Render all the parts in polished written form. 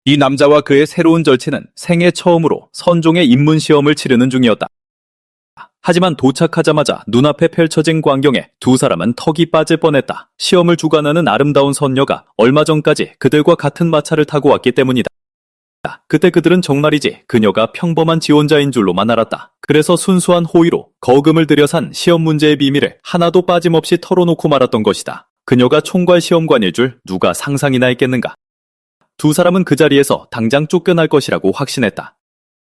이 남자와 그의 새로운 절친은 생애 처음으로 선종의 입문시험을 치르는 중이었다. 하지만 도착하자마자 눈앞에 펼쳐진 광경에 두 사람은 턱이 빠질 뻔했다. 시험을 주관하는 아름다운 선녀가 얼마 전까지 그들과 같은 마차를 타고 왔기 때문이다. 그때 그들은 정말이지 그녀가 평범한 지원자인 줄로만 알았다. 그래서 순수한 호의로 거금을 들여 산 시험 문제의 비밀을 하나도 빠짐없이 털어놓고 말았던 것이다. 그녀가 총괄 시험관일 줄 누가 상상이나 했겠는가. 두 사람은 그 자리에서 당장 쫓겨날 것이라고 확신했다.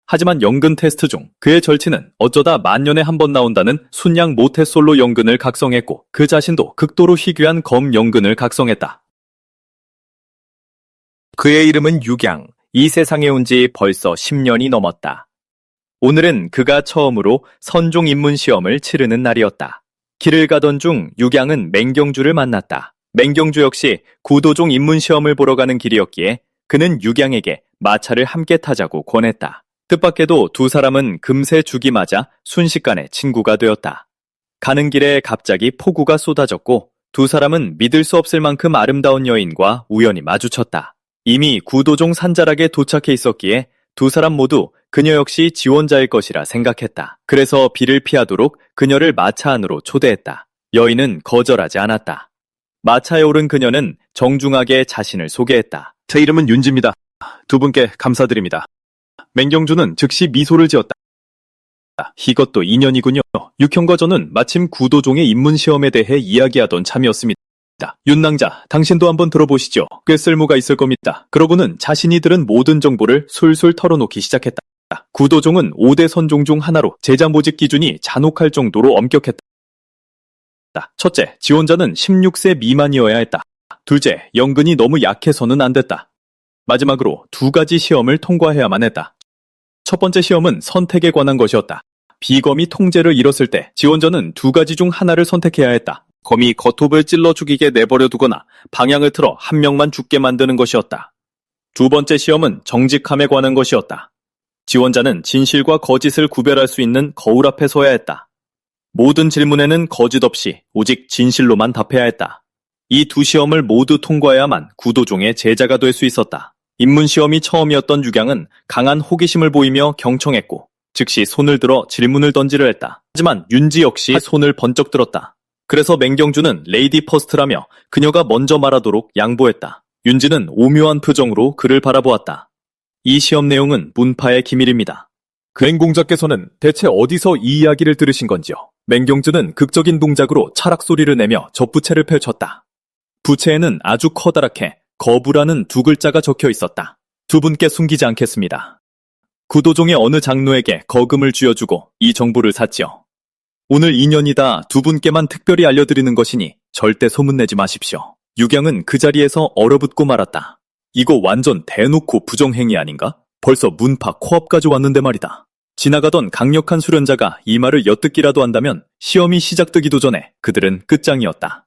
하지만 연근 테스트 중 그의 절친은 어쩌다 만년에 한 번 나온다는 순양 모태솔로 연근을 각성했고 그 자신도 극도로 희귀한 검 연근을 각성했다. 그의 이름은 육양. 이 세상에 온 지 벌써 10년이 넘었다. 오늘은 그가 처음으로 선종 입문 시험을 치르는 날이었다. 길을 가던 중 육양은 맹경주를 만났다. 맹경주 역시 구도종 입문 시험을 보러 가는 길이었기에 그는 육양에게 마차를 함께 타자고 권했다. 뜻밖에도 두 사람은 금세 죽이 맞아 순식간에 친구가 되었다. 가는 길에 갑자기 폭우가 쏟아졌고 두 사람은 믿을 수 없을 만큼 아름다운 여인과 우연히 마주쳤다. 이미 구도종 산자락에 도착해 있었기에 두 사람 모두 그녀 역시 지원자일 것이라 생각했다. 그래서 비를 피하도록 그녀를 마차 안으로 초대했다. 여인은 거절하지 않았다. 마차에 오른 그녀는 정중하게 자신을 소개했다. 제 이름은 윤지입니다. 두 분께 감사드립니다. 맹경주는 즉시 미소를 지었다. 이것도 인연이군요. 육형과 저는 마침 구도종의 입문시험에 대해 이야기하던 참이었습니다. 윤낭자, 당신도 한번 들어보시죠. 꽤 쓸모가 있을 겁니다. 그러고는 자신이 들은 모든 정보를 술술 털어놓기 시작했다. 구도종은 5대 선종 중 하나로 제자 모집 기준이 잔혹할 정도로 엄격했다. 첫째, 지원자는 16세 미만이어야 했다. 둘째, 연근이 너무 약해서는 안 됐다. 마지막으로 두 가지 시험을 통과해야만 했다. 첫 번째 시험은 선택에 관한 것이었다. 비검이 통제를 잃었을 때 지원자는 두 가지 중 하나를 선택해야 했다. 검이 거톱을 찔러 죽이게 내버려 두거나 방향을 틀어 한 명만 죽게 만드는 것이었다. 두 번째 시험은 정직함에 관한 것이었다. 지원자는 진실과 거짓을 구별할 수 있는 거울 앞에 서야 했다. 모든 질문에는 거짓 없이 오직 진실로만 답해야 했다. 이 두 시험을 모두 통과해야만 구도종의 제자가 될 수 있었다. 입문시험이 처음이었던 육양은 강한 호기심을 보이며 경청했고 즉시 손을 들어 질문을 던지려 했다. 하지만 윤지 역시 손을 번쩍 들었다. 그래서 맹경주는 레이디 퍼스트라며 그녀가 먼저 말하도록 양보했다. 윤지는 오묘한 표정으로 그를 바라보았다. 이 시험 내용은 문파의 기밀입니다. 그행공자께서는 대체 어디서 이 이야기를 들으신 건지요? 맹경주는 극적인 동작으로 차락 소리를 내며 접부채를 펼쳤다. 부채에는 아주 커다랗게 거부라는 두 글자가 적혀 있었다. 두 분께 숨기지 않겠습니다. 구도종의 어느 장로에게 거금을 쥐어주고 이 정보를 샀지요. 오늘 인연이다 두 분께만 특별히 알려드리는 것이니 절대 소문내지 마십시오. 육양은 그 자리에서 얼어붙고 말았다. 이거 완전 대놓고 부정행위 아닌가? 벌써 문파 코앞까지 왔는데 말이다. 지나가던 강력한 수련자가 이 말을 엿듣기라도 한다면 시험이 시작되기도 전에 그들은 끝장이었다.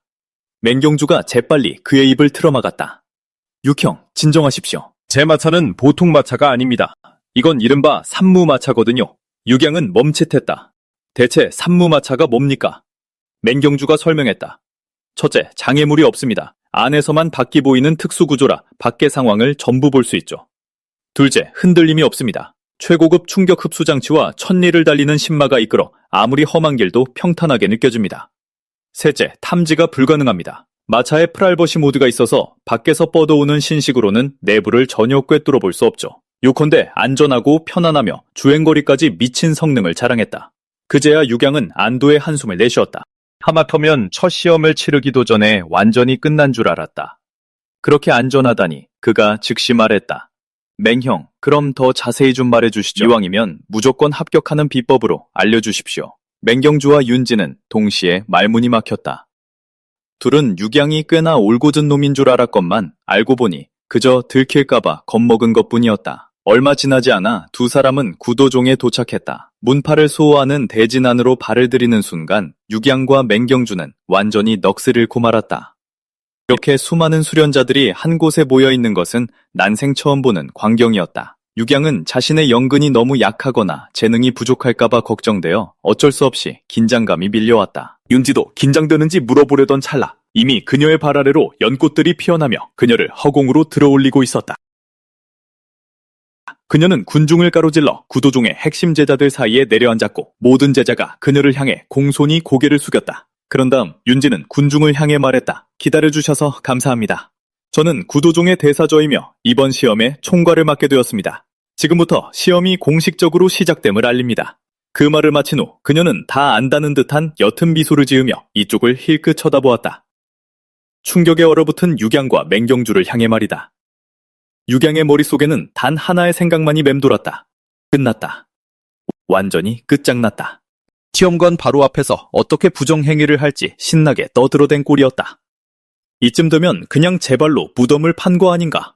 맹경주가 재빨리 그의 입을 틀어막았다. 육형, 진정하십시오. 제 마차는 보통 마차가 아닙니다. 이건 이른바 산무마차거든요. 육양은 멈칫했다. 대체 산무마차가 뭡니까? 맹경주가 설명했다. 첫째, 장애물이 없습니다. 안에서만 밖이 보이는 특수구조라 밖의 상황을 전부 볼 수 있죠. 둘째, 흔들림이 없습니다. 최고급 충격 흡수 장치와 천리를 달리는 신마가 이끌어 아무리 험한 길도 평탄하게 느껴집니다. 셋째, 탐지가 불가능합니다. 마차에 프라이버시 모드가 있어서 밖에서 뻗어오는 신식으로는 내부를 전혀 꿰뚫어 볼 수 없죠. 요컨대 안전하고 편안하며 주행거리까지 미친 성능을 자랑했다. 그제야 육양은 안도의 한숨을 내쉬었다. 하마터면 첫 시험을 치르기도 전에 완전히 끝난 줄 알았다. 그렇게 안전하다니 그가 즉시 말했다. 맹형, 그럼 더 자세히 좀 말해주시죠. 이왕이면 무조건 합격하는 비법으로 알려주십시오. 맹경주와 윤지는 동시에 말문이 막혔다. 둘은 육양이 꽤나 올곧은 놈인 줄 알았건만 알고 보니 그저 들킬까봐 겁먹은 것뿐이었다. 얼마 지나지 않아 두 사람은 구도종에 도착했다. 문파를 수호하는 대진 안으로 발을 들이는 순간 육양과 맹경주는 완전히 넋을 잃고 말았다. 이렇게 수많은 수련자들이 한 곳에 모여 있는 것은 난생 처음 보는 광경이었다. 육양은 자신의 연근이 너무 약하거나 재능이 부족할까봐 걱정되어 어쩔 수 없이 긴장감이 밀려왔다. 윤지도 긴장되는지 물어보려던 찰나 이미 그녀의 발 아래로 연꽃들이 피어나며 그녀를 허공으로 들어올리고 있었다. 그녀는 군중을 가로질러 구도종의 핵심 제자들 사이에 내려앉았고 모든 제자가 그녀를 향해 공손히 고개를 숙였다. 그런 다음 윤지는 군중을 향해 말했다. 기다려주셔서 감사합니다. 저는 구도종의 대사저이며 이번 시험에 총괄을 맡게 되었습니다. 지금부터 시험이 공식적으로 시작됨을 알립니다. 그 말을 마친 후 그녀는 다 안다는 듯한 옅은 미소를 지으며 이쪽을 힐끗 쳐다보았다. 충격에 얼어붙은 육양과 맹경주를 향해 말이다. 육양의 머릿속에는 단 하나의 생각만이 맴돌았다. 끝났다. 완전히 끝장났다. 시험관 바로 앞에서 어떻게 부정행위를 할지 신나게 떠들어댄 꼴이었다. 이쯤 되면 그냥 제 발로 무덤을 판 거 아닌가?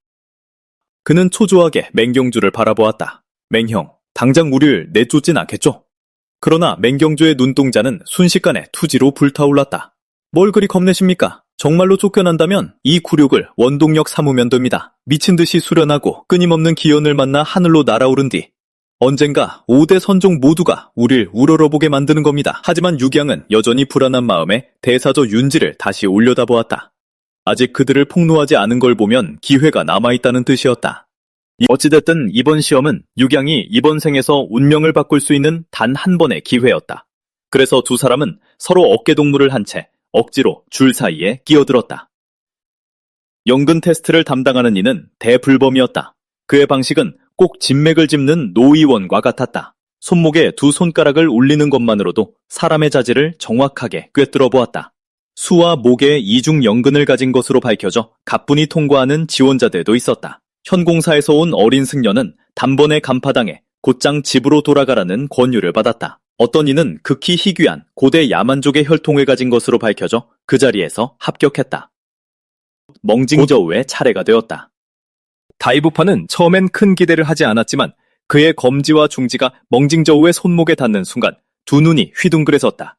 그는 초조하게 맹경주를 바라보았다. 맹형, 당장 우릴 내쫓진 않겠죠? 그러나 맹경주의 눈동자는 순식간에 투지로 불타올랐다. 뭘 그리 겁내십니까? 정말로 쫓겨난다면 이 굴욕을 원동력 삼으면 됩니다. 미친 듯이 수련하고 끊임없는 기운을 만나 하늘로 날아오른 뒤 언젠가 5대 선종 모두가 우릴 우러러보게 만드는 겁니다. 하지만 육양은 여전히 불안한 마음에 대사저 윤지를 다시 올려다보았다. 아직 그들을 폭로하지 않은 걸 보면 기회가 남아있다는 뜻이었다. 어찌됐든 이번 시험은 육양이 이번 생에서 운명을 바꿀 수 있는 단 한 번의 기회였다. 그래서 두 사람은 서로 어깨동무를 한 채 억지로 줄 사이에 끼어들었다. 연근 테스트를 담당하는 이는 대불범이었다. 그의 방식은 꼭 진맥을 짚는 노의원과 같았다. 손목에 두 손가락을 올리는 것만으로도 사람의 자질을 정확하게 꿰뚫어 보았다. 수와 목에 이중 연근을 가진 것으로 밝혀져 가뿐히 통과하는 지원자들도 있었다. 현공사에서 온 어린 승려는 단번에 간파당해 곧장 집으로 돌아가라는 권유를 받았다. 어떤 이는 극히 희귀한 고대 야만족의 혈통을 가진 것으로 밝혀져 그 자리에서 합격했다. 멍징저우의 차례가 되었다. 다이부파는 처음엔 큰 기대를 하지 않았지만 그의 검지와 중지가 멍징저우의 손목에 닿는 순간 두 눈이 휘둥그레섰다.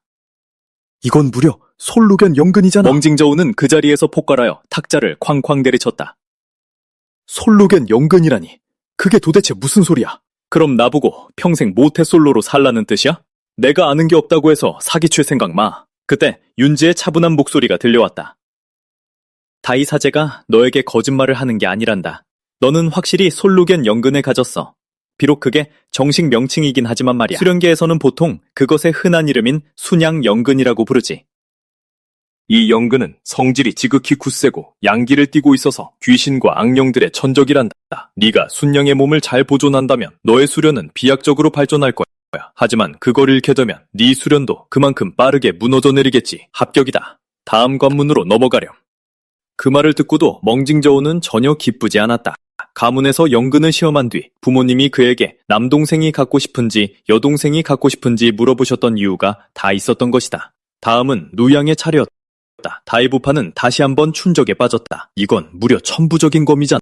이건 무려 솔루견 연근이잖아. 멍징저우는 그 자리에서 폭발하여 탁자를 쾅쾅 내리쳤다. 솔루견 연근이라니. 그게 도대체 무슨 소리야? 그럼 나보고 평생 모태솔로로 살라는 뜻이야? 내가 아는 게 없다고 해서 사기칠 생각 마. 그때 윤지의 차분한 목소리가 들려왔다. 다이 사제가 너에게 거짓말을 하는 게 아니란다. 너는 확실히 솔루겐 연근을 가졌어. 비록 그게 정식 명칭이긴 하지만 말이야. 수련계에서는 보통 그것의 흔한 이름인 순양 연근이라고 부르지. 이 연근은 성질이 지극히 굳세고 양기를 띠고 있어서 귀신과 악령들의 천적이란다. 네가 순양의 몸을 잘 보존한다면 너의 수련은 비약적으로 발전할 거야. 하지만 그걸 잃게 되면 네 수련도 그만큼 빠르게 무너져 내리겠지. 합격이다. 다음 관문으로 넘어가렴. 그 말을 듣고도 멍징저우는 전혀 기쁘지 않았다. 가문에서 연근을 시험한 뒤 부모님이 그에게 남동생이 갖고 싶은지 여동생이 갖고 싶은지 물어보셨던 이유가 다 있었던 것이다. 다음은 누양의 차례였다. 다이부파는 다시 한번 춘적에 빠졌다. 이건 무려 천부적인 검이잖아.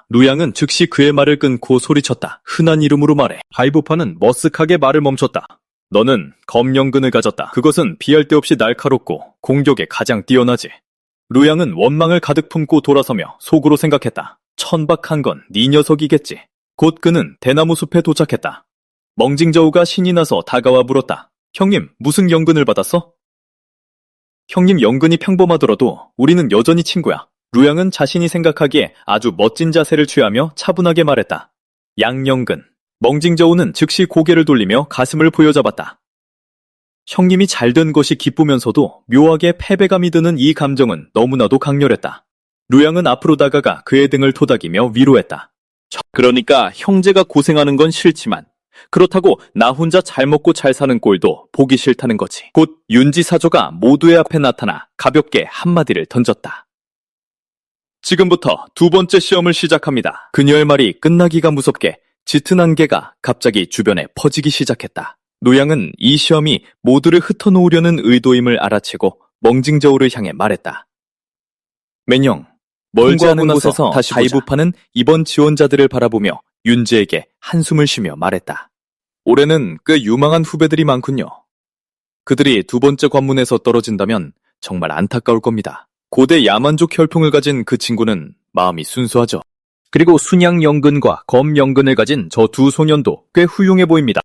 누양은 즉시 그의 말을 끊고 소리쳤다. 흔한 이름으로 말해. 다이부파는 머쓱하게 말을 멈췄다. 너는 검연근을 가졌다. 그것은 비할 데 없이 날카롭고 공격에 가장 뛰어나지. 루양은 원망을 가득 품고 돌아서며 속으로 생각했다. 천박한 건 네 녀석이겠지. 곧 그는 대나무 숲에 도착했다. 멍징저우가 신이 나서 다가와 물었다. 형님, 무슨 연근을 받았어? 형님 연근이 평범하더라도 우리는 여전히 친구야. 루양은 자신이 생각하기에 아주 멋진 자세를 취하며 차분하게 말했다. 양연근. 멍징저우는 즉시 고개를 돌리며 가슴을 부여잡았다. 형님이 잘된 것이 기쁘면서도 묘하게 패배감이 드는 이 감정은 너무나도 강렬했다. 루양은 앞으로 다가가 그의 등을 토닥이며 위로했다. 그러니까 형제가 고생하는 건 싫지만 그렇다고 나 혼자 잘 먹고 잘 사는 꼴도 보기 싫다는 거지. 곧 윤지 사조가 모두의 앞에 나타나 가볍게 한마디를 던졌다. 지금부터 두 번째 시험을 시작합니다. 그녀의 말이 끝나기가 무섭게 짙은 안개가 갑자기 주변에 퍼지기 시작했다. 노양은 이 시험이 모두를 흩어놓으려는 의도임을 알아채고 멍징저우를 향해 말했다. 맨형, 멀지 않은 곳에서 다이부파는 이번 지원자들을 바라보며 윤지에게 한숨을 쉬며 말했다. 올해는 꽤 유망한 후배들이 많군요. 그들이 두 번째 관문에서 떨어진다면 정말 안타까울 겁니다. 고대 야만족 혈통을 가진 그 친구는 마음이 순수하죠. 그리고 순양연근과 검연근을 가진 저 두 소년도 꽤 훌륭해 보입니다.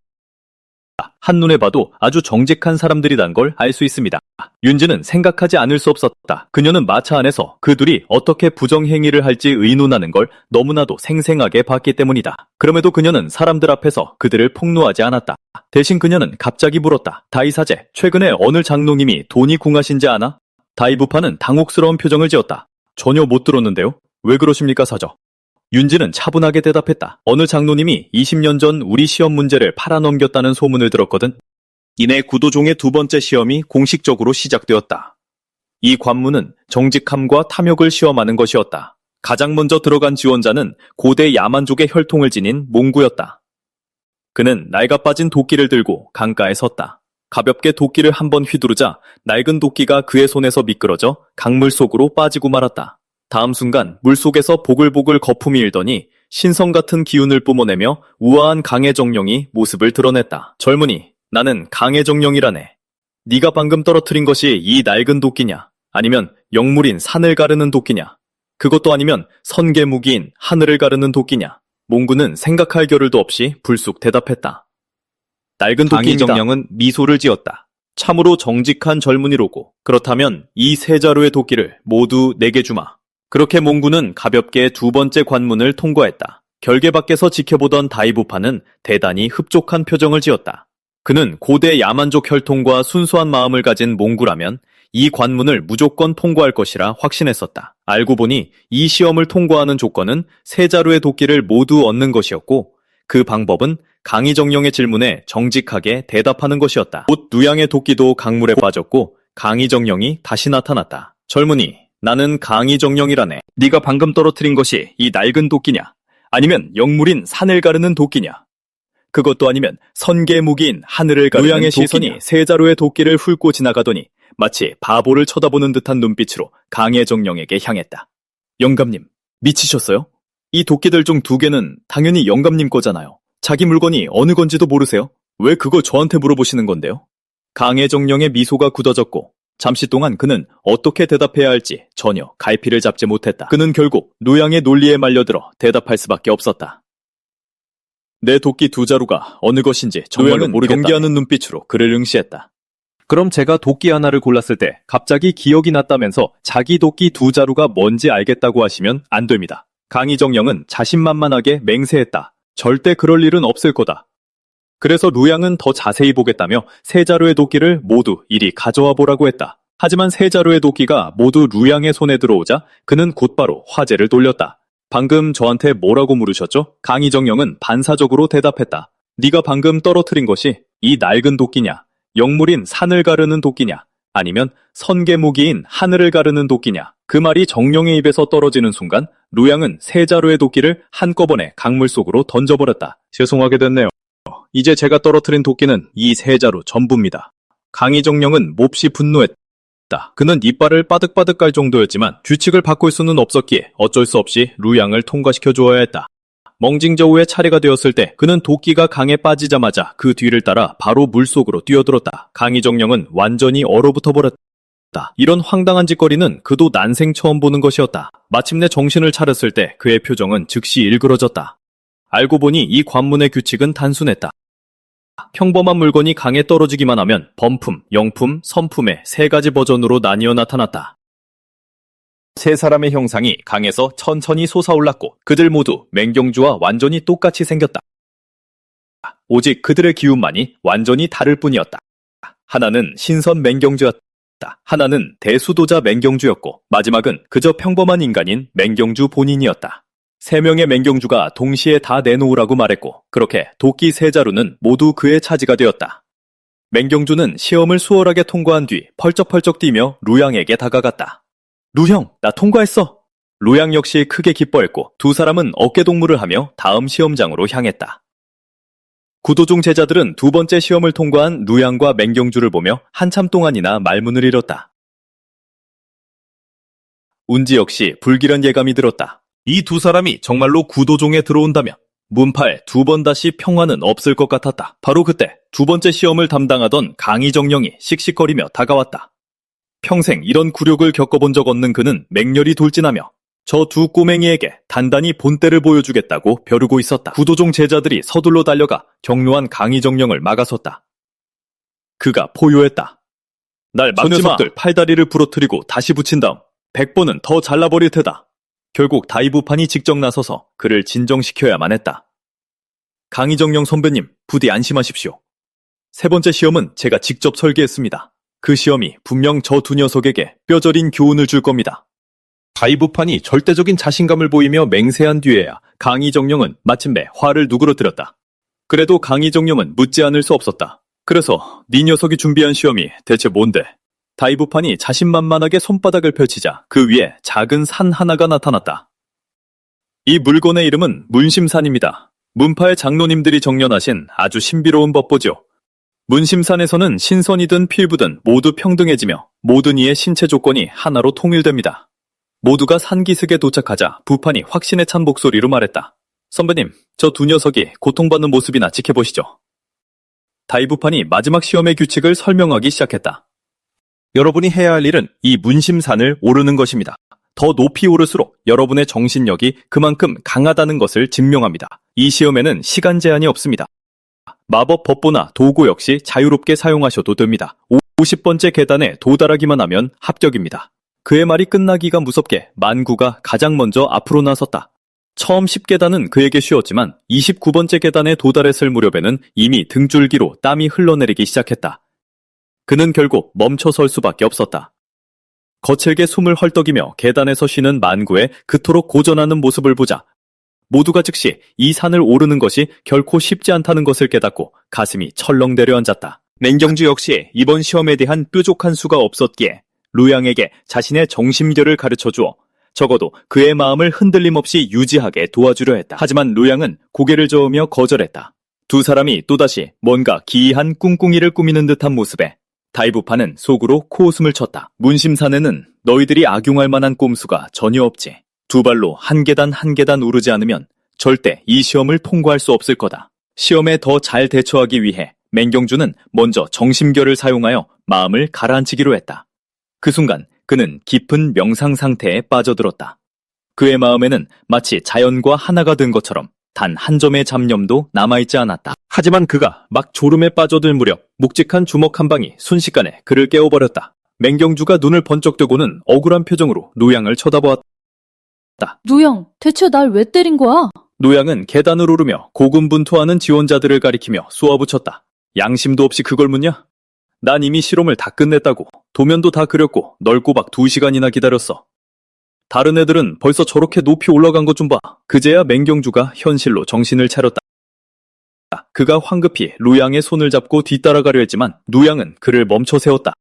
한눈에 봐도 아주 정직한 사람들이란 걸 알 수 있습니다. 윤지는 생각하지 않을 수 없었다. 그녀는 마차 안에서 그 둘이 어떻게 부정행위를 할지 의논하는 걸 너무나도 생생하게 봤기 때문이다. 그럼에도 그녀는 사람들 앞에서 그들을 폭로하지 않았다. 대신 그녀는 갑자기 물었다. 다이사제, 최근에 어느 장로님이 돈이 궁하신지 아나? 다이부파는 당혹스러운 표정을 지었다. 전혀 못 들었는데요. 왜 그러십니까, 사저? 윤지는 차분하게 대답했다. 어느 장로님이 20년 전 우리 시험 문제를 팔아넘겼다는 소문을 들었거든. 이내 구도종의 두 번째 시험이 공식적으로 시작되었다. 이 관문은 정직함과 탐욕을 시험하는 것이었다. 가장 먼저 들어간 지원자는 고대 야만족의 혈통을 지닌 몽구였다. 그는 낡아 빠진 도끼를 들고 강가에 섰다. 가볍게 도끼를 한번 휘두르자 낡은 도끼가 그의 손에서 미끄러져 강물 속으로 빠지고 말았다. 다음 순간 물속에서 보글보글 거품이 일더니 신성 같은 기운을 뿜어내며 우아한 강혜정령이 모습을 드러냈다. 젊은이, 나는 강혜정령이라네. 네가 방금 떨어뜨린 것이 이 낡은 도끼냐? 아니면 영물인 산을 가르는 도끼냐? 그것도 아니면 선계무기인 하늘을 가르는 도끼냐? 몽구는 생각할 겨를도 없이 불쑥 대답했다. 낡은 도끼입니다. 강혜정령은 미소를 지었다. 참으로 정직한 젊은이로고 그렇다면 이 세 자루의 도끼를 모두 내게 주마. 그렇게 몽구는 가볍게 두 번째 관문을 통과했다. 결계 밖에서 지켜보던 다이부파는 대단히 흡족한 표정을 지었다. 그는 고대 야만족 혈통과 순수한 마음을 가진 몽구라면 이 관문을 무조건 통과할 것이라 확신했었다. 알고 보니 이 시험을 통과하는 조건은 세 자루의 도끼를 모두 얻는 것이었고 그 방법은 강희정령의 질문에 정직하게 대답하는 것이었다. 곧 누양의 도끼도 강물에 빠졌고 강희정령이 다시 나타났다. 젊은이, 나는 강희정령이라네. 네가 방금 떨어뜨린 것이 이 낡은 도끼냐? 아니면 영물인 산을 가르는 도끼냐? 그것도 아니면 선계무기인 하늘을 가르는 도끼냐? 누양의 시선이 세 자루의 도끼를 훑고 지나가더니 마치 바보를 쳐다보는 듯한 눈빛으로 강혜정령에게 향했다. 영감님, 미치셨어요? 이 도끼들 중 두 개는 당연히 영감님 거잖아요. 자기 물건이 어느 건지도 모르세요? 왜 그걸 저한테 물어보시는 건데요? 강혜정령의 미소가 굳어졌고 잠시 동안 그는 어떻게 대답해야 할지 전혀 갈피를 잡지 못했다. 그는 결국 누양의 논리에 말려들어 대답할 수밖에 없었다. 내 도끼 두 자루가 어느 것인지 정말로 모르겠다. 경계하는 눈빛으로 그를 응시했다. 그럼 제가 도끼 하나를 골랐을 때 갑자기 기억이 났다면서 자기 도끼 두 자루가 뭔지 알겠다고 하시면 안 됩니다. 강희정령은 자신만만하게 맹세했다. 절대 그럴 일은 없을 거다. 그래서 루양은 더 자세히 보겠다며 세 자루의 도끼를 모두 이리 가져와 보라고 했다. 하지만 세 자루의 도끼가 모두 루양의 손에 들어오자 그는 곧바로 화제를 돌렸다. 방금 저한테 뭐라고 물으셨죠? 강희정령은 반사적으로 대답했다. 네가 방금 떨어뜨린 것이 이 낡은 도끼냐? 영물인 산을 가르는 도끼냐? 아니면 선계무기인 하늘을 가르는 도끼냐? 그 말이 정령의 입에서 떨어지는 순간 루양은 세 자루의 도끼를 한꺼번에 강물 속으로 던져버렸다. 죄송하게 됐네요. 이제 제가 떨어뜨린 도끼는 이 세 자루 전부입니다. 강희정령은 몹시 분노했다. 그는 이빨을 빠득빠득 깔 정도였지만 규칙을 바꿀 수는 없었기에 어쩔 수 없이 루양을 통과시켜 주어야 했다. 멍징저우의 차례가 되었을 때 그는 도끼가 강에 빠지자마자 그 뒤를 따라 바로 물속으로 뛰어들었다. 강희정령은 완전히 얼어붙어 버렸다. 이런 황당한 짓거리는 그도 난생 처음 보는 것이었다. 마침내 정신을 차렸을 때 그의 표정은 즉시 일그러졌다. 알고 보니 이 관문의 규칙은 단순했다. 평범한 물건이 강에 떨어지기만 하면 범품, 영품, 선품의 세 가지 버전으로 나뉘어 나타났다. 세 사람의 형상이 강에서 천천히 솟아올랐고 그들 모두 맹경주와 완전히 똑같이 생겼다. 오직 그들의 기운만이 완전히 다를 뿐이었다. 하나는 신선 맹경주였다. 하나는 대수도자 맹경주였고 마지막은 그저 평범한 인간인 맹경주 본인이었다. 세 명의 맹경주가 동시에 다 내놓으라고 말했고 그렇게 도끼 세 자루는 모두 그의 차지가 되었다. 맹경주는 시험을 수월하게 통과한 뒤 펄쩍펄쩍 뛰며 루양에게 다가갔다. 루형, 나 통과했어. 루양 역시 크게 기뻐했고 두 사람은 어깨동무를 하며 다음 시험장으로 향했다. 구도중 제자들은 두 번째 시험을 통과한 루양과 맹경주를 보며 한참 동안이나 말문을 잃었다. 운지 역시 불길한 예감이 들었다. 이 두 사람이 정말로 구도종에 들어온다면 문파에 두 번 다시 평화는 없을 것 같았다. 바로 그때 두 번째 시험을 담당하던 강희정령이 씩씩거리며 다가왔다. 평생 이런 굴욕을 겪어본 적 없는 그는 맹렬히 돌진하며 저 두 꼬맹이에게 단단히 본때를 보여주겠다고 벼르고 있었다. 구도종 제자들이 서둘러 달려가 격노한 강희정령을 막아섰다. 그가 포효했다. 날 막지 마. 저 녀석들 팔다리를 부러뜨리고 다시 붙인 다음 100번은 더 잘라버릴 테다. 결국 다이부판이 직접 나서서 그를 진정시켜야만 했다. 강희정령 선배님, 부디 안심하십시오. 세 번째 시험은 제가 직접 설계했습니다. 그 시험이 분명 저 두 녀석에게 뼈저린 교훈을 줄 겁니다. 다이부판이 절대적인 자신감을 보이며 맹세한 뒤에야 강희정령은 마침내 화를 누그러뜨렸다. 그래도 강희정령은 묻지 않을 수 없었다. 그래서 네 녀석이 준비한 시험이 대체 뭔데? 다이부판이 자신만만하게 손바닥을 펼치자 그 위에 작은 산 하나가 나타났다. 이 물건의 이름은 문심산입니다. 문파의 장로님들이 정연하신 아주 신비로운 법보죠. 문심산에서는 신선이든 필부든 모두 평등해지며 모든 이의 신체 조건이 하나로 통일됩니다. 모두가 산기슭에 도착하자 부판이 확신에 찬 목소리로 말했다. 선배님, 저 두 녀석이 고통받는 모습이나 지켜보시죠. 다이부판이 마지막 시험의 규칙을 설명하기 시작했다. 여러분이 해야 할 일은 이 문심산을 오르는 것입니다. 더 높이 오를수록 여러분의 정신력이 그만큼 강하다는 것을 증명합니다. 이 시험에는 시간 제한이 없습니다. 마법 법보나 도구 역시 자유롭게 사용하셔도 됩니다. 50번째 계단에 도달하기만 하면 합격입니다. 그의 말이 끝나기가 무섭게 만구가 가장 먼저 앞으로 나섰다. 처음 10계단은 그에게 쉬웠지만 29번째 계단에 도달했을 무렵에는 이미 등줄기로 땀이 흘러내리기 시작했다. 그는 결국 멈춰설 수밖에 없었다. 거칠게 숨을 헐떡이며 계단에서 쉬는 만구의 그토록 고전하는 모습을 보자 모두가 즉시 이 산을 오르는 것이 결코 쉽지 않다는 것을 깨닫고 가슴이 철렁 내려앉았다. 맹경주 역시 이번 시험에 대한 뾰족한 수가 없었기에 루양에게 자신의 정심결을 가르쳐주어 적어도 그의 마음을 흔들림 없이 유지하게 도와주려 했다. 하지만 루양은 고개를 저으며 거절했다. 두 사람이 또다시 뭔가 기이한 꿍꿍이를 꾸미는 듯한 모습에 다이부판은 속으로 코웃음을 쳤다. 문심산에는 너희들이 악용할 만한 꼼수가 전혀 없지. 두 발로 한 계단 한 계단 오르지 않으면 절대 이 시험을 통과할 수 없을 거다. 시험에 더 잘 대처하기 위해 맹경주는 먼저 정심결을 사용하여 마음을 가라앉히기로 했다. 그 순간 그는 깊은 명상 상태에 빠져들었다. 그의 마음에는 마치 자연과 하나가 된 것처럼 단 한 점의 잡념도 남아있지 않았다. 하지만 그가 막 졸음에 빠져들 무렵 묵직한 주먹 한 방이 순식간에 그를 깨워버렸다. 맹경주가 눈을 번쩍 뜨고는 억울한 표정으로 노양을 쳐다보았다. 노양, 대체 날 왜 때린 거야? 노양은 계단을 오르며 고군분투하는 지원자들을 가리키며 쏘아붙였다. 양심도 없이 그걸 묻냐? 난 이미 실험을 다 끝냈다고. 도면도 다 그렸고 널 꼬박 2시간이나 기다렸어. 다른 애들은 벌써 저렇게 높이 올라간 것 좀 봐. 그제야 맹경주가 현실로 정신을 차렸다. 그가 황급히 루양의 손을 잡고 뒤따라가려 했지만 루양은 그를 멈춰 세웠다.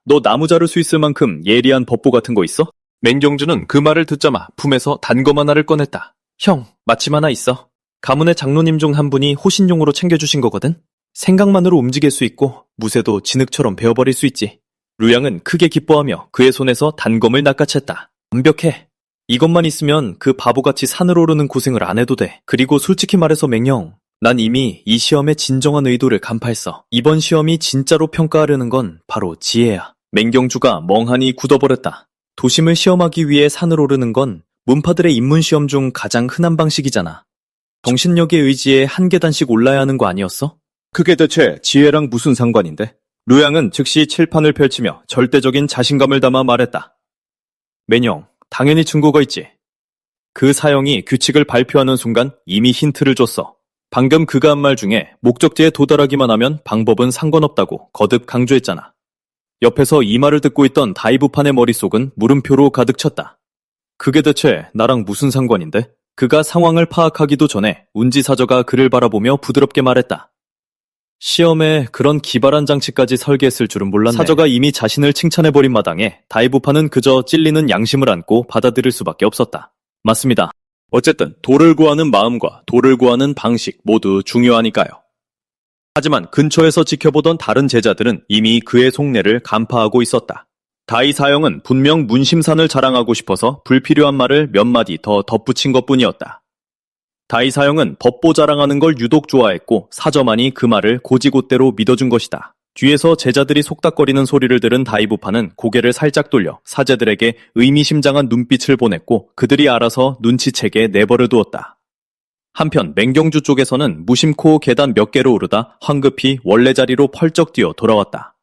너 나무 자를 수 있을 만큼 예리한 법보 같은 거 있어? 맹경주는 그 말을 듣자마 품에서 단검 하나를 꺼냈다. 형, 마침 하나 있어. 가문의 장로님 중 한 분이 호신용으로 챙겨주신 거거든? 생각만으로 움직일 수 있고 무쇠도 진흙처럼 베어버릴 수 있지. 루양은 크게 기뻐하며 그의 손에서 단검을 낚아챘다. 완벽해. 이것만 있으면 그 바보같이 산을 오르는 고생을 안 해도 돼. 그리고 솔직히 말해서 맹영, 난 이미 이 시험의 진정한 의도를 간파했어. 이번 시험이 진짜로 평가하려는 건 바로 지혜야. 맹경주가 멍하니 굳어버렸다. 도심을 시험하기 위해 산을 오르는 건 문파들의 입문시험 중 가장 흔한 방식이잖아. 정신력의 의지에 한 계단씩 올라야 하는 거 아니었어? 그게 대체 지혜랑 무슨 상관인데? 루양은 즉시 칠판을 펼치며 절대적인 자신감을 담아 말했다. 매녕, 당연히 증거가 있지. 그 사형이 규칙을 발표하는 순간 이미 힌트를 줬어. 방금 그가 한 말 중에 목적지에 도달하기만 하면 방법은 상관없다고 거듭 강조했잖아. 옆에서 이 말을 듣고 있던 다이부판의 머릿속은 물음표로 가득 찼다. 그게 대체 나랑 무슨 상관인데? 그가 상황을 파악하기도 전에 운지사저가 그를 바라보며 부드럽게 말했다. 시험에 그런 기발한 장치까지 설계했을 줄은 몰랐네. 사저가 이미 자신을 칭찬해버린 마당에 다이부판은 그저 찔리는 양심을 안고 받아들일 수밖에 없었다. 맞습니다. 어쨌든 돌을 구하는 마음과 돌을 구하는 방식 모두 중요하니까요. 하지만 근처에서 지켜보던 다른 제자들은 이미 그의 속내를 간파하고 있었다. 다이 사형은 분명 문심산을 자랑하고 싶어서 불필요한 말을 몇 마디 더 덧붙인 것뿐이었다. 다이 사형은 법보 자랑하는 걸 유독 좋아했고 사저만이 그 말을 고지곳대로 믿어준 것이다. 뒤에서 제자들이 속닥거리는 소리를 들은 다이부파는 고개를 살짝 돌려 사제들에게 의미심장한 눈빛을 보냈고 그들이 알아서 눈치채게 내버려 두었다. 한편 맹경주 쪽에서는 무심코 계단 몇 개로 오르다 황급히 원래 자리로 펄쩍 뛰어 돌아왔다.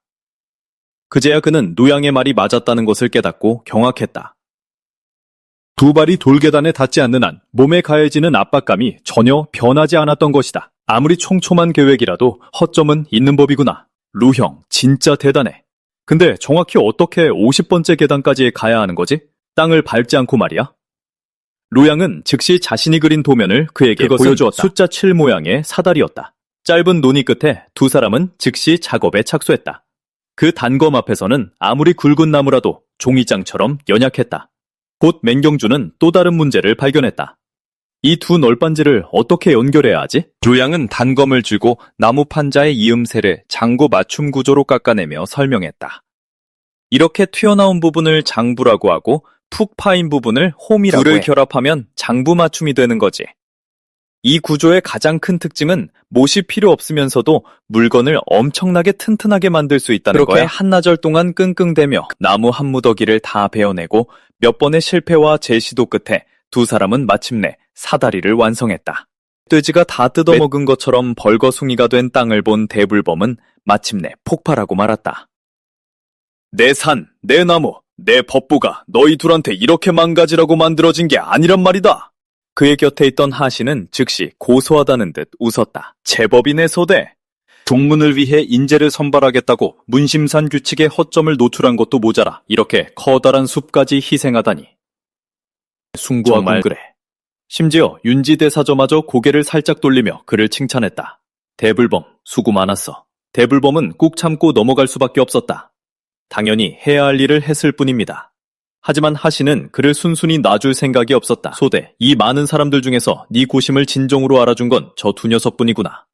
그제야 그는 노양의 말이 맞았다는 것을 깨닫고 경악했다. 두 발이 돌계단에 닿지 않는 한 몸에 가해지는 압박감이 전혀 변하지 않았던 것이다. 아무리 촘촘한 계획이라도 허점은 있는 법이구나. 루형, 진짜 대단해. 근데 정확히 어떻게 50번째 계단까지 가야 하는 거지? 땅을 밟지 않고 말이야? 루양은 즉시 자신이 그린 도면을 그에게 보여주었다. 숫자 7 모양의 사다리였다. 짧은 논의 끝에 두 사람은 즉시 작업에 착수했다. 그 단검 앞에서는 아무리 굵은 나무라도 종이장처럼 연약했다. 곧 맹경주는 또 다른 문제를 발견했다. 이 두 널빤지를 어떻게 연결해야 하지? 루양은 단검을 쥐고 나무 판자의 이음새를 장구 맞춤 구조로 깎아내며 설명했다. 이렇게 튀어나온 부분을 장부라고 하고 푹 파인 부분을 홈이라고 둘을 결합하면 장부 맞춤이 되는 거지. 이 구조의 가장 큰 특징은 못이 필요 없으면서도 물건을 엄청나게 튼튼하게 만들 수 있다는 거야. 그렇게 한나절 동안 끙끙대며 나무 한 무더기를 다 베어내고 몇 번의 실패와 재시도 끝에 두 사람은 마침내 사다리를 완성했다. 돼지가 다 뜯어먹은 것처럼 벌거숭이가 된 땅을 본 대불범은 마침내 폭발하고 말았다. 내 산, 내 나무, 내 법부가 너희 둘한테 이렇게 망가지라고 만들어진 게 아니란 말이다. 그의 곁에 있던 하신은 즉시 고소하다는 듯 웃었다. 제법이네 소대. 동문을 위해 인재를 선발하겠다고 문심산 규칙의 허점을 노출한 것도 모자라 이렇게 커다란 숲까지 희생하다니. 숭고하군 그래. 심지어 윤지대사저마저 고개를 살짝 돌리며 그를 칭찬했다. 대불범, 수고 많았어. 대불범은 꾹 참고 넘어갈 수밖에 없었다. 당연히 해야 할 일을 했을 뿐입니다. 하지만 하신은 그를 순순히 놔줄 생각이 없었다. 소대, 이 많은 사람들 중에서 네 고심을 진정으로 알아준 건 저 두 녀석뿐이구나.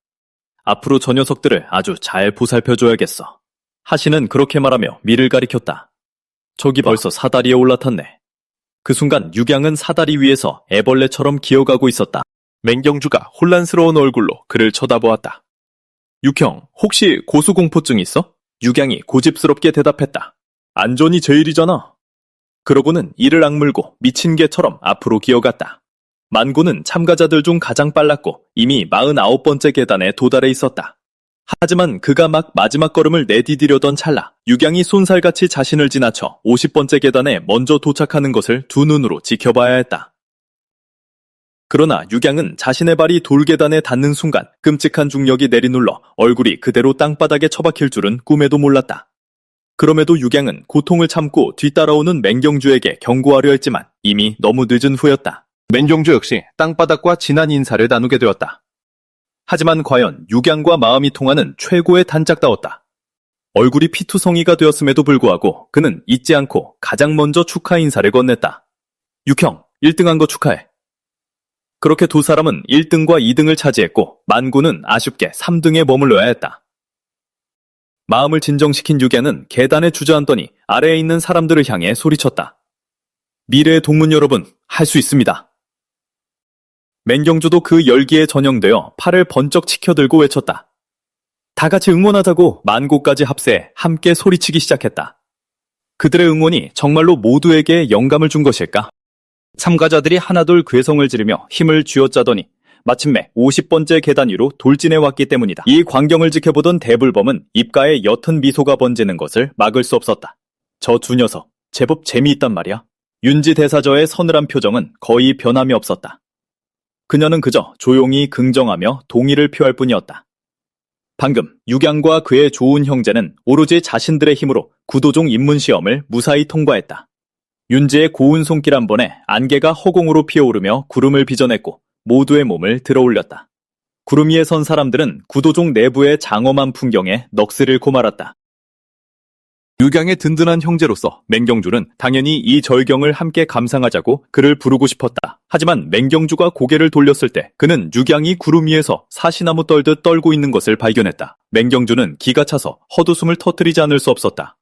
앞으로 저 녀석들을 아주 잘 보살펴줘야겠어. 하신은 그렇게 말하며 미를 가리켰다. 저기 벌써 사다리에 올라탔네. 그 순간 육양은 사다리 위에서 애벌레처럼 기어가고 있었다. 맹경주가 혼란스러운 얼굴로 그를 쳐다보았다. 육형, 혹시 고수공포증 있어? 육양이 고집스럽게 대답했다. 안전이 제일이잖아. 그러고는 이를 악물고 미친 개처럼 앞으로 기어갔다. 만고는 참가자들 중 가장 빨랐고 이미 49번째 계단에 도달해 있었다. 하지만 그가 막 마지막 걸음을 내디디려던 찰나 육양이 쏜살같이 자신을 지나쳐 50번째 계단에 먼저 도착하는 것을 두 눈으로 지켜봐야 했다. 그러나 육양은 자신의 발이 돌계단에 닿는 순간 끔찍한 중력이 내리눌러 얼굴이 그대로 땅바닥에 처박힐 줄은 꿈에도 몰랐다. 그럼에도 육양은 고통을 참고 뒤따라오는 맹경주에게 경고하려 했지만 이미 너무 늦은 후였다. 맹경주 역시 땅바닥과 진한 인사를 나누게 되었다. 하지만 과연 육양과 마음이 통하는 최고의 단짝다웠다. 얼굴이 피투성이가 되었음에도 불구하고 그는 잊지 않고 가장 먼저 축하 인사를 건넸다. 육형, 1등한 거 축하해. 그렇게 두 사람은 1등과 2등을 차지했고 만구는 아쉽게 3등에 머물러야 했다. 마음을 진정시킨 육양은 계단에 주저앉더니 아래에 있는 사람들을 향해 소리쳤다. 미래의 동문 여러분, 할 수 있습니다. 맹경주도 그 열기에 전영되어 팔을 번쩍 치켜들고 외쳤다. 다 같이 응원하자고 만고까지 합세해 함께 소리치기 시작했다. 그들의 응원이 정말로 모두에게 영감을 준 것일까? 참가자들이 하나둘 괴성을 지르며 힘을 쥐어짜더니 마침내 50번째 계단 위로 돌진해 왔기 때문이다. 이 광경을 지켜보던 대불범은 입가에 옅은 미소가 번지는 것을 막을 수 없었다. 저 두 녀석, 제법 재미있단 말이야. 윤지대사저의 서늘한 표정은 거의 변함이 없었다. 그녀는 그저 조용히 긍정하며 동의를 표할 뿐이었다. 방금 육양과 그의 좋은 형제는 오로지 자신들의 힘으로 구도종 입문시험을 무사히 통과했다. 윤지의 고운 손길 한 번에 안개가 허공으로 피어오르며 구름을 빚어냈고 모두의 몸을 들어올렸다. 구름 위에 선 사람들은 구도종 내부의 장엄한 풍경에 넋을 잃고 말았다. 육양의 든든한 형제로서 맹경주는 당연히 이 절경을 함께 감상하자고 그를 부르고 싶었다. 하지만 맹경주가 고개를 돌렸을 때 그는 육양이 구름 위에서 사시나무 떨듯 떨고 있는 것을 발견했다. 맹경주는 기가 차서 헛웃음을 터뜨리지 않을 수 없었다.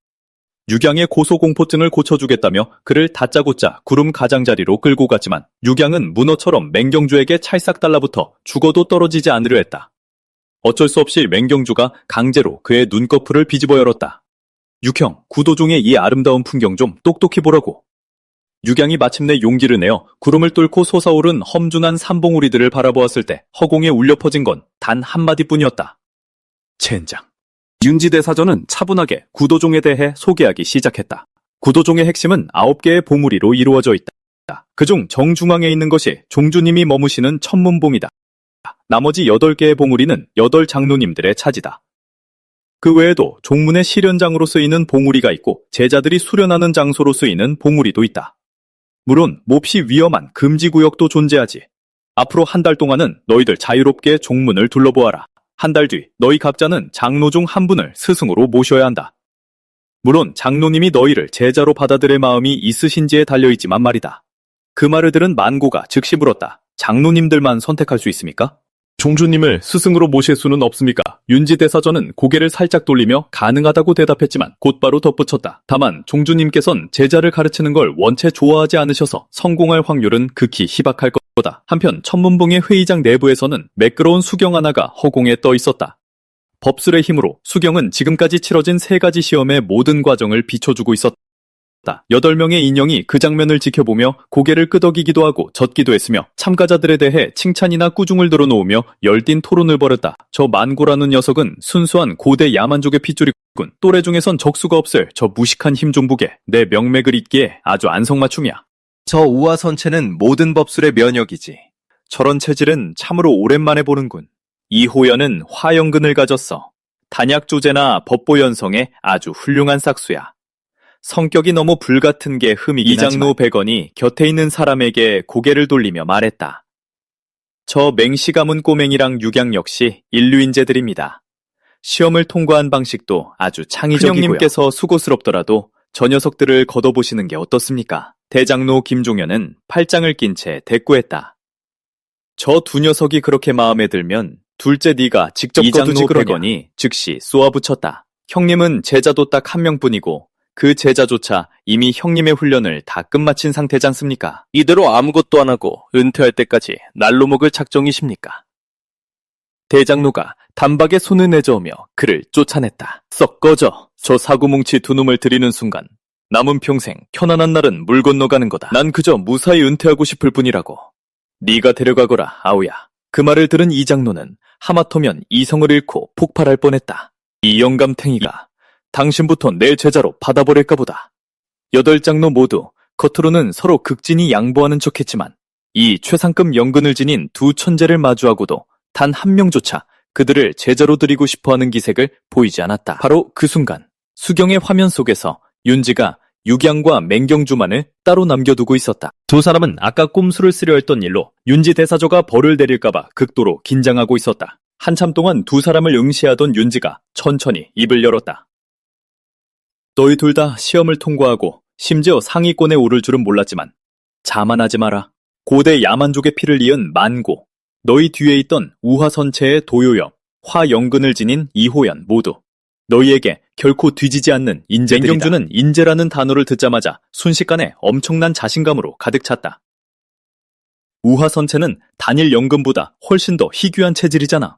육양의 고소공포증을 고쳐주겠다며 그를 다짜고짜 구름 가장자리로 끌고 갔지만 육양은 문어처럼 맹경주에게 찰싹 달라붙어 죽어도 떨어지지 않으려 했다. 어쩔 수 없이 맹경주가 강제로 그의 눈꺼풀을 비집어 열었다. 육형, 구도종의 이 아름다운 풍경 좀 똑똑히 보라고. 육양이 마침내 용기를 내어 구름을 뚫고 솟아오른 험준한 산봉우리들을 바라보았을 때 허공에 울려 퍼진 건 단 한마디뿐이었다. 젠장. 윤지대사전은 차분하게 구도종에 대해 소개하기 시작했다. 구도종의 핵심은 9개의 봉우리로 이루어져 있다. 그중 정중앙에 있는 것이 종주님이 머무시는 천문봉이다. 나머지 8개의 봉우리는 8장로님들의 차지다. 그 외에도 종문의 실현장으로 쓰이는 봉우리가 있고 제자들이 수련하는 장소로 쓰이는 봉우리도 있다. 물론 몹시 위험한 금지구역도 존재하지. 앞으로 한 달 동안은 너희들 자유롭게 종문을 둘러보아라. 한 달 뒤 너희 각자는 장로 중 한 분을 스승으로 모셔야 한다. 물론 장로님이 너희를 제자로 받아들일 마음이 있으신지에 달려있지만 말이다. 그 말을 들은 만고가 즉시 물었다. 장로님들만 선택할 수 있습니까? 종주님을 스승으로 모실 수는 없습니까? 윤지대사전은 고개를 살짝 돌리며 가능하다고 대답했지만 곧바로 덧붙였다. 다만 종주님께선 제자를 가르치는 걸 원체 좋아하지 않으셔서 성공할 확률은 극히 희박할 거다. 한편 천문봉의 회의장 내부에서는 매끄러운 수경 하나가 허공에 떠 있었다. 법술의 힘으로 수경은 지금까지 치러진 3가지 시험의 모든 과정을 비춰주고 있었다. 8명의 인형이 그 장면을 지켜보며 고개를 끄덕이기도 하고 젖기도 했으며 참가자들에 대해 칭찬이나 꾸중을 들어놓으며 열띤 토론을 벌였다. 저 만고라는 녀석은 순수한 고대 야만족의 핏줄이군. 또래 중에선 적수가 없을 저 무식한 힘 좀 보게. 내 명맥을 잇기에 아주 안성맞춤이야. 저 우화선체는 모든 법술의 면역이지. 저런 체질은 참으로 오랜만에 보는군. 이호연은 화영근을 가졌어. 단약조제나 법보연성에 아주 훌륭한 싹수야. 성격이 너무 불같은 게 흠이긴 하지만 이장로 백원이 곁에 있는 사람에게 고개를 돌리며 말했다. 저 맹시가문 꼬맹이랑 육양 역시 인류인재들입니다. 시험을 통과한 방식도 아주 창의적이고요. 큰형님께서 수고스럽더라도 저 녀석들을 걷어보시는 게 어떻습니까? 대장로 김종현은 팔짱을 낀 채 대꾸했다. 저 두 녀석이 그렇게 마음에 들면 둘째 네가 직접 거두지 그러냐. 백원이 즉시 쏘아붙였다. 형님은 제자도 딱 한 명뿐이고 그 제자조차 이미 형님의 훈련을 다 끝마친 상태지 않습니까? 이대로 아무것도 안 하고 은퇴할 때까지 날로 먹을 작정이십니까? 대장로가 단박에 손을 내저으며 그를 쫓아냈다. 썩 꺼져. 저 사구뭉치 두 놈을 들이는 순간 남은 평생 편안한 날은 물 건너가는 거다. 난 그저 무사히 은퇴하고 싶을 뿐이라고. 네가 데려가거라, 아우야. 그 말을 들은 이 장로는 하마터면 이성을 잃고 폭발할 뻔했다. 이 영감탱이가 당신부터 내 제자로 받아버릴까 보다. 8장로 모두 겉으로는 서로 극진히 양보하는 척했지만 이 최상급 연근을 지닌 두 천재를 마주하고도 단 한 명조차 그들을 제자로 들이고 싶어하는 기색을 보이지 않았다. 바로 그 순간 수경의 화면 속에서 윤지가 육양과 맹경주만을 따로 남겨두고 있었다. 두 사람은 아까 꼼수를 쓰려 했던 일로 윤지 대사조가 벌을 내릴까봐 극도로 긴장하고 있었다. 한참 동안 두 사람을 응시하던 윤지가 천천히 입을 열었다. 너희 둘 다 시험을 통과하고 심지어 상위권에 오를 줄은 몰랐지만 자만하지 마라. 고대 야만족의 피를 이은 만고, 너희 뒤에 있던 우화선체의 도요엽, 화영근을 지닌 이호연 모두 너희에게 결코 뒤지지 않는 인재들이다. 맹경주는 인재라는 단어를 듣자마자 순식간에 엄청난 자신감으로 가득 찼다. 우화선체는 단일 연금보다 훨씬 더 희귀한 체질이잖아.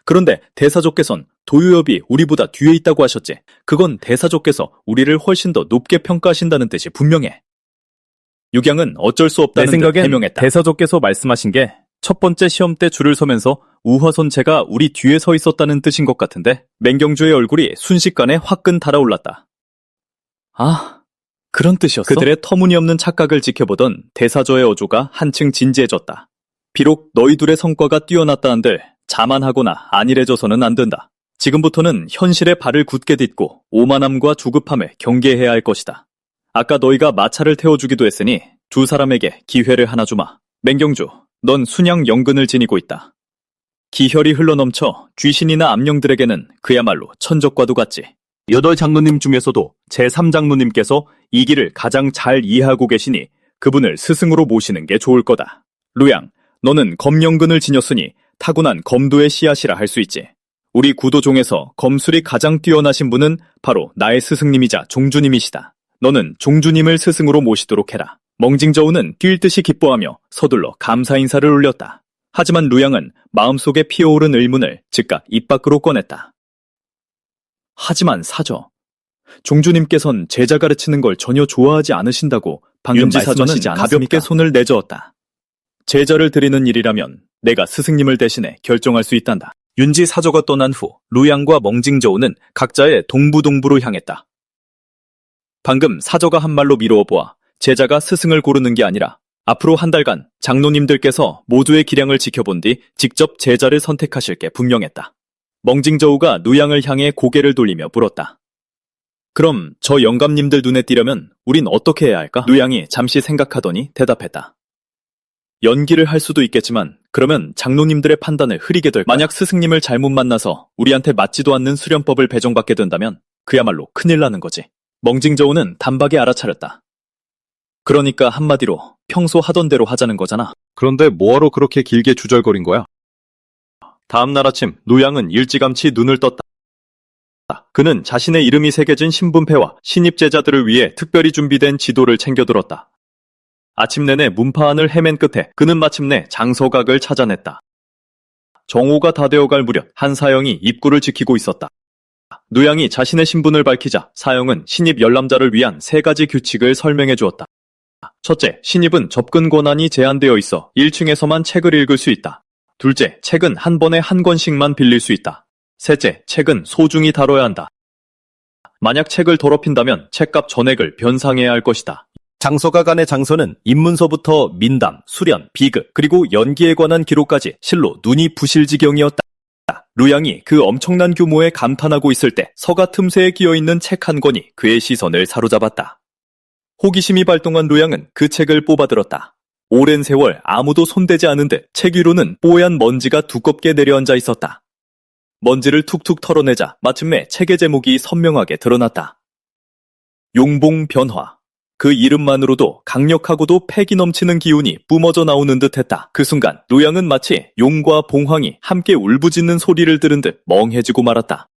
그런데 대사조께선 도요엽이 우리보다 뒤에 있다고 하셨지. 그건 대사조께서 우리를 훨씬 더 높게 평가하신다는 뜻이 분명해. 육양은 어쩔 수 없다는 듯 해명했다. 대사조께서 말씀하신 게 첫 번째 시험 때 줄을 서면서 우화선체가 우리 뒤에 서 있었다는 뜻인 것 같은데 맹경주의 얼굴이 순식간에 화끈 달아올랐다. 아, 그런 뜻이었어? 그들의 터무니없는 착각을 지켜보던 대사조의 어조가 한층 진지해졌다. 비록 너희 둘의 성과가 뛰어났다한들 자만하거나 안일해져서는 안 된다. 지금부터는 현실에 발을 굳게 딛고 오만함과 주급함을 경계해야 할 것이다. 아까 너희가 마차를 태워주기도 했으니 두 사람에게 기회를 하나 주마. 맹경주, 넌 순양 연근을 지니고 있다. 기혈이 흘러넘쳐 귀신이나 암령들에게는 그야말로 천적과도 같지. 8장로님 중에서도 제3장로님께서 이 길을 가장 잘 이해하고 계시니 그분을 스승으로 모시는 게 좋을 거다. 루양, 너는 검연근을 지녔으니 타고난 검도의 씨앗이라 할 수 있지. 우리 구도종에서 검술이 가장 뛰어나신 분은 바로 나의 스승님이자 종주님이시다. 너는 종주님을 스승으로 모시도록 해라. 멍징저우는 뛸 듯이 기뻐하며 서둘러 감사 인사를 올렸다. 하지만 루양은 마음속에 피어오른 의문을 즉각 입 밖으로 꺼냈다. 하지만 사저, 종주님께선 제자 가르치는 걸 전혀 좋아하지 않으신다고 방금 윤지사저는 말씀하시지 않았습니까? 가볍게 손을 내저었다. 제자를 드리는 일이라면 내가 스승님을 대신해 결정할 수 있단다. 윤지사저가 떠난 후 루양과 멍징저우는 각자의 동부동부로 향했다. 방금 사저가 한 말로 미루어 보아 제자가 스승을 고르는 게 아니라 앞으로 한 달간 장로님들께서 모두의 기량을 지켜본 뒤 직접 제자를 선택하실 게 분명했다. 멍징저우가 루양을 향해 고개를 돌리며 물었다. 그럼 저 영감님들 눈에 띄려면 우린 어떻게 해야 할까? 루양이 잠시 생각하더니 대답했다. 연기를 할 수도 있겠지만 그러면 장로님들의 판단을 흐리게 될 거야. 만약 스승님을 잘못 만나서 우리한테 맞지도 않는 수련법을 배정받게 된다면 그야말로 큰일 나는 거지. 멍징저우는 단박에 알아차렸다. 그러니까 한마디로 평소 하던 대로 하자는 거잖아. 그런데 뭐하러 그렇게 길게 주절거린 거야? 다음 날 아침 루양은 일찌감치 눈을 떴다. 그는 자신의 이름이 새겨진 신분패와 신입 제자들을 위해 특별히 준비된 지도를 챙겨들었다. 아침 내내 문파 안을 헤맨 끝에 그는 마침내 장서각을 찾아냈다. 정오가 다 되어갈 무렵 한 사형이 입구를 지키고 있었다. 누양이 자신의 신분을 밝히자 사형은 신입 열람자를 위한 3가지 규칙을 설명해 주었다. 첫째, 신입은 접근 권한이 제한되어 있어 1층에서만 책을 읽을 수 있다. 둘째, 책은 한 번에 한 권씩만 빌릴 수 있다. 셋째, 책은 소중히 다뤄야 한다. 만약 책을 더럽힌다면 책값 전액을 변상해야 할 것이다. 장서각 안의 장서는 입문서부터 민담, 수련, 비극, 그리고 연기에 관한 기록까지 실로 눈이 부실 지경이었다. 루양이 그 엄청난 규모에 감탄하고 있을 때 서가 틈새에 끼어있는 책 한 권이 그의 시선을 사로잡았다. 호기심이 발동한 루양은 그 책을 뽑아들었다. 오랜 세월 아무도 손대지 않은 듯 책 위로는 뽀얀 먼지가 두껍게 내려앉아 있었다. 먼지를 툭툭 털어내자 마침내 책의 제목이 선명하게 드러났다. 용봉변화. 그 이름만으로도 강력하고도 패기 넘치는 기운이 뿜어져 나오는 듯했다. 그 순간 루양은 마치 용과 봉황이 함께 울부짖는 소리를 들은 듯 멍해지고 말았다.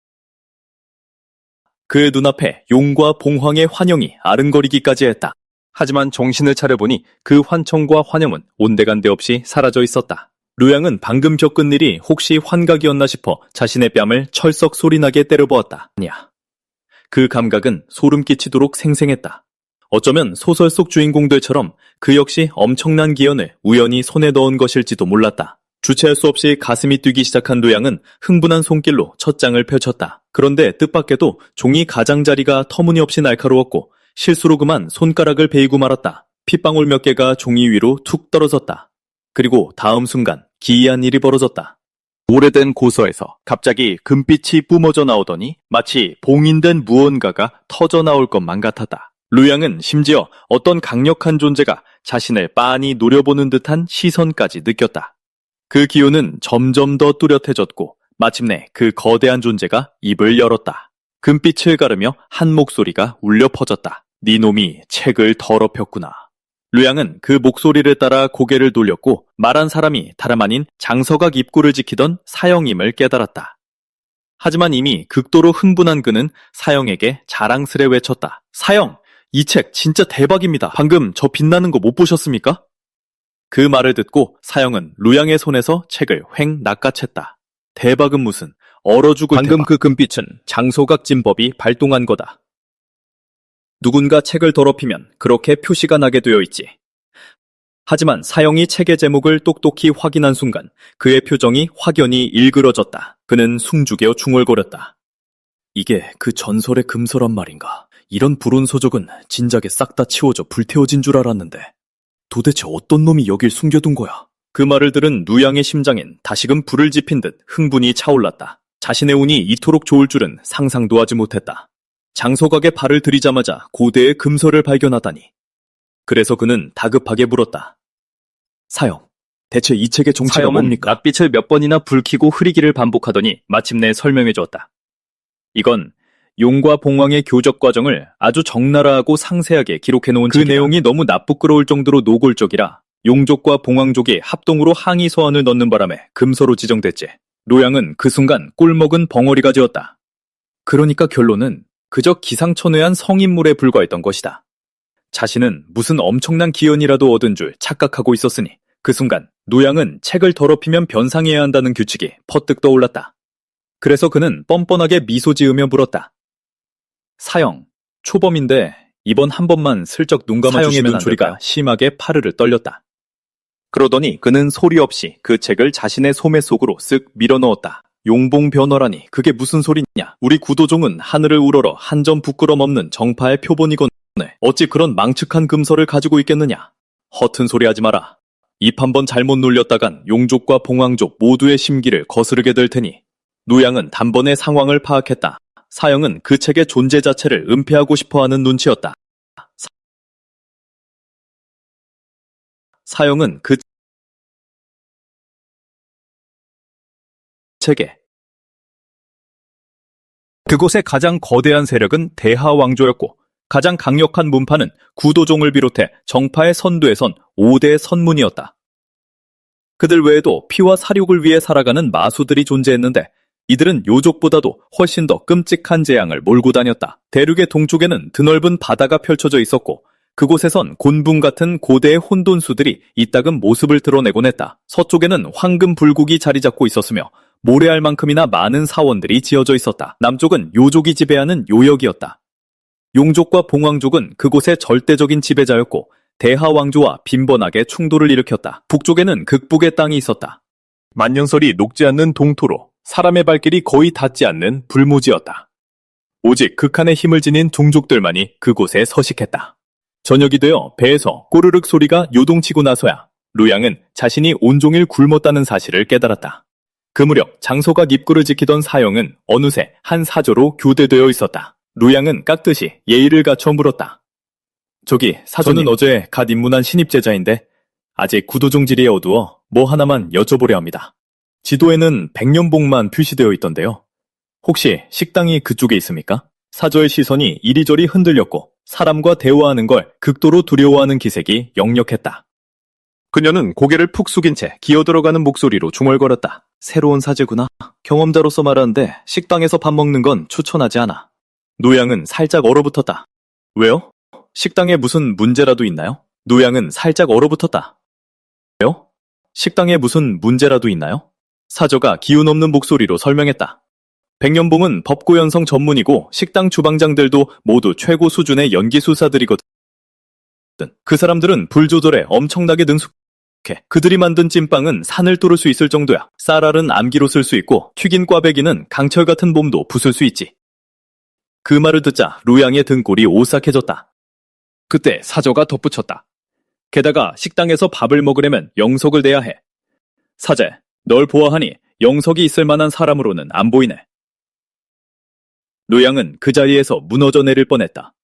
그의 눈앞에 용과 봉황의 환영이 아른거리기까지 했다. 하지만 정신을 차려보니 그 환청과 환영은 온데간데 없이 사라져 있었다. 루양은 방금 겪은 일이 혹시 환각이었나 싶어 자신의 뺨을 철썩 소리나게 때려보았다. 아니야. 그 감각은 소름 끼치도록 생생했다. 어쩌면 소설 속 주인공들처럼 그 역시 엄청난 기연을 우연히 손에 넣은 것일지도 몰랐다. 주체할 수 없이 가슴이 뛰기 시작한 루양은 흥분한 손길로 첫 장을 펼쳤다. 그런데 뜻밖에도 종이 가장자리가 터무니없이 날카로웠고 실수로 그만 손가락을 베이고 말았다. 핏방울 몇 개가 종이 위로 툭 떨어졌다. 그리고 다음 순간 기이한 일이 벌어졌다. 오래된 고서에서 갑자기 금빛이 뿜어져 나오더니 마치 봉인된 무언가가 터져 나올 것만 같았다. 루양은 심지어 어떤 강력한 존재가 자신을 빤히 노려보는 듯한 시선까지 느꼈다. 그 기운은 점점 더 뚜렷해졌고 마침내 그 거대한 존재가 입을 열었다. 금빛을 가르며 한 목소리가 울려 퍼졌다. 네 놈이 책을 더럽혔구나. 루양은 그 목소리를 따라 고개를 돌렸고 말한 사람이 다름 아닌 장서각 입구를 지키던 사형임을 깨달았다. 하지만 이미 극도로 흥분한 그는 사형에게 자랑스레 외쳤다. 사형! 이 책 진짜 대박입니다. 방금 저 빛나는 거 못 보셨습니까? 그 말을 듣고 사형은 루양의 손에서 책을 횡 낚아챘다. 대박은 무슨, 얼어 죽을 방금 대박. 그 금빛은 장소각 진법이 발동한 거다. 누군가 책을 더럽히면 그렇게 표시가 나게 되어 있지. 하지만 사형이 책의 제목을 똑똑히 확인한 순간 그의 표정이 확연히 일그러졌다. 그는 숭죽여 중얼거렸다. 이게 그 전설의 금서란 말인가? 이런 불온 서적은 진작에 싹 다 치워져 불태워진 줄 알았는데 도대체 어떤 놈이 여길 숨겨둔 거야? 그 말을 들은 루양의 심장엔 다시금 불을 지핀 듯 흥분이 차올랐다. 자신의 운이 이토록 좋을 줄은 상상도 하지 못했다. 장서각에 발을 들이자마자 고대의 금서를 발견하다니. 그래서 그는 다급하게 물었다. 사형, 대체 이 책의 정체가 뭡니까? 낯빛을 몇 번이나 붉히고 흐리기를 반복하더니 마침내 설명해 주었다. 이건 용과 봉황의 교적 과정을 아주 적나라하고 상세하게 기록해놓은 책이다. 그 내용이 너무 나쁘끄러울 정도로 노골적이라 용족과 봉황족이 합동으로 항의 서한을 넣는 바람에 금서로 지정됐지. 루양은 그 순간 꿀먹은 벙어리가 되었다. 그러니까 결론은 그저 기상천외한 성인물에 불과했던 것이다. 자신은 무슨 엄청난 기연이라도 얻은 줄 착각하고 있었으니 그 순간 노양은 책을 더럽히면 변상해야 한다는 규칙이 퍼뜩 떠올랐다. 그래서 그는 뻔뻔하게 미소 지으며 물었다. 사형, 초범인데 이번 한 번만 슬쩍 눈 감아주시면 안 될까요? 사형의 눈초리가 심하게 파르르 떨렸다. 그러더니 그는 소리 없이 그 책을 자신의 소매 속으로 쓱 밀어넣었다. 용봉 변호라니 그게 무슨 소리냐. 우리 구도종은 하늘을 우러러 한 점 부끄럼 없는 정파의 표본이거늘 어찌 그런 망측한 금서를 가지고 있겠느냐. 허튼 소리 하지 마라. 입 한 번 잘못 놀렸다간 용족과 봉황족 모두의 심기를 거스르게 될 테니. 노양은 단번에 상황을 파악했다. 사형은 그 책의 존재 자체를 은폐하고 싶어하는 눈치였다. 사형은 그 책에 그곳의 가장 거대한 세력은 대하왕조였고 가장 강력한 문파는 구도종을 비롯해 정파의 선두에 선 5대 선문이었다. 그들 외에도 피와 사륙을 위해 살아가는 마수들이 존재했는데 이들은 요족보다도 훨씬 더 끔찍한 재앙을 몰고 다녔다. 대륙의 동쪽에는 드넓은 바다가 펼쳐져 있었고 그곳에선 곤붕 같은 고대의 혼돈수들이 이따금 모습을 드러내곤 했다. 서쪽에는 황금 불국이 자리 잡고 있었으며 모래알 만큼이나 많은 사원들이 지어져 있었다. 남쪽은 요족이 지배하는 요역이었다. 용족과 봉황족은 그곳의 절대적인 지배자였고 대하왕조와 빈번하게 충돌을 일으켰다. 북쪽에는 극북의 땅이 있었다. 만년설이 녹지 않는 동토로 사람의 발길이 거의 닿지 않는 불모지였다. 오직 극한의 힘을 지닌 종족들만이 그곳에 서식했다. 저녁이 되어 배에서 꼬르륵 소리가 요동치고 나서야 루양은 자신이 온종일 굶었다는 사실을 깨달았다. 그 무렵 장소각 입구를 지키던 사형은 어느새 한 사조로 교대되어 있었다. 루양은 깍듯이 예의를 갖춰 물었다. 저기 사조는 어제 갓 입문한 신입제자인데 아직 구도종질이 어두워 뭐 하나만 여쭤보려 합니다. 지도에는 백년봉만 표시되어 있던데요. 혹시 식당이 그쪽에 있습니까? 사조의 시선이 이리저리 흔들렸고 사람과 대화하는 걸 극도로 두려워하는 기색이 역력했다. 그녀는 고개를 푹 숙인 채 기어들어가는 목소리로 중얼거렸다. 새로운 사제구나. 경험자로서 말하는데 식당에서 밥 먹는 건 추천하지 않아. 노양은 살짝 얼어붙었다. 왜요? 식당에 무슨 문제라도 있나요? 노양은 살짝 얼어붙었다. 왜요? 식당에 무슨 문제라도 있나요? 사조가 기운 없는 목소리로 설명했다. 백년봉은 법고연성 전문이고 식당 주방장들도 모두 최고 수준의 연기수사들이거든. 그 사람들은 불 조절에 엄청나게 능숙해. 그들이 만든 찐빵은 산을 뚫을 수 있을 정도야. 쌀알은 암기로 쓸 수 있고 튀긴 꽈배기는 강철 같은 몸도 부술 수 있지. 그 말을 듣자 루양의 등골이 오싹해졌다. 그때 사조가 덧붙였다. 게다가 식당에서 밥을 먹으려면 영석을 내야 해. 사제, 널 보아하니 영석이 있을 만한 사람으로는 안 보이네. 루양은 그 자리에서 무너져 내릴 뻔했다.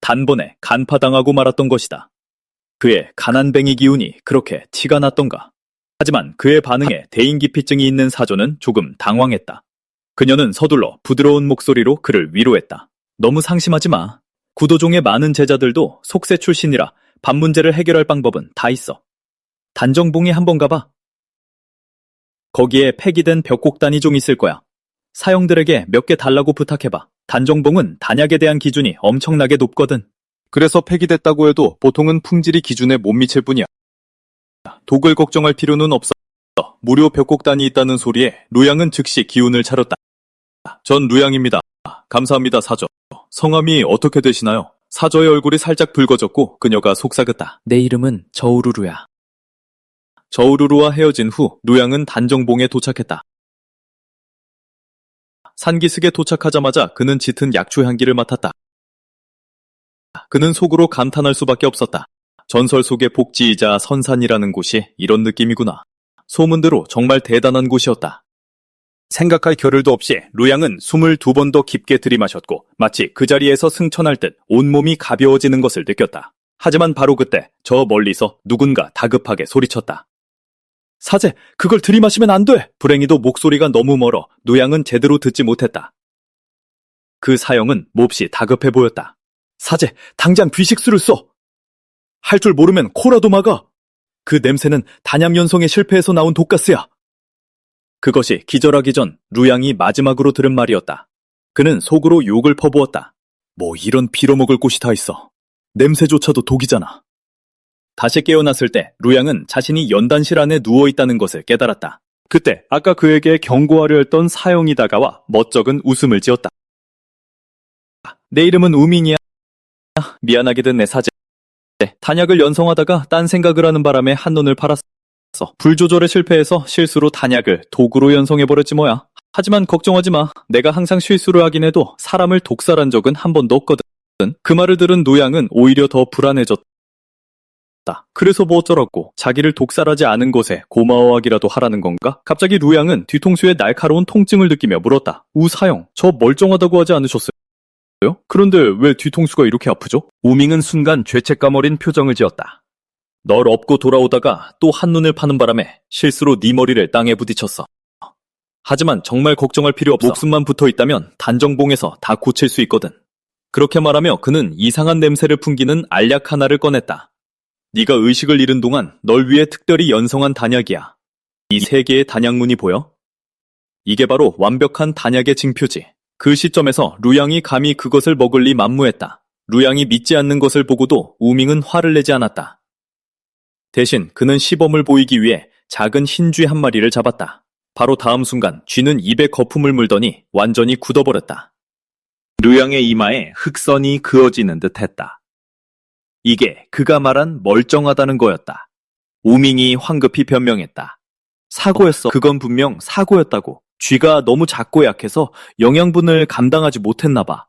단번에 간파당하고 말았던 것이다. 그의 가난뱅이 기운이 그렇게 티가 났던가. 하지만 그의 반응에 대인기피증이 있는 사조는 조금 당황했다. 그녀는 서둘러 부드러운 목소리로 그를 위로했다. 너무 상심하지 마. 구도종의 많은 제자들도 속세 출신이라 밥 문제를 해결할 방법은 다 있어. 단정봉에 한번 가봐. 거기에 폐기된 벽곡단이 좀 있을 거야. 사형들에게 몇 개 달라고 부탁해봐. 단정봉은 단약에 대한 기준이 엄청나게 높거든. 그래서 폐기됐다고 해도 보통은 품질이 기준에 못 미칠 뿐이야. 독을 걱정할 필요는 없어. 무료 벽곡단이 있다는 소리에 루양은 즉시 기운을 차렸다. 전 루양입니다. 감사합니다, 사저. 성함이 어떻게 되시나요? 사저의 얼굴이 살짝 붉어졌고 그녀가 속삭였다. 내 이름은 저우루루야. 저우루루와 헤어진 후 루양은 단정봉에 도착했다. 산기슭에 도착하자마자 그는 짙은 약초 향기를 맡았다. 그는 속으로 감탄할 수밖에 없었다. 전설 속의 복지이자 선산이라는 곳이 이런 느낌이구나. 소문대로 정말 대단한 곳이었다. 생각할 겨를도 없이 루양은 숨을 2번 더 깊게 들이마셨고 마치 그 자리에서 승천할 듯 온몸이 가벼워지는 것을 느꼈다. 하지만 바로 그때 저 멀리서 누군가 다급하게 소리쳤다. 사제, 그걸 들이마시면 안 돼! 불행히도 목소리가 너무 멀어 루양은 제대로 듣지 못했다. 그 사형은 몹시 다급해 보였다. 사제, 당장 귀식수를 써! 할 줄 모르면 코라도 막아! 그 냄새는 단양연성의 실패에서 나온 독가스야! 그것이 기절하기 전 루양이 마지막으로 들은 말이었다. 그는 속으로 욕을 퍼부었다. 뭐 이런 빌어먹을 곳이 다 있어. 냄새조차도 독이잖아. 다시 깨어났을 때 루양은 자신이 연단실 안에 누워있다는 것을 깨달았다. 그때 아까 그에게 경고하려 했던 사형이 다가와 멋쩍은 웃음을 지었다. 내 이름은 우밍이야. 미안하게 된 내 사제. 단약을 연성하다가 딴 생각을 하는 바람에 한눈을 팔았어. 불 조절에 실패해서 실수로 단약을 도구로 연성해버렸지 뭐야. 하지만 걱정하지 마. 내가 항상 실수를 하긴 해도 사람을 독살한 적은 한 번도 없거든. 그 말을 들은 노양은 오히려 더 불안해졌다. 그래서 뭐 어쩌라고. 자기를 독살하지 않은 것에 고마워하기라도 하라는 건가? 갑자기 루양은 뒤통수에 날카로운 통증을 느끼며 물었다. 우사형, 저 멀쩡하다고 하지 않으셨어요? 그런데 왜 뒤통수가 이렇게 아프죠? 우밍은 순간 죄책감 어린 표정을 지었다. 널 업고 돌아오다가 또 한눈을 파는 바람에 실수로 네 머리를 땅에 부딪혔어. 하지만 정말 걱정할 필요 없어. 목숨만 붙어 있다면 단정봉에서 다 고칠 수 있거든. 그렇게 말하며 그는 이상한 냄새를 풍기는 알약 하나를 꺼냈다. 네가 의식을 잃은 동안 널 위해 특별히 연성한 단약이야. 이 세 개의 단약문이 보여? 이게 바로 완벽한 단약의 징표지. 그 시점에서 루양이 감히 그것을 먹을 리 만무했다. 루양이 믿지 않는 것을 보고도 우밍은 화를 내지 않았다. 대신 그는 시범을 보이기 위해 작은 흰 쥐 한 마리를 잡았다. 바로 다음 순간 쥐는 입에 거품을 물더니 완전히 굳어버렸다. 루양의 이마에 흑선이 그어지는 듯했다. 이게 그가 말한 멀쩡하다는 거였다. 우밍이 황급히 변명했다. 사고였어. 그건 분명 사고였다고. 쥐가 너무 작고 약해서 영양분을 감당하지 못했나 봐.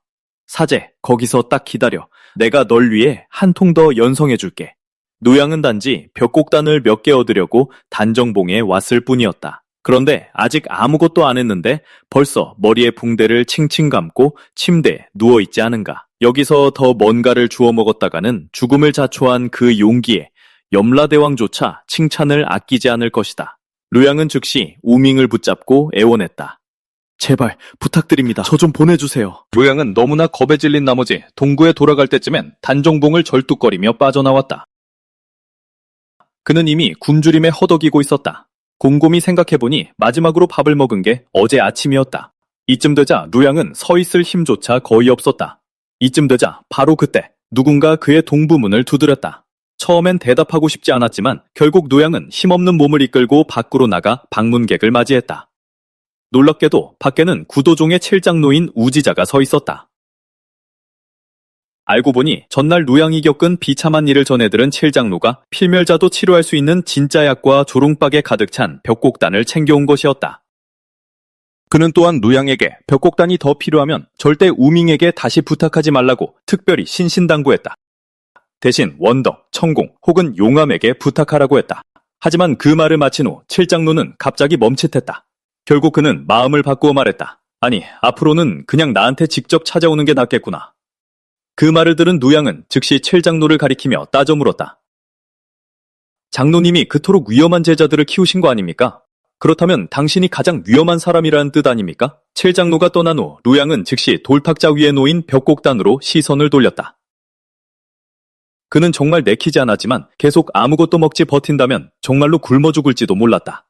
사제, 거기서 딱 기다려. 내가 널 위해 한 통 더 연성해줄게. 노양은 단지 벽곡단을 몇 개 얻으려고 단정봉에 왔을 뿐이었다. 그런데 아직 아무것도 안 했는데 벌써 머리에 붕대를 칭칭 감고 침대에 누워있지 않은가. 여기서 더 뭔가를 주워 먹었다가는 죽음을 자초한 그 용기에 염라대왕조차 칭찬을 아끼지 않을 것이다. 루양은 즉시 우밍을 붙잡고 애원했다. 제발 부탁드립니다. 저 좀 보내주세요. 루양은 너무나 겁에 질린 나머지 동구에 돌아갈 때쯤엔 단정봉을 절뚝거리며 빠져나왔다. 그는 이미 굶주림에 허덕이고 있었다. 곰곰이 생각해보니 마지막으로 밥을 먹은 게 어제 아침이었다. 이쯤 되자 루양은 서 있을 힘조차 거의 없었다. 이쯤 되자 바로 그때 누군가 그의 동부문을 두드렸다. 처음엔 대답하고 싶지 않았지만 결국 노양은 힘없는 몸을 이끌고 밖으로 나가 방문객을 맞이했다. 놀랍게도 밖에는 구도종의 칠장노인 우지자가 서 있었다. 알고 보니 전날 노양이 겪은 비참한 일을 전해들은 칠장노가 필멸자도 치료할 수 있는 진짜 약과 조롱박에 가득 찬 벽곡단을 챙겨온 것이었다. 그는 또한 노양에게 벽곡단이 더 필요하면 절대 우밍에게 다시 부탁하지 말라고 특별히 신신당부했다. 대신 원덕, 천공 혹은 용암에게 부탁하라고 했다. 하지만 그 말을 마친 후 칠장노는 갑자기 멈칫했다. 결국 그는 마음을 바꾸어 말했다. 아니, 앞으로는 그냥 나한테 직접 찾아오는 게 낫겠구나. 그 말을 들은 노양은 즉시 칠장노를 가리키며 따져 물었다. 장로님이 그토록 위험한 제자들을 키우신 거 아닙니까? 그렇다면 당신이 가장 위험한 사람이라는 뜻 아닙니까? 칠장노가 떠난 후 노양은 즉시 돌탁자 위에 놓인 벽곡단으로 시선을 돌렸다. 그는 정말 내키지 않았지만 계속 아무것도 먹지 버틴다면 정말로 굶어 죽을지도 몰랐다.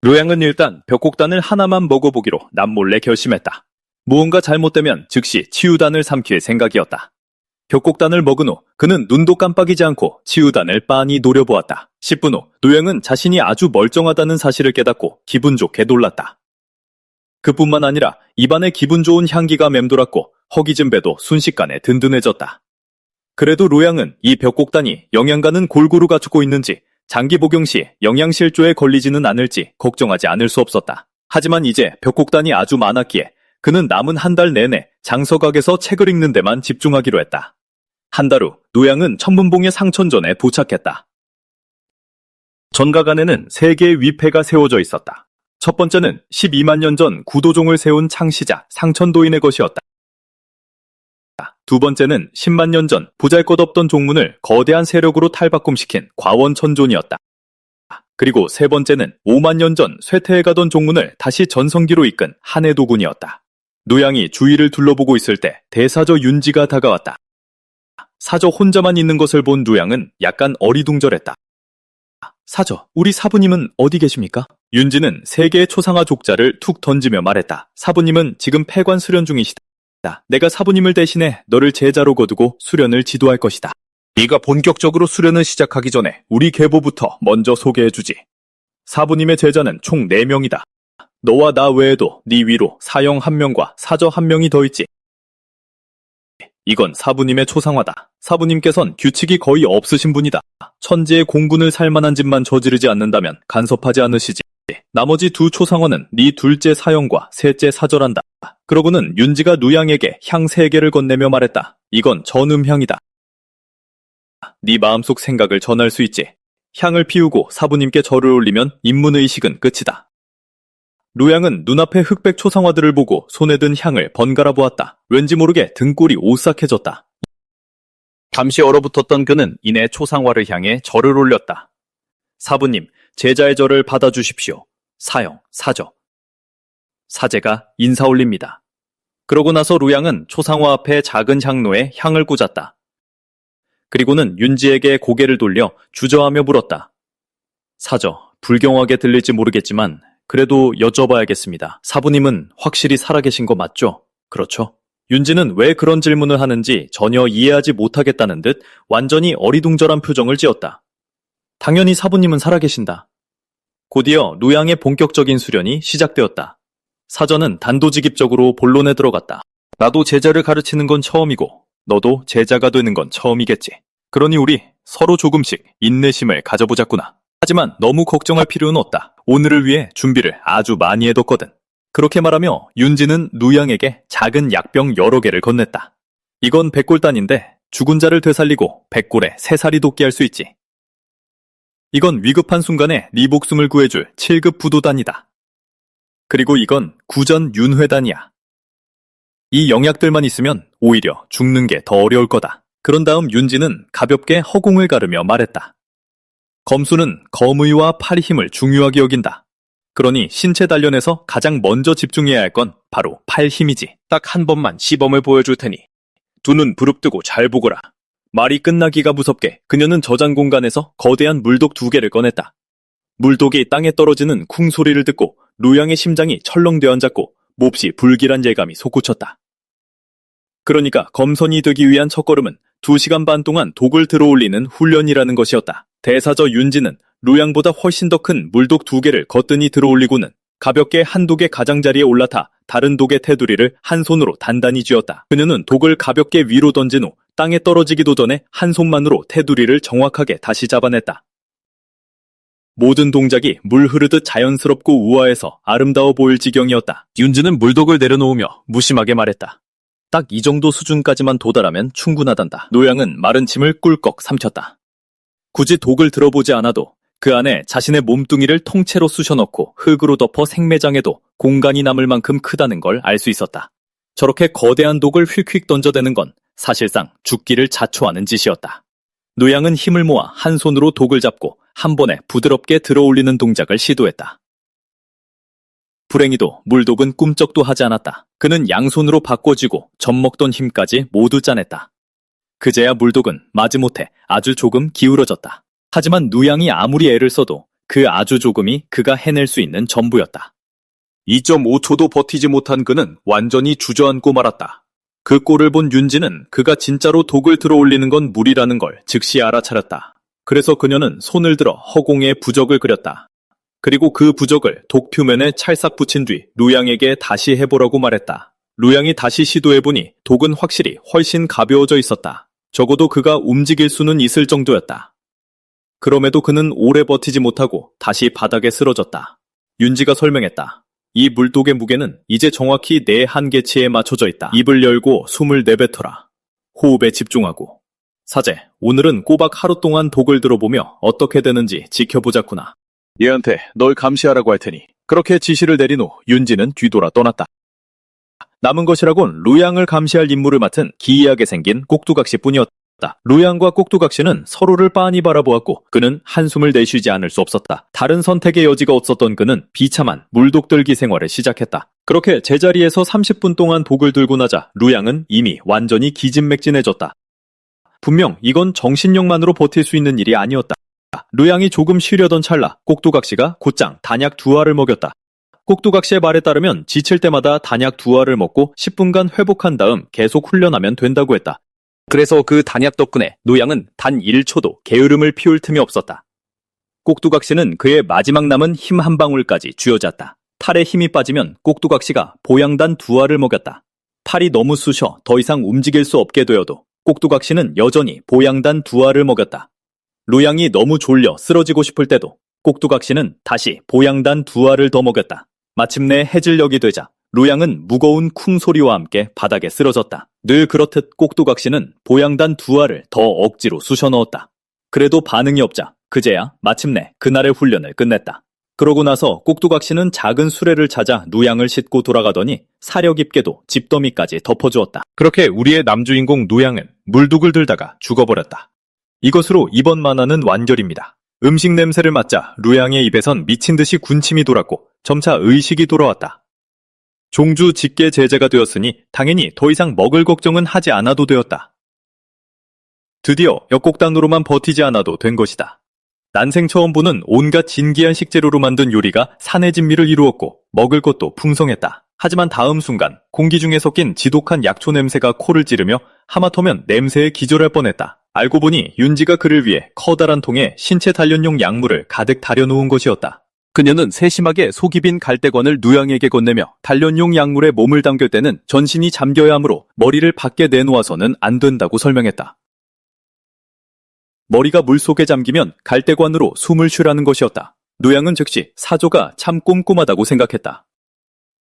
루양은 일단 벽곡단을 하나만 먹어보기로 남몰래 결심했다. 무언가 잘못되면 즉시 치유단을 삼킬 생각이었다. 벽곡단을 먹은 후 그는 눈도 깜빡이지 않고 치유단을 빤히 노려보았다. 10분 후 노양은 자신이 아주 멀쩡하다는 사실을 깨닫고 기분 좋게 놀랐다. 그뿐만 아니라 입안에 기분 좋은 향기가 맴돌았고 허기진 배도 순식간에 든든해졌다. 그래도 로양은 이 벽곡단이 영양가는 골고루 갖추고 있는지 장기 복용 시 영양실조에 걸리지는 않을지 걱정하지 않을 수 없었다. 하지만 이제 벽곡단이 아주 많았기에 그는 남은 한 달 내내 장서각에서 책을 읽는 데만 집중하기로 했다. 한 달 후 노양은 천문봉의 상천전에 도착했다. 전각 안에는 3개의 위패가 세워져 있었다. 첫 번째는 12만 년 전 구도종을 세운 창시자 상천도인의 것이었다. 두 번째는 10만 년 전 보잘것없던 종문을 거대한 세력으로 탈바꿈시킨 과원천존이었다. 그리고 세 번째는 5만 년 전 쇠퇴해 가던 종문을 다시 전성기로 이끈 한해도군이었다. 노양이 주위를 둘러보고 있을 때 대사저 윤지가 다가왔다. 사저 혼자만 있는 것을 본 노양은 약간 어리둥절했다. 사저, 우리 사부님은 어디 계십니까? 윤지는 3개의 초상화 족자를 툭 던지며 말했다. 사부님은 지금 폐관 수련 중이시다. 내가 사부님을 대신해 너를 제자로 거두고 수련을 지도할 것이다. 네가 본격적으로 수련을 시작하기 전에 우리 계보부터 먼저 소개해주지. 사부님의 제자는 총 4명이다. 너와 나 외에도 네 위로 사형 1명과 사저 1명이 더 있지. 이건 사부님의 초상화다. 사부님께선 규칙이 거의 없으신 분이다. 천지의 공분을 살만한 짓만 저지르지 않는다면 간섭하지 않으시지. 나머지 2 초상화는 네 둘째 사형과 셋째 사절한다. 그러고는 윤지가 누양에게 향 3개를 건네며 말했다. 이건 전음향이다. 네 마음속 생각을 전할 수 있지. 향을 피우고 사부님께 절을 올리면 입문의식은 끝이다. 루양은 눈앞의 흑백 초상화들을 보고 손에 든 향을 번갈아 보았다. 왠지 모르게 등골이 오싹해졌다. 잠시 얼어붙었던 그는 이내 초상화를 향해 절을 올렸다. 사부님, 제자의 절을 받아주십시오. 사형, 사저. 사제가 인사 올립니다. 그러고 나서 루양은 초상화 앞에 작은 향로에 향을 꽂았다. 그리고는 윤지에게 고개를 돌려 주저하며 물었다. 사저, 불경하게 들릴지 모르겠지만 그래도 여쭤봐야겠습니다. 사부님은 확실히 살아계신 거 맞죠? 그렇죠? 윤지는 왜 그런 질문을 하는지 전혀 이해하지 못하겠다는 듯 완전히 어리둥절한 표정을 지었다. 당연히 사부님은 살아계신다. 곧이어 루양의 본격적인 수련이 시작되었다. 사전은 단도직입적으로 본론에 들어갔다. 나도 제자를 가르치는 건 처음이고 너도 제자가 되는 건 처음이겠지. 그러니 우리 서로 조금씩 인내심을 가져보자꾸나. 하지만 너무 걱정할 필요는 없다. 오늘을 위해 준비를 아주 많이 해뒀거든. 그렇게 말하며 윤지는 루양에게 작은 약병 여러 개를 건넸다. 이건 백골단인데 죽은 자를 되살리고 백골에 새살이 돋게 할 수 있지. 이건 위급한 순간에 네 목숨을 구해줄 7급 부도단이다. 그리고 이건 구전 윤회단이야. 이 영약들만 있으면 오히려 죽는 게 더 어려울 거다. 그런 다음 윤지는 가볍게 허공을 가르며 말했다. 검수는 검의와 팔의 힘을 중요하게 여긴다. 그러니 신체 단련에서 가장 먼저 집중해야 할 건 바로 팔 힘이지. 딱 한 번만 시범을 보여줄 테니 두 눈 부릅뜨고 잘 보거라. 말이 끝나기가 무섭게 그녀는 저장 공간에서 거대한 물독 2개를 꺼냈다. 물독이 땅에 떨어지는 쿵 소리를 듣고 루양의 심장이 철렁 되어앉았고 몹시 불길한 예감이 솟구쳤다. 그러니까 검선이 되기 위한 첫걸음은 2시간 반 동안 독을 들어올리는 훈련이라는 것이었다. 대사저 윤지는 루양보다 훨씬 더 큰 물독 2개를 거뜬히 들어올리고는 가볍게 한 독의 가장자리에 올라타 다른 독의 테두리를 한 손으로 단단히 쥐었다. 그녀는 독을 가볍게 위로 던진 후 땅에 떨어지기도 전에 한 손만으로 테두리를 정확하게 다시 잡아냈다. 모든 동작이 물 흐르듯 자연스럽고 우아해서 아름다워 보일 지경이었다. 윤지는 물독을 내려놓으며 무심하게 말했다. 딱 이 정도 수준까지만 도달하면 충분하단다. 노양은 마른 침을 꿀꺽 삼켰다. 굳이 독을 들어보지 않아도 그 안에 자신의 몸뚱이를 통째로 쑤셔넣고 흙으로 덮어 생매장해도 공간이 남을 만큼 크다는 걸 알 수 있었다. 저렇게 거대한 독을 휙휙 던져대는 건 사실상 죽기를 자초하는 짓이었다. 노양은 힘을 모아 한 손으로 독을 잡고 한 번에 부드럽게 들어올리는 동작을 시도했다. 불행히도 물독은 꿈쩍도 하지 않았다. 그는 양손으로 바꿔쥐고 젖먹던 힘까지 모두 짜냈다. 그제야 물독은 마지못해 아주 조금 기울어졌다. 하지만 누양이 아무리 애를 써도 그 아주 조금이 그가 해낼 수 있는 전부였다. 2.5초도 버티지 못한 그는 완전히 주저앉고 말았다. 그 꼴을 본 윤지는 그가 진짜로 독을 들어올리는 건 무리라는 걸 즉시 알아차렸다. 그래서 그녀는 손을 들어 허공에 부적을 그렸다. 그리고 그 부적을 독 표면에 찰싹 붙인 뒤 루양에게 다시 해보라고 말했다. 루양이 다시 시도해보니 독은 확실히 훨씬 가벼워져 있었다. 적어도 그가 움직일 수는 있을 정도였다. 그럼에도 그는 오래 버티지 못하고 다시 바닥에 쓰러졌다. 윤지가 설명했다. 이 물독의 무게는 이제 정확히 내 한계치에 맞춰져 있다. 입을 열고 숨을 내뱉어라. 호흡에 집중하고. 사제, 오늘은 꼬박 하루 동안 독을 들어보며 어떻게 되는지 지켜보자꾸나. 얘한테 널 감시하라고 할 테니. 그렇게 지시를 내린 후 윤지는 뒤돌아 떠났다. 남은 것이라곤 루양을 감시할 임무를 맡은 기이하게 생긴 꼭두각시뿐이었다. 루양과 꼭두각시는 서로를 빤히 바라보았고 그는 한숨을 내쉬지 않을 수 없었다. 다른 선택의 여지가 없었던 그는 비참한 물독들기 생활을 시작했다. 그렇게 제자리에서 30분 동안 독을 들고 나자 루양은 이미 완전히 기진맥진해졌다. 분명 이건 정신력만으로 버틸 수 있는 일이 아니었다. 루양이 조금 쉬려던 찰나 꼭두각시가 곧장 단약 2알을 먹였다. 꼭두각시의 말에 따르면 지칠 때마다 단약 2알을 먹고 10분간 회복한 다음 계속 훈련하면 된다고 했다. 그래서 그 단약 덕분에 노양은 단 1초도 게으름을 피울 틈이 없었다. 꼭두각시는 그의 마지막 남은 힘 한 방울까지 쥐어짰다. 팔에 힘이 빠지면 꼭두각시가 보양단 2알을 먹였다. 팔이 너무 쑤셔 더 이상 움직일 수 없게 되어도 꼭두각시는 여전히 보양단 2알을 먹였다. 루양이 너무 졸려 쓰러지고 싶을 때도 꼭두각시는 다시 보양단 2알을 더 먹였다. 마침내 해질녘이 되자 루양은 무거운 쿵 소리와 함께 바닥에 쓰러졌다. 늘 그렇듯 꼭두각시는 보양단 2알을 더 억지로 쑤셔 넣었다. 그래도 반응이 없자 그제야 마침내 그날의 훈련을 끝냈다. 그러고 나서 꼭두각시는 작은 수레를 찾아 누양을 싣고 돌아가더니 사력 있게도 집더미까지 덮어주었다. 그렇게 우리의 남주인공 노양은 물독을 들다가 죽어버렸다. 이것으로 이번 만화는 완결입니다. 음식 냄새를 맡자 루양의 입에선 미친 듯이 군침이 돌았고 점차 의식이 돌아왔다. 종주 직계 제자가 되었으니 당연히 더 이상 먹을 걱정은 하지 않아도 되었다. 드디어 역곡단으로만 버티지 않아도 된 것이다. 난생 처음 보는 온갖 진기한 식재료로 만든 요리가 산의 진미를 이루었고 먹을 것도 풍성했다. 하지만 다음 순간 공기 중에 섞인 지독한 약초 냄새가 코를 찌르며 하마터면 냄새에 기절할 뻔했다. 알고 보니 윤지가 그를 위해 커다란 통에 신체 단련용 약물을 가득 달여놓은 것이었다. 그녀는 세심하게 속이 빈 갈대관을 누양에게 건네며 단련용 약물에 몸을 담글 때는 전신이 잠겨야 하므로 머리를 밖에 내놓아서는 안 된다고 설명했다. 머리가 물속에 잠기면 갈대관으로 숨을 쉬라는 것이었다. 노양은 즉시 사조가 참 꼼꼼하다고 생각했다.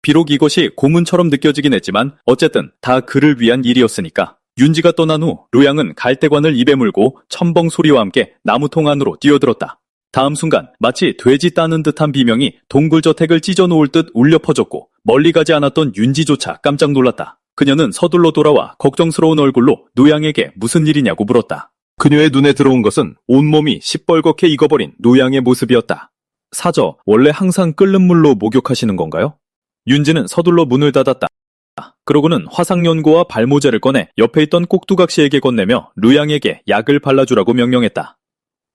비록 이것이 고문처럼 느껴지긴 했지만 어쨌든 다 그를 위한 일이었으니까. 윤지가 떠난 후 노양은 갈대관을 입에 물고 첨벙 소리와 함께 나무통 안으로 뛰어들었다. 다음 순간 마치 돼지 따는 듯한 비명이 동굴저택을 찢어놓을 듯 울려 퍼졌고 멀리 가지 않았던 윤지조차 깜짝 놀랐다. 그녀는 서둘러 돌아와 걱정스러운 얼굴로 노양에게 무슨 일이냐고 물었다. 그녀의 눈에 들어온 것은 온몸이 시뻘겋게 익어버린 노양의 모습이었다. 사저, 원래 항상 끓는 물로 목욕하시는 건가요? 윤지는 서둘러 문을 닫았다. 그러고는 화상연고와 발모제를 꺼내 옆에 있던 꼭두각시에게 건네며 루양에게 약을 발라주라고 명령했다.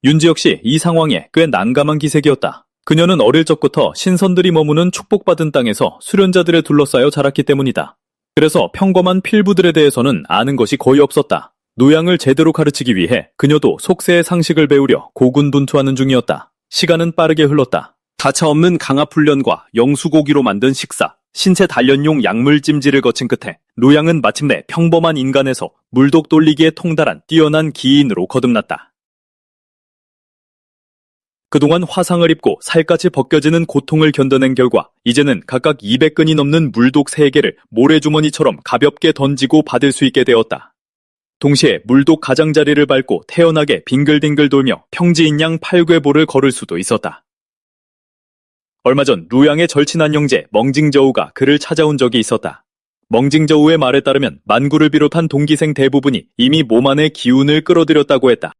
윤지 역시 이 상황에 꽤 난감한 기색이었다. 그녀는 어릴 적부터 신선들이 머무는 축복받은 땅에서 수련자들에 둘러싸여 자랐기 때문이다. 그래서 평범한 필부들에 대해서는 아는 것이 거의 없었다. 노양을 제대로 가르치기 위해 그녀도 속세의 상식을 배우려 고군분투하는 중이었다. 시간은 빠르게 흘렀다. 가차없는 강압훈련과 영수고기로 만든 식사, 신체 단련용 약물 찜질을 거친 끝에 노양은 마침내 평범한 인간에서 물독 돌리기에 통달한 뛰어난 기인으로 거듭났다. 그동안 화상을 입고 살갗이 벗겨지는 고통을 견뎌낸 결과 이제는 각각 200근이 넘는 물독 3개를 모래주머니처럼 가볍게 던지고 받을 수 있게 되었다. 동시에 물독 가장자리를 밟고 태연하게 빙글빙글 돌며 평지인양 8궤보를 걸을 수도 있었다. 얼마 전 루양의 절친한 형제 멍징저우가 그를 찾아온 적이 있었다. 멍징저우의 말에 따르면 만구를 비롯한 동기생 대부분이 이미 몸 안에 기운을 끌어들였다고 했다.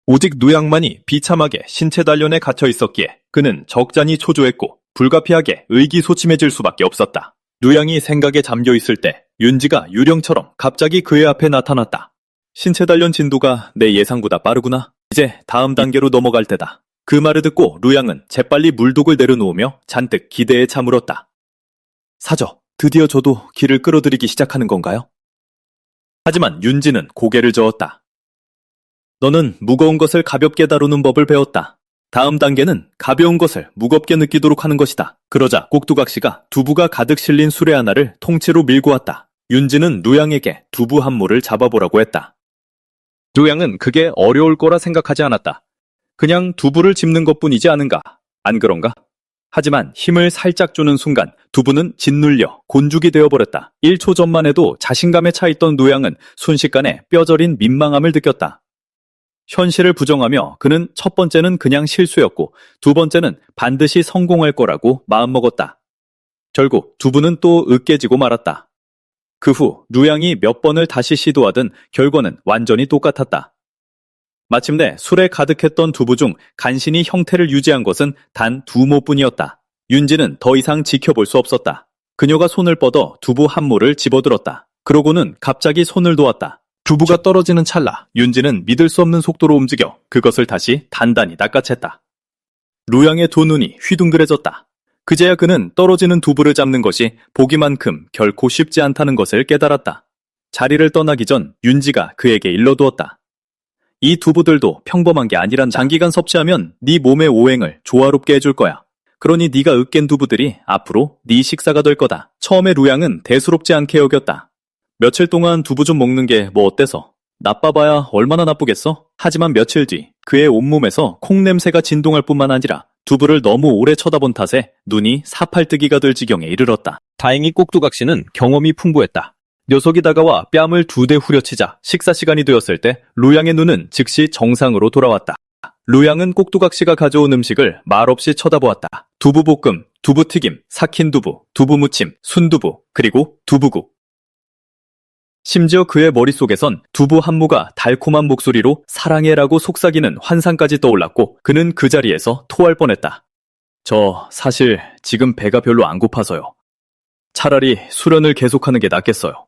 오직 누양만이 비참하게 신체 단련에 갇혀 있었기에 그는 적잖이 초조했고 불가피하게 의기소침해질 수밖에 없었다. 누양이 생각에 잠겨 있을 때 윤지가 유령처럼 갑자기 그의 앞에 나타났다. 신체 단련 진도가 내 예상보다 빠르구나. 이제 다음 단계로 넘어갈 때다. 그 말을 듣고 루양은 재빨리 물독을 내려놓으며 잔뜩 기대에 차물었다. 사저, 드디어 저도 기를 끌어들이기 시작하는 건가요? 하지만 윤지는 고개를 저었다. 너는 무거운 것을 가볍게 다루는 법을 배웠다. 다음 단계는 가벼운 것을 무겁게 느끼도록 하는 것이다. 그러자 꼭두각시가 두부가 가득 실린 수레 하나를 통째로 밀고 왔다. 윤지는 루양에게 두부 한 모를 잡아보라고 했다. 루양은 그게 어려울 거라 생각하지 않았다. 그냥 두부를 짚는 것뿐이지 않은가? 안 그런가? 하지만 힘을 살짝 주는 순간 두부는 짓눌려 곤죽이 되어버렸다. 1초 전만 해도 자신감에 차 있던 노양은 순식간에 뼈저린 민망함을 느꼈다. 현실을 부정하며 그는 첫 번째는 그냥 실수였고 두 번째는 반드시 성공할 거라고 마음먹었다. 결국 두부는 또 으깨지고 말았다. 그 후 루양이 몇 번을 다시 시도하든 결과는 완전히 똑같았다. 마침내 술에 가득했던 두부 중 간신히 형태를 유지한 것은 단 2모뿐이었다. 윤지는 더 이상 지켜볼 수 없었다. 그녀가 손을 뻗어 두부 한 모를 집어들었다. 그러고는 갑자기 손을 놓았다. 두부가 떨어지는 찰나 윤지는 믿을 수 없는 속도로 움직여 그것을 다시 단단히 낚아챘다. 루양의 두 눈이 휘둥그레졌다. 그제야 그는 떨어지는 두부를 잡는 것이 보기만큼 결코 쉽지 않다는 것을 깨달았다. 자리를 떠나기 전 윤지가 그에게 일러두었다. 이 두부들도 평범한 게 아니란 장기간 섭취하면 네 몸의 오행을 조화롭게 해줄 거야. 그러니 네가 으깬 두부들이 앞으로 네 식사가 될 거다. 처음에 루양은 대수롭지 않게 여겼다. 며칠 동안 두부 좀 먹는 게 뭐 어때서? 나빠봐야 얼마나 나쁘겠어? 하지만 며칠 뒤 그의 온몸에서 콩 냄새가 진동할 뿐만 아니라 두부를 너무 오래 쳐다본 탓에 눈이 사팔뜨기가 될 지경에 이르렀다. 다행히 꼭두각시는 경험이 풍부했다. 녀석이 다가와 뺨을 2대 후려치자 식사 시간이 되었을 때 루양의 눈은 즉시 정상으로 돌아왔다. 루양은 꼭두각시가 가져온 음식을 말없이 쳐다보았다. 두부볶음, 두부튀김, 삭힌 두부, 두부무침, 순두부, 그리고 두부국. 심지어 그의 머릿속에선 두부 한 무가 달콤한 목소리로 사랑해라고 속삭이는 환상까지 떠올랐고 그는 그 자리에서 토할 뻔했다. 저 사실 지금 배가 별로 안 고파서요. 차라리 수련을 계속하는 게 낫겠어요.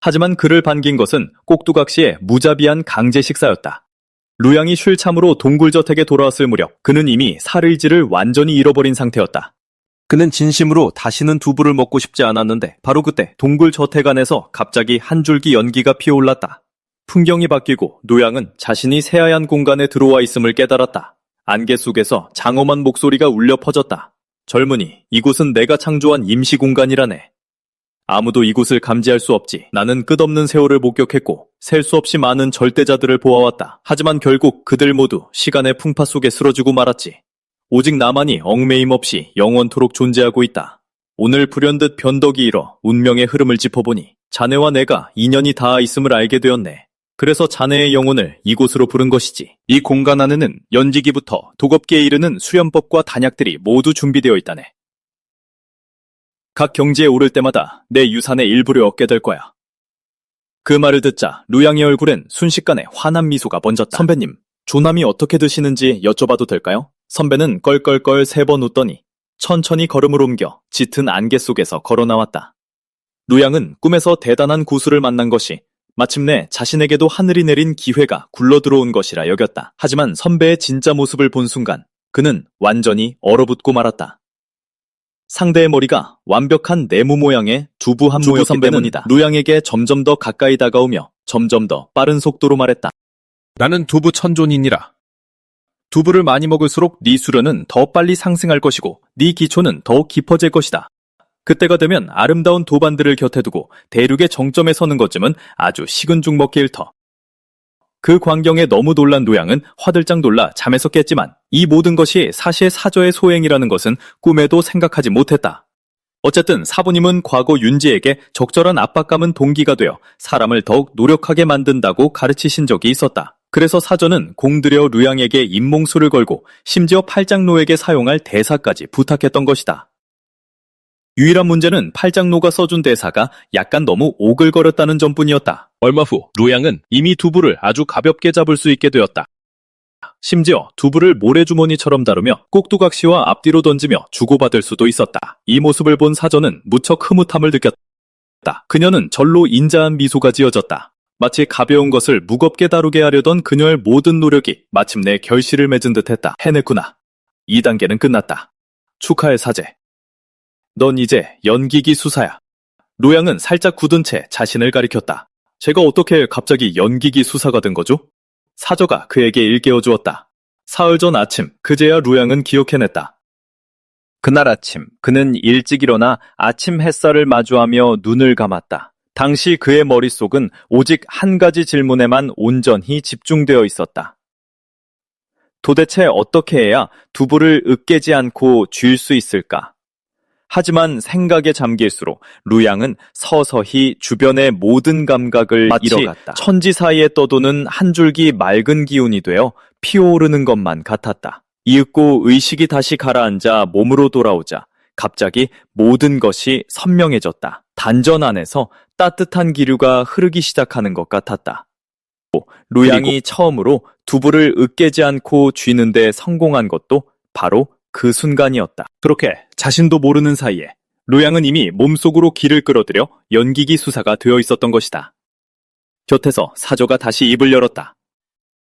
하지만 그를 반긴 것은 꼭두각시의 무자비한 강제 식사였다. 루양이 쉴 참으로 동굴저택에 돌아왔을 무렵 그는 이미 살의지를 완전히 잃어버린 상태였다. 그는 진심으로 다시는 두부를 먹고 싶지 않았는데 바로 그때 동굴저택 안에서 갑자기 한 줄기 연기가 피어올랐다. 풍경이 바뀌고 루양은 자신이 새하얀 공간에 들어와 있음을 깨달았다. 안개 속에서 장엄한 목소리가 울려 퍼졌다. 젊은이, 이곳은 내가 창조한 임시 공간이라네. 아무도 이곳을 감지할 수 없지. 나는 끝없는 세월을 목격했고 셀 수 없이 많은 절대자들을 보아왔다. 하지만 결국 그들 모두 시간의 풍파 속에 쓰러지고 말았지. 오직 나만이 얽매임 없이 영원토록 존재하고 있다. 오늘 불현듯 변덕이 일어 운명의 흐름을 짚어보니 자네와 내가 인연이 닿아 있음을 알게 되었네. 그래서 자네의 영혼을 이곳으로 부른 것이지. 이 공간 안에는 연지기부터 도겁기에 이르는 수련법과 단약들이 모두 준비되어 있다네. 각 경지에 오를 때마다 내 유산의 일부를 얻게 될 거야. 그 말을 듣자 루양의 얼굴엔 순식간에 환한 미소가 번졌다. 선배님, 조남이 어떻게 드시는지 여쭤봐도 될까요? 선배는 껄껄껄 3번 웃더니 천천히 걸음을 옮겨 짙은 안개 속에서 걸어 나왔다. 루양은 꿈에서 대단한 고수를 만난 것이 마침내 자신에게도 하늘이 내린 기회가 굴러들어온 것이라 여겼다. 하지만 선배의 진짜 모습을 본 순간 그는 완전히 얼어붙고 말았다. 상대의 머리가 완벽한 네모 모양의 두부 한 모였기 때문이다. 루양에게 점점 더 가까이 다가오며 점점 더 빠른 속도로 말했다. 나는 두부 천존이니라. 두부를 많이 먹을수록 네 수련은 더 빨리 상승할 것이고 네 기초는 더욱 깊어질 것이다. 그때가 되면 아름다운 도반들을 곁에 두고 대륙의 정점에 서는 것쯤은 아주 식은 죽 먹기 일터. 그 광경에 너무 놀란 노양은 화들짝 놀라 잠에서 깼지만 이 모든 것이 사실 사저의 소행이라는 것은 꿈에도 생각하지 못했다. 어쨌든 사부님은 과거 윤지에게 적절한 압박감은 동기가 되어 사람을 더욱 노력하게 만든다고 가르치신 적이 있었다. 그래서 사저는 공들여 루양에게 입몽수를 걸고 심지어 팔장로에게 사용할 대사까지 부탁했던 것이다. 유일한 문제는 팔장로가 써준 대사가 약간 너무 오글거렸다는 점뿐이었다. 얼마 후 루양은 이미 두부를 아주 가볍게 잡을 수 있게 되었다. 심지어 두부를 모래주머니처럼 다루며 꼭두각시와 앞뒤로 던지며 주고받을 수도 있었다. 이 모습을 본 사저는 무척 흐뭇함을 느꼈다. 그녀는 절로 인자한 미소가 지어졌다. 마치 가벼운 것을 무겁게 다루게 하려던 그녀의 모든 노력이 마침내 결실을 맺은 듯했다. 해냈구나. 2단계는 끝났다. 축하해 사제. 넌 이제 연기기 수사야. 루양은 살짝 굳은 채 자신을 가리켰다. 제가 어떻게 갑자기 연기기 수사가 된 거죠? 사저가 그에게 일깨워 주었다. 사흘 전 아침, 그제야 루양은 기억해냈다. 그날 아침, 그는 일찍 일어나 아침 햇살을 마주하며 눈을 감았다. 당시 그의 머릿속은 오직 한 가지 질문에만 온전히 집중되어 있었다. 도대체 어떻게 해야 두부를 으깨지 않고 쥘 수 있을까? 하지만 생각에 잠길수록 루양은 서서히 주변의 모든 감각을 잃어갔다. 천지 사이에 떠도는 한 줄기 맑은 기운이 되어 피어오르는 것만 같았다. 이윽고 의식이 다시 가라앉아 몸으로 돌아오자 갑자기 모든 것이 선명해졌다. 단전 안에서 따뜻한 기류가 흐르기 시작하는 것 같았다. 루양이 처음으로 두부를 으깨지 않고 쥐는 데 성공한 것도 바로 그 순간이었다. 그렇게 자신도 모르는 사이에 루양은 이미 몸속으로 기를 끌어들여 연기기 수사가 되어 있었던 것이다. 곁에서 사저가 다시 입을 열었다.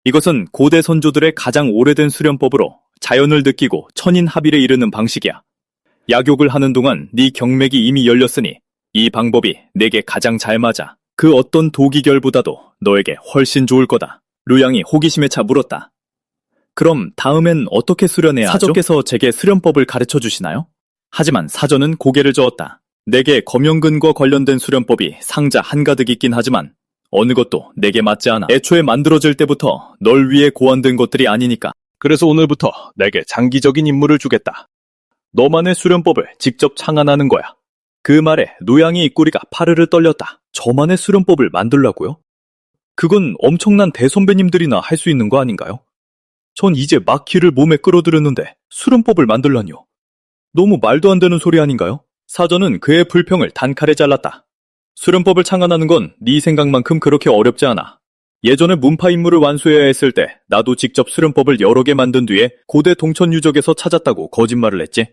이것은 고대 선조들의 가장 오래된 수련법으로 자연을 느끼고 천인합일에 이르는 방식이야. 약욕을 하는 동안 네 경맥이 이미 열렸으니 이 방법이 내게 가장 잘 맞아. 그 어떤 도기결보다도 너에게 훨씬 좋을 거다. 류양이 호기심에 차 물었다. 그럼 다음엔 어떻게 수련해야 하죠? 사저께서 제게 수련법을 가르쳐 주시나요? 하지만 사저는 고개를 저었다. 내게 검연근과 관련된 수련법이 상자 한가득 있긴 하지만 어느 것도 내게 맞지 않아. 애초에 만들어질 때부터 널 위해 고안된 것들이 아니니까. 그래서 오늘부터 내게 장기적인 임무를 주겠다. 너만의 수련법을 직접 창안하는 거야. 그 말에 노양의 입꼬리가 파르르 떨렸다. 저만의 수련법을 만들라고요? 그건 엄청난 대선배님들이나 할 수 있는 거 아닌가요? 전 이제 막 기를 몸에 끌어들였는데 수련법을 만들라니요. 너무 말도 안 되는 소리 아닌가요? 사저는 그의 불평을 단칼에 잘랐다. 수련법을 창안하는 건 네 생각만큼 그렇게 어렵지 않아. 예전에 문파 임무를 완수해야 했을 때 나도 직접 수련법을 여러 개 만든 뒤에 고대 동천 유적에서 찾았다고 거짓말을 했지.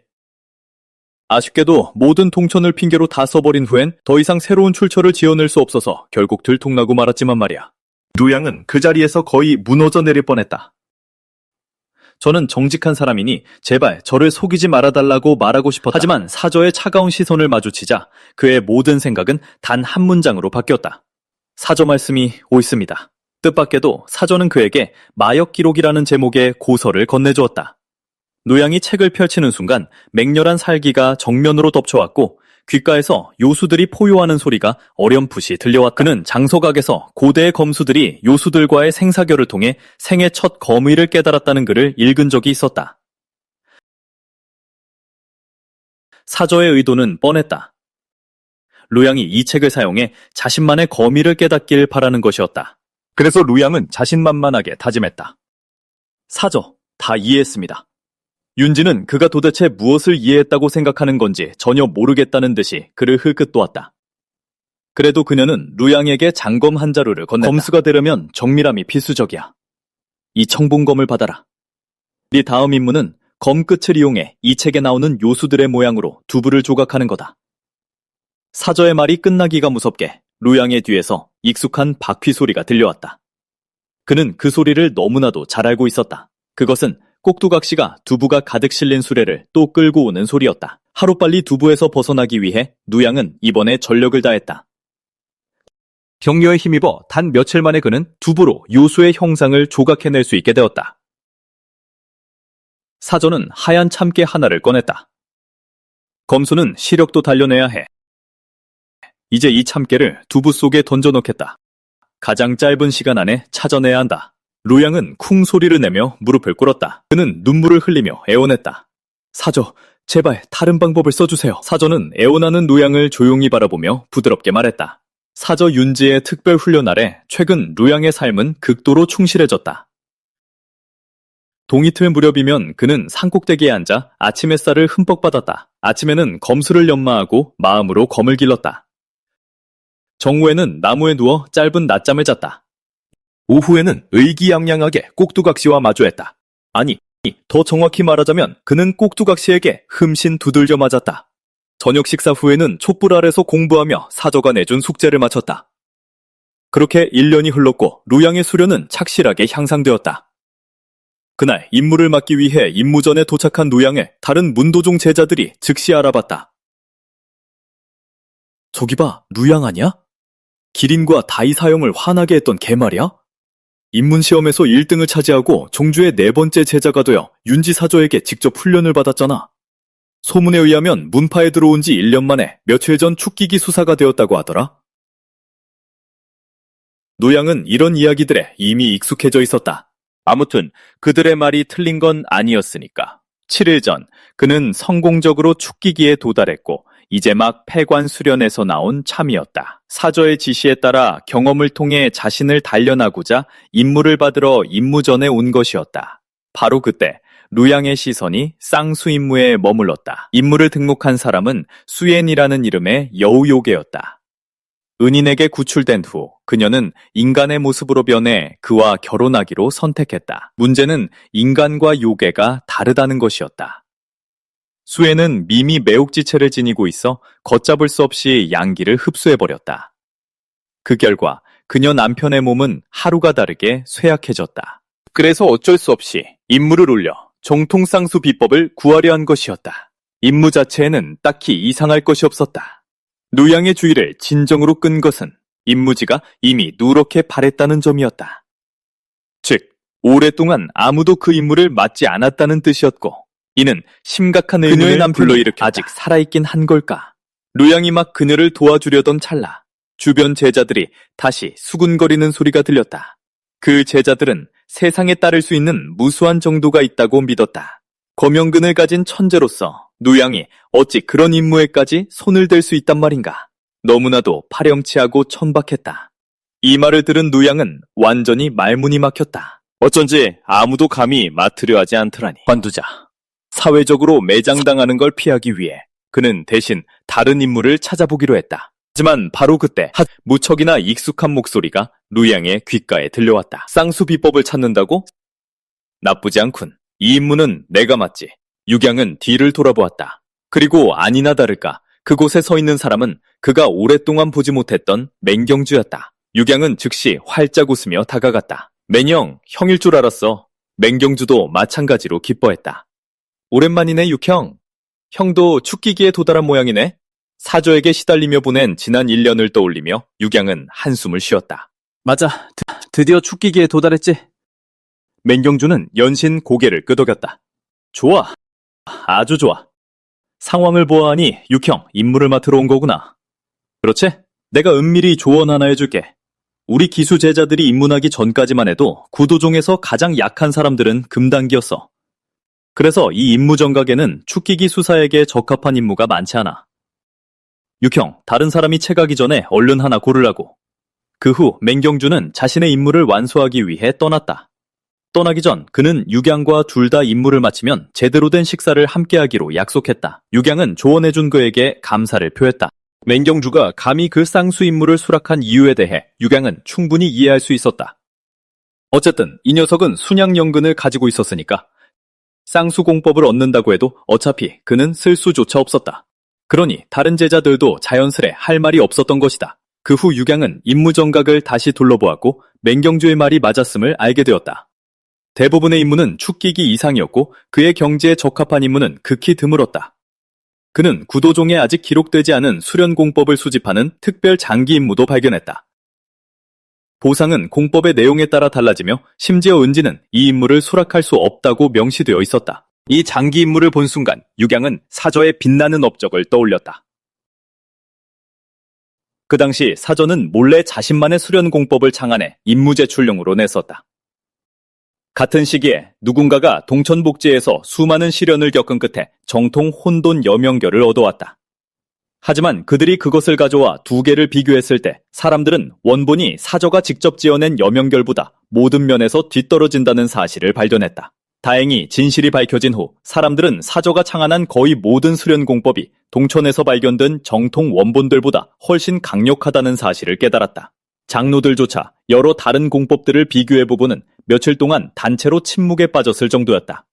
아쉽게도 모든 동천을 핑계로 다 써버린 후엔 더 이상 새로운 출처를 지어낼 수 없어서 결국 들통나고 말았지만 말이야. 류양은 그 자리에서 거의 무너져 내릴 뻔했다. 저는 정직한 사람이니 제발 저를 속이지 말아달라고 말하고 싶었다. 하지만 사저의 차가운 시선을 마주치자 그의 모든 생각은 단 한 문장으로 바뀌었다. 사저 말씀이 옳습니다. 뜻밖에도 사저는 그에게 마역 기록이라는 제목의 고서를 건네주었다. 노양이 책을 펼치는 순간 맹렬한 살기가 정면으로 덮쳐왔고 귓가에서 요수들이 포효하는 소리가 어렴풋이 들려왔다. 그는 장소각에서 고대의 검수들이 요수들과의 생사결을 통해 생애 첫 검의를 깨달았다는 글을 읽은 적이 있었다. 사저의 의도는 뻔했다. 루양이 이 책을 사용해 자신만의 검의를 깨닫길 바라는 것이었다. 그래서 루양은 자신만만하게 다짐했다. 사저, 다 이해했습니다. 윤지는 그가 도대체 무엇을 이해했다고 생각하는 건지 전혀 모르겠다는 듯이 그를 흘끗 도왔다. 그래도 그녀는 루양에게 장검 한 자루를 건넸다. 검수가 되려면 정밀함이 필수적이야. 이 청봉검을 받아라. 네 다음 임무는 검 끝을 이용해 이 책에 나오는 요수들의 모양으로 두부를 조각하는 거다. 사저의 말이 끝나기가 무섭게 루양의 뒤에서 익숙한 바퀴 소리가 들려왔다. 그는 그 소리를 너무나도 잘 알고 있었다. 그것은 꼭두각시가 두부가 가득 실린 수레를 또 끌고 오는 소리였다. 하루빨리 두부에서 벗어나기 위해 누양은 이번에 전력을 다했다. 격려에 힘입어 단 며칠 만에 그는 두부로 요수의 형상을 조각해낼 수 있게 되었다. 사저는 하얀 참깨 하나를 꺼냈다. 검수는 시력도 단련해야 해. 이제 이 참깨를 두부 속에 던져넣겠다. 가장 짧은 시간 안에 찾아내야 한다. 루양은 쿵 소리를 내며 무릎을 꿇었다. 그는 눈물을 흘리며 애원했다. 사저, 제발 다른 방법을 써주세요. 사저는 애원하는 루양을 조용히 바라보며 부드럽게 말했다. 사저 윤지의 특별 훈련 아래 최근 루양의 삶은 극도로 충실해졌다. 동이틀 무렵이면 그는 산꼭대기에 앉아 아침 햇살을 흠뻑 받았다. 아침에는 검수를 연마하고 마음으로 검을 길렀다. 정오에는 나무에 누워 짧은 낮잠을 잤다. 오후에는 의기양양하게 꼭두각시와 마주했다. 아니, 더 정확히 말하자면 그는 꼭두각시에게 흠신 두들겨 맞았다. 저녁 식사 후에는 촛불 아래서 공부하며 사저가 내준 숙제를 마쳤다. 그렇게 1년이 흘렀고 루양의 수련은 착실하게 향상되었다. 그날 임무를 맡기 위해 임무전에 도착한 루양을 다른 문도종 제자들이 즉시 알아봤다. 저기 봐, 루양 아니야? 기린과 다이 사형을 화나게 했던 걔 말이야? 입문시험에서 1등을 차지하고 종주의 4번째 제자가 되어 윤지 사저에게 직접 훈련을 받았잖아. 소문에 의하면 문파에 들어온 지 1년 만에 며칠 전 축기기 수사가 되었다고 하더라. 노양은 이런 이야기들에 이미 익숙해져 있었다. 아무튼 그들의 말이 틀린 건 아니었으니까. 7일 전 그는 성공적으로 축기기에 도달했고 이제 막 폐관 수련에서 나온 참이었다. 사저의 지시에 따라 경험을 통해 자신을 단련하고자 임무를 받으러 임무전에 온 것이었다. 바로 그때 루양의 시선이 쌍수 임무에 머물렀다. 임무를 등록한 사람은 수엔이라는 이름의 여우요괴였다. 은인에게 구출된 후 그녀는 인간의 모습으로 변해 그와 결혼하기로 선택했다. 문제는 인간과 요괴가 다르다는 것이었다. 수에는 미미 매혹지체를 지니고 있어 걷잡을 수 없이 양기를 흡수해버렸다. 그 결과 그녀 남편의 몸은 하루가 다르게 쇠약해졌다. 그래서 어쩔 수 없이 임무를 올려 정통쌍수 비법을 구하려 한 것이었다. 임무 자체에는 딱히 이상할 것이 없었다. 누양의 주의를 진정으로 끈 것은 임무지가 이미 누렇게 바랬다는 점이었다. 즉, 오랫동안 아무도 그 임무를 맡지 않았다는 뜻이었고, 이는 심각한 의문을 불러일으켜 아직 살아있긴 한 걸까? 루양이 막 그녀를 도와주려던 찰나 주변 제자들이 다시 수군거리는 소리가 들렸다. 그 제자들은 세상에 따를 수 있는 무수한 정도가 있다고 믿었다. 거명근을 가진 천재로서 누양이 어찌 그런 임무에까지 손을 댈 수 있단 말인가? 너무나도 파렴치하고 천박했다. 이 말을 들은 누양은 완전히 말문이 막혔다. 어쩐지 아무도 감히 맡으려 하지 않더라니. 관두자. 사회적으로 매장당하는 걸 피하기 위해 그는 대신 다른 인물을 찾아보기로 했다. 하지만 바로 그때 무척이나 익숙한 목소리가 루양의 귓가에 들려왔다. 쌍수 비법을 찾는다고? 나쁘지 않군. 이 임무는 내가 맡지. 육양은 뒤를 돌아보았다. 그리고 아니나 다를까 그곳에 서 있는 사람은 그가 오랫동안 보지 못했던 맹경주였다. 육양은 즉시 활짝 웃으며 다가갔다. 맹형, 형일 줄 알았어. 맹경주도 마찬가지로 기뻐했다. 오랜만이네, 육형. 형도 축기기에 도달한 모양이네. 사조에게 시달리며 보낸 지난 1년을 떠올리며 육양은 한숨을 쉬었다. 맞아. 드디어 축기기에 도달했지. 맹경주는 연신 고개를 끄덕였다. 좋아. 아주 좋아. 상황을 보아하니 육형, 임무를 맡으러 온 거구나. 그렇지? 내가 은밀히 조언 하나 해줄게. 우리 기수 제자들이 입문하기 전까지만 해도 구도종에서 가장 약한 사람들은 금단기였어. 그래서 이 임무 정각에는 축기기 수사에게 적합한 임무가 많지 않아. 육형, 다른 사람이 채가기 전에 얼른 하나 고르라고. 그 후 맹경주는 자신의 임무를 완수하기 위해 떠났다. 떠나기 전 그는 육양과 둘 다 임무를 마치면 제대로 된 식사를 함께하기로 약속했다. 육양은 조언해준 그에게 감사를 표했다. 맹경주가 감히 그 쌍수 임무를 수락한 이유에 대해 육양은 충분히 이해할 수 있었다. 어쨌든 이 녀석은 순양연근을 가지고 있었으니까 쌍수 공법을 얻는다고 해도 어차피 그는 쓸 수조차 없었다. 그러니 다른 제자들도 자연스레 할 말이 없었던 것이다. 그 후 육양은 임무 정각을 다시 둘러보았고 맹경주의 말이 맞았음을 알게 되었다. 대부분의 임무는 축기기 이상이었고 그의 경지에 적합한 임무는 극히 드물었다. 그는 구도종에 아직 기록되지 않은 수련 공법을 수집하는 특별 장기 임무도 발견했다. 보상은 공법의 내용에 따라 달라지며 심지어 은지는 이 임무를 수락할 수 없다고 명시되어 있었다. 이 장기 임무를 본 순간 육양은 사저의 빛나는 업적을 떠올렸다. 그 당시 사저는 몰래 자신만의 수련 공법을 창안해 임무 제출용으로 냈었다. 같은 시기에 누군가가 동천복지에서 수많은 시련을 겪은 끝에 정통 혼돈 여명결을 얻어왔다. 하지만 그들이 그것을 가져와 두 개를 비교했을 때 사람들은 원본이 사저가 직접 지어낸 여명결보다 모든 면에서 뒤떨어진다는 사실을 발견했다. 다행히 진실이 밝혀진 후 사람들은 사저가 창안한 거의 모든 수련 공법이 동천에서 발견된 정통 원본들보다 훨씬 강력하다는 사실을 깨달았다. 장로들조차 여러 다른 공법들을 비교해보고는 며칠 동안 단체로 침묵에 빠졌을 정도였다.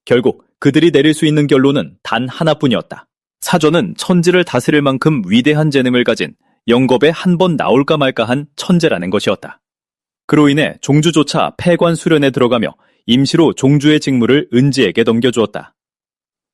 결국 그들이 내릴 수 있는 결론은 단 하나뿐이었다. 사저는 천지를 다스릴 만큼 위대한 재능을 가진 영겁에 한 번 나올까 말까한 천재라는 것이었다. 그로 인해 종주조차 폐관 수련에 들어가며 임시로 종주의 직무를 은지에게 넘겨주었다.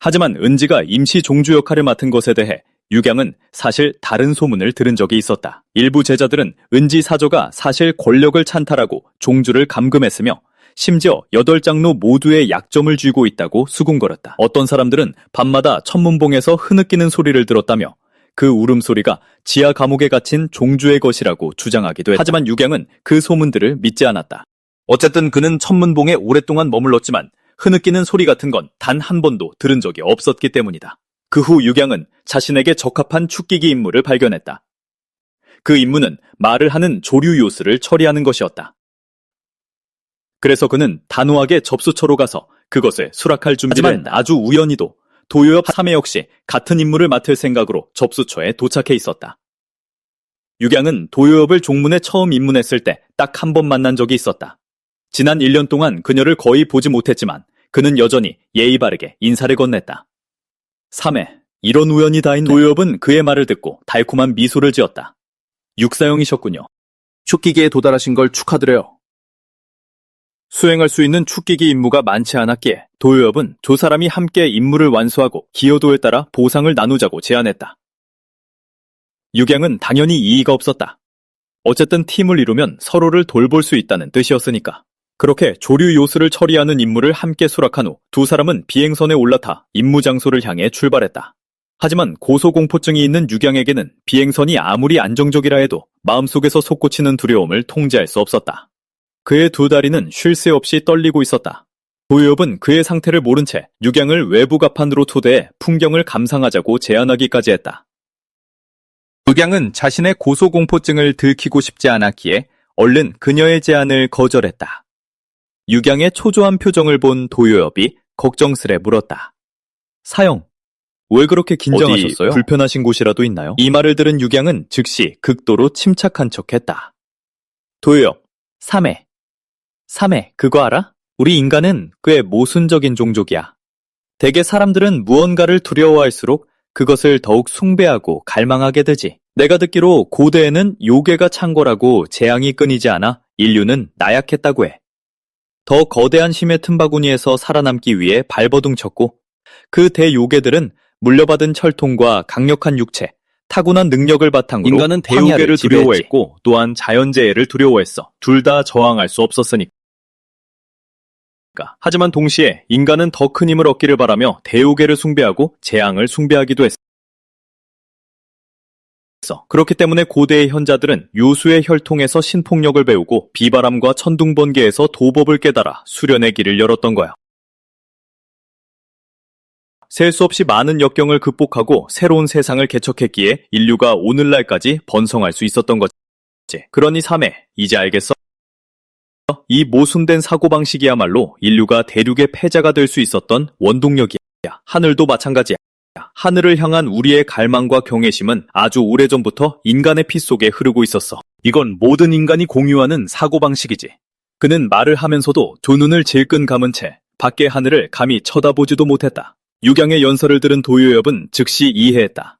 하지만 은지가 임시 종주 역할을 맡은 것에 대해 육양은 사실 다른 소문을 들은 적이 있었다. 일부 제자들은 은지 사저가 사실 권력을 찬탈하고 종주를 감금했으며 심지어 8장로 모두의 약점을 쥐고 있다고 수군거렸다. 어떤 사람들은 밤마다 천문봉에서 흐느끼는 소리를 들었다며 그 울음소리가 지하 감옥에 갇힌 종주의 것이라고 주장하기도 했다. 하지만 육양은 그 소문들을 믿지 않았다. 어쨌든 그는 천문봉에 오랫동안 머물렀지만 흐느끼는 소리 같은 건 단 한 번도 들은 적이 없었기 때문이다. 그 후 육양은 자신에게 적합한 축기기 임무를 발견했다. 그 임무는 말을 하는 조류 요술을 처리하는 것이었다. 그래서 그는 단호하게 접수처로 가서 그것을 수락할 준비를 했다. 아주 우연히도 도요엽 3회 역시 같은 임무를 맡을 생각으로 접수처에 도착해 있었다. 육양은 도요엽을 종문에 처음 입문했을 때 딱 한 번 만난 적이 있었다. 지난 1년 동안 그녀를 거의 보지 못했지만 그는 여전히 예의 바르게 인사를 건넸다. 3회, 이런 우연이 다 있네. 도요엽은 그의 말을 듣고 달콤한 미소를 지었다. 육사형이셨군요. 축기기에 도달하신 걸 축하드려요. 수행할 수 있는 축기기 임무가 많지 않았기에 도요엽은 두 사람이 함께 임무를 완수하고 기여도에 따라 보상을 나누자고 제안했다. 육양은 당연히 이의가 없었다. 어쨌든 팀을 이루면 서로를 돌볼 수 있다는 뜻이었으니까. 그렇게 조류 요술을 처리하는 임무를 함께 수락한 후 두 사람은 비행선에 올라타 임무 장소를 향해 출발했다. 하지만 고소공포증이 있는 유경에게는 비행선이 아무리 안정적이라 해도 마음속에서 솟구치는 두려움을 통제할 수 없었다. 그의 두 다리는 쉴 새 없이 떨리고 있었다. 도요엽은 그의 상태를 모른 채 유경을 외부 가판으로 초대해 풍경을 감상하자고 제안하기까지 했다. 유경은 자신의 고소공포증을 들키고 싶지 않았기에 얼른 그녀의 제안을 거절했다. 유경의 초조한 표정을 본 도요엽이 걱정스레 물었다. 사형, 왜 그렇게 긴장하셨어요? 어디 불편하신 곳이라도 있나요? 이 말을 들은 유경은 즉시 극도로 침착한 척했다. 도요엽, 삼해, 그거 알아? 우리 인간은 꽤 모순적인 종족이야. 대개 사람들은 무언가를 두려워할수록 그것을 더욱 숭배하고 갈망하게 되지. 내가 듣기로 고대에는 요괴가 창궐하고 재앙이 끊이지 않아 인류는 나약했다고 해. 더 거대한 힘의 틈바구니에서 살아남기 위해 발버둥 쳤고 그 대요괴들은 물려받은 혈통과 강력한 육체, 타고난 능력을 바탕으로 인간은 대요괴를 두려워했고 또한 자연재해를 두려워했어. 둘 다 저항할 수 없었으니까. 하지만 동시에 인간은 더 큰 힘을 얻기를 바라며 대요괴를 숭배하고 재앙을 숭배하기도 했어. 그렇기 때문에 고대의 현자들은 요수의 혈통에서 신폭력을 배우고 비바람과 천둥번개에서 도법을 깨달아 수련의 길을 열었던 거야. 셀 수 없이 많은 역경을 극복하고 새로운 세상을 개척했기에 인류가 오늘날까지 번성할 수 있었던 거지. 그러니 삼해, 이제 알겠어? 이 모순된 사고방식이야말로 인류가 대륙의 패자가 될 수 있었던 원동력이야. 하늘도 마찬가지야. 하늘을 향한 우리의 갈망과 경외심은 아주 오래전부터 인간의 피 속에 흐르고 있었어. 이건 모든 인간이 공유하는 사고방식이지. 그는 말을 하면서도 두 눈을 질끈 감은 채 밖의 하늘을 감히 쳐다보지도 못했다. 유경의 연설을 들은 도요엽은 즉시 이해했다.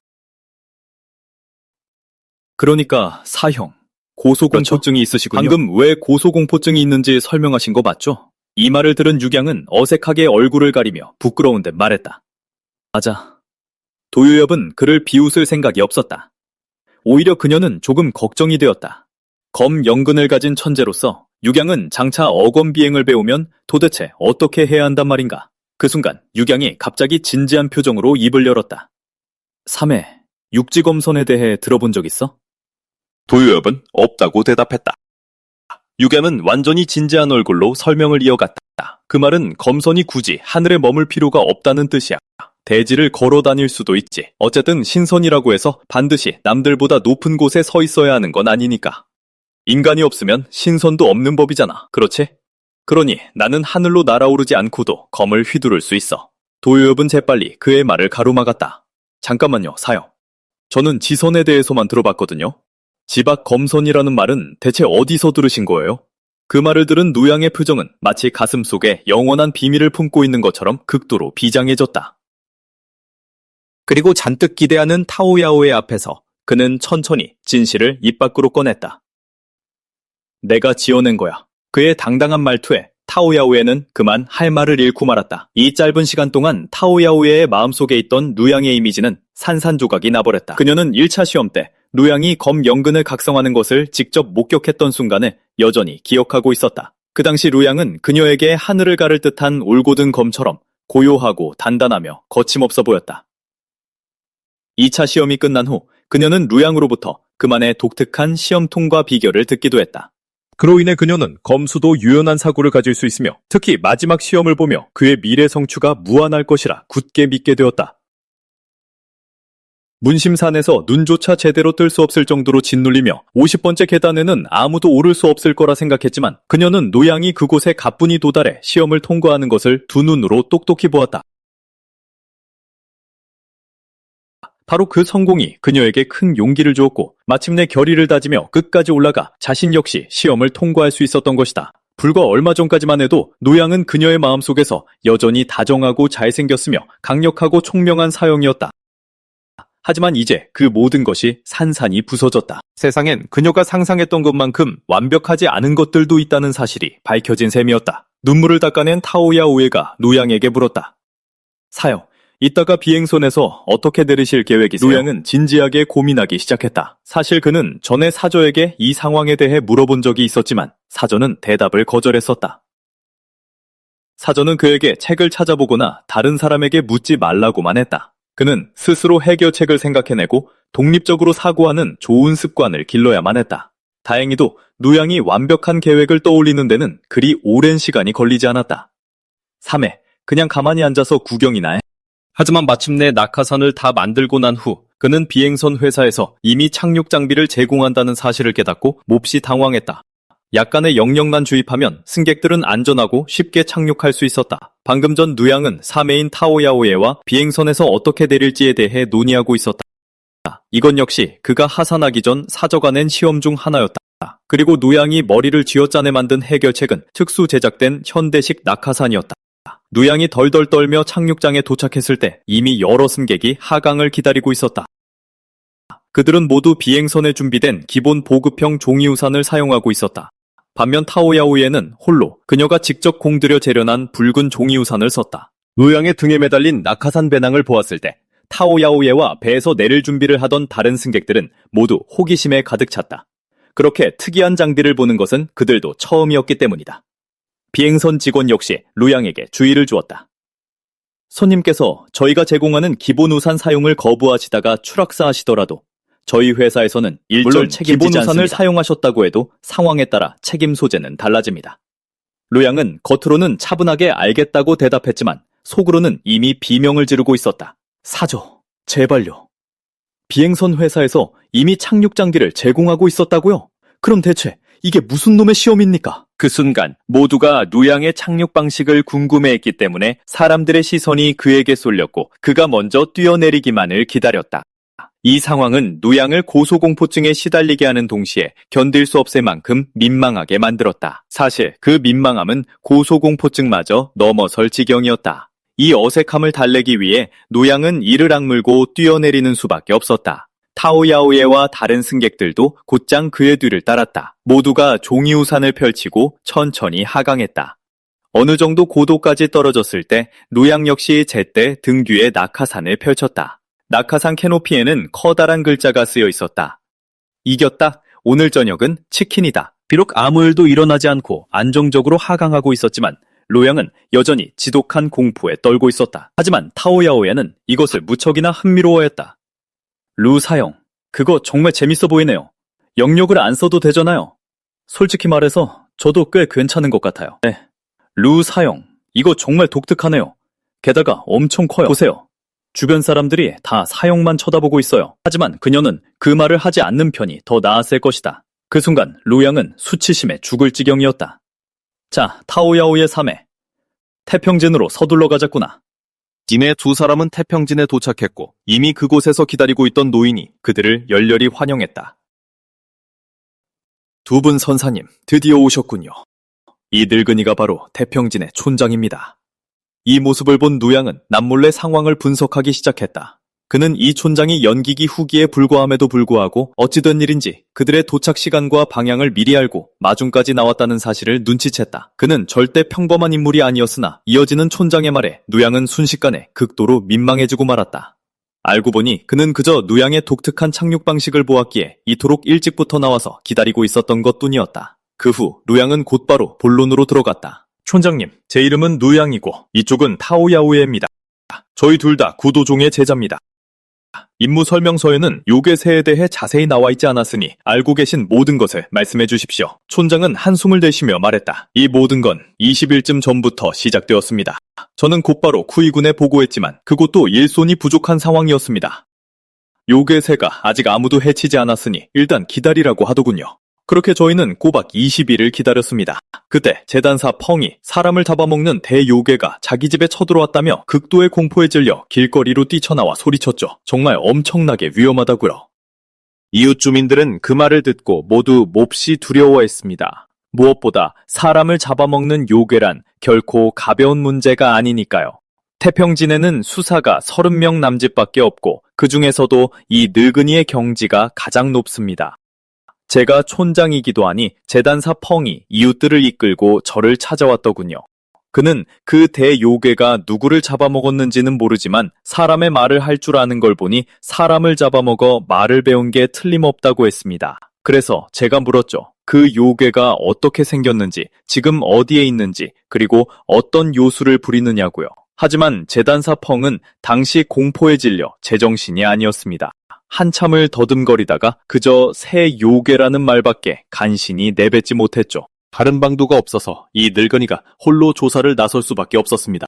그러니까 사형, 고소공포증이 있으시군요. 방금 왜 고소공포증이 있는지 설명하신 거 맞죠? 이 말을 들은 유경은 어색하게 얼굴을 가리며 부끄러운 듯 말했다. 맞아. 도요엽은 그를 비웃을 생각이 없었다. 오히려 그녀는 조금 걱정이 되었다. 검연근을 가진 천재로서 유경은 장차 어검비행을 배우면 도대체 어떻게 해야 한단 말인가? 그 순간 유경이 갑자기 진지한 표정으로 입을 열었다. 3회, 육지검선에 대해 들어본 적 있어? 도요엽은 없다고 대답했다. 유경은 완전히 진지한 얼굴로 설명을 이어갔다. 그 말은 검선이 굳이 하늘에 머물 필요가 없다는 뜻이야. 대지를 걸어 다닐 수도 있지. 어쨌든 신선이라고 해서 반드시 남들보다 높은 곳에 서 있어야 하는 건 아니니까. 인간이 없으면 신선도 없는 법이잖아. 그렇지? 그러니 나는 하늘로 날아오르지 않고도 검을 휘두를 수 있어. 도요엽은 재빨리 그의 말을 가로막았다. 잠깐만요, 사형. 저는 지선에 대해서만 들어봤거든요. 지박 검선이라는 말은 대체 어디서 들으신 거예요? 그 말을 들은 누양의 표정은 마치 가슴 속에 영원한 비밀을 품고 있는 것처럼 극도로 비장해졌다. 그리고 잔뜩 기대하는 타오야오의 앞에서 그는 천천히 진실을 입 밖으로 꺼냈다. 내가 지어낸 거야. 그의 당당한 말투에 타오야오에는 그만 할 말을 잃고 말았다. 이 짧은 시간 동안 타오야오의 마음속에 있던 누양의 이미지는 산산조각이 나버렸다. 그녀는 1차 시험 때 누양이 검연근을 각성하는 것을 직접 목격했던 순간을 여전히 기억하고 있었다. 그 당시 루양은 그녀에게 하늘을 가를 듯한 올곧은 검처럼 고요하고 단단하며 거침없어 보였다. 2차 시험이 끝난 후 그녀는 루양으로부터 그만의 독특한 시험 통과 비결을 듣기도 했다. 그로 인해 그녀는 검수도 유연한 사고를 가질 수 있으며 특히 마지막 시험을 보며 그의 미래 성취가 무한할 것이라 굳게 믿게 되었다. 문심산에서 눈조차 제대로 뜰 수 없을 정도로 짓눌리며 50번째 계단에는 아무도 오를 수 없을 거라 생각했지만 그녀는 노양이 그곳에 가뿐히 도달해 시험을 통과하는 것을 두 눈으로 똑똑히 보았다. 바로 그 성공이 그녀에게 큰 용기를 주었고 마침내 결의를 다지며 끝까지 올라가 자신 역시 시험을 통과할 수 있었던 것이다. 불과 얼마 전까지만 해도 노양은 그녀의 마음속에서 여전히 다정하고 잘생겼으며 강력하고 총명한 사형이었다. 하지만 이제 그 모든 것이 산산이 부서졌다. 세상엔 그녀가 상상했던 것만큼 완벽하지 않은 것들도 있다는 사실이 밝혀진 셈이었다. 눈물을 닦아낸 타오야 오에가 노양에게 물었다. 사형, 이따가 비행선에서 어떻게 내리실 계획이세요? 루양은 진지하게 고민하기 시작했다. 사실 그는 전에 사저에게 이 상황에 대해 물어본 적이 있었지만 사저는 대답을 거절했었다. 사저는 그에게 책을 찾아보거나 다른 사람에게 묻지 말라고만 했다. 그는 스스로 해결책을 생각해내고 독립적으로 사고하는 좋은 습관을 길러야만 했다. 다행히도 누양이 완벽한 계획을 떠올리는 데는 그리 오랜 시간이 걸리지 않았다. 3회, 그냥 가만히 앉아서 구경이나 해. 하지만 마침내 낙하산을 다 만들고 난 후 그는 비행선 회사에서 이미 착륙 장비를 제공한다는 사실을 깨닫고 몹시 당황했다. 약간의 영역만 주입하면 승객들은 안전하고 쉽게 착륙할 수 있었다. 방금 전 누양은 사매인 타오야오예와 비행선에서 어떻게 내릴지에 대해 논의하고 있었다. 이건 역시 그가 하산하기 전 사저가 낸 시험 중 하나였다. 그리고 누양이 머리를 쥐어짜내 만든 해결책은 특수 제작된 현대식 낙하산이었다. 누양이 덜덜 떨며 착륙장에 도착했을 때 이미 여러 승객이 하강을 기다리고 있었다. 그들은 모두 비행선에 준비된 기본 보급형 종이우산을 사용하고 있었다. 반면 타오야오예는 홀로 그녀가 직접 공들여 재련한 붉은 종이우산을 썼다. 누양의 등에 매달린 낙하산 배낭을 보았을 때 타오야오예와 배에서 내릴 준비를 하던 다른 승객들은 모두 호기심에 가득 찼다. 그렇게 특이한 장비를 보는 것은 그들도 처음이었기 때문이다. 비행선 직원 역시 루양에게 주의를 주었다. 손님께서 저희가 제공하는 기본 우산 사용을 거부하시다가 추락사하시더라도 저희 회사에서는 일절 책임지지 기본 우산을 사용하셨다고 해도 상황에 따라 책임 소재는 달라집니다. 루양은 겉으로는 차분하게 알겠다고 대답했지만 속으로는 이미 비명을 지르고 있었다. 사저, 제발요. 비행선 회사에서 이미 착륙 장비를 제공하고 있었다고요? 그럼 대체 이게 무슨 놈의 시험입니까? 그 순간 모두가 누양의 착륙 방식을 궁금해했기 때문에 사람들의 시선이 그에게 쏠렸고 그가 먼저 뛰어내리기만을 기다렸다. 이 상황은 누양을 고소공포증에 시달리게 하는 동시에 견딜 수 없을 만큼 민망하게 만들었다. 사실 그 민망함은 고소공포증마저 넘어설 지경이었다. 이 어색함을 달래기 위해 누양은 이를 악물고 뛰어내리는 수밖에 없었다. 타오야오예와 다른 승객들도 곧장 그의 뒤를 따랐다. 모두가 종이우산을 펼치고 천천히 하강했다. 어느 정도 고도까지 떨어졌을 때 누양 역시 제때 등 뒤에 낙하산을 펼쳤다. 낙하산 캐노피에는 커다란 글자가 쓰여 있었다. 이겼다. 오늘 저녁은 치킨이다. 비록 아무 일도 일어나지 않고 안정적으로 하강하고 있었지만 루양은 여전히 지독한 공포에 떨고 있었다. 하지만 타오야오야는 이것을 무척이나 흥미로워했다. 루 사형, 그거 정말 재밌어 보이네요. 영역을 안 써도 되잖아요. 솔직히 말해서 저도 꽤 괜찮은 것 같아요. 네, 루 사형, 이거 정말 독특하네요. 게다가 엄청 커요. 보세요. 주변 사람들이 다 사형만 쳐다보고 있어요. 하지만 그녀는 그 말을 하지 않는 편이 더 나았을 것이다. 그 순간 루양은 수치심에 죽을 지경이었다. 자, 타오야오의 3회. 태평진으로 서둘러 가자꾸나. 이내 두 사람은 태평진에 도착했고 이미 그곳에서 기다리고 있던 노인이 그들을 열렬히 환영했다. 두 분 선사님, 드디어 오셨군요. 이 늙은이가 바로 태평진의 촌장입니다. 이 모습을 본 누양은 남몰래 상황을 분석하기 시작했다. 그는 이 촌장이 연기기 후기에 불과함에도 불구하고 어찌된 일인지 그들의 도착 시간과 방향을 미리 알고 마중까지 나왔다는 사실을 눈치챘다. 그는 절대 평범한 인물이 아니었으나 이어지는 촌장의 말에 누양은 순식간에 극도로 민망해지고 말았다. 알고 보니 그는 그저 누양의 독특한 착륙 방식을 보았기에 이토록 일찍부터 나와서 기다리고 있었던 것뿐이었다. 그 후 누양은 곧바로 본론으로 들어갔다. 촌장님, 제 이름은 누양이고 이쪽은 타오야오예입니다. 저희 둘 다 구도종의 제자입니다. 임무 설명서에는 요괴새에 대해 자세히 나와 있지 않았으니 알고 계신 모든 것을 말씀해 주십시오. 촌장은 한숨을 내쉬며 말했다. 이 모든 건 20일쯤 전부터 시작되었습니다. 저는 곧바로 쿠이군에 보고했지만 그곳도 일손이 부족한 상황이었습니다. 요괴새가 아직 아무도 해치지 않았으니 일단 기다리라고 하더군요. 그렇게 저희는 꼬박 20일을 기다렸습니다. 그때 재단사 펑이 사람을 잡아먹는 대요괴가 자기 집에 쳐들어왔다며 극도의 공포에 질려 길거리로 뛰쳐나와 소리쳤죠. 정말 엄청나게 위험하다고요. 이웃 주민들은 그 말을 듣고 모두 몹시 두려워했습니다. 무엇보다 사람을 잡아먹는 요괴란 결코 가벼운 문제가 아니니까요. 태평진에는 수사가 30명 남짓밖에 없고 그 중에서도 이 늙은이의 경지가 가장 높습니다. 제가 촌장이기도 하니 재단사 펑이 이웃들을 이끌고 저를 찾아왔더군요. 그는 그 대요괴가 누구를 잡아먹었는지는 모르지만 사람의 말을 할 줄 아는 걸 보니 사람을 잡아먹어 말을 배운 게 틀림없다고 했습니다. 그래서 제가 물었죠. 그 요괴가 어떻게 생겼는지, 지금 어디에 있는지, 그리고 어떤 요술을 부리느냐고요. 하지만 재단사 펑은 당시 공포에 질려 제정신이 아니었습니다. 한참을 더듬거리다가 그저 새 요괴라는 말밖에 간신히 내뱉지 못했죠. 다른 방도가 없어서 이 늙은이가 홀로 조사를 나설 수밖에 없었습니다.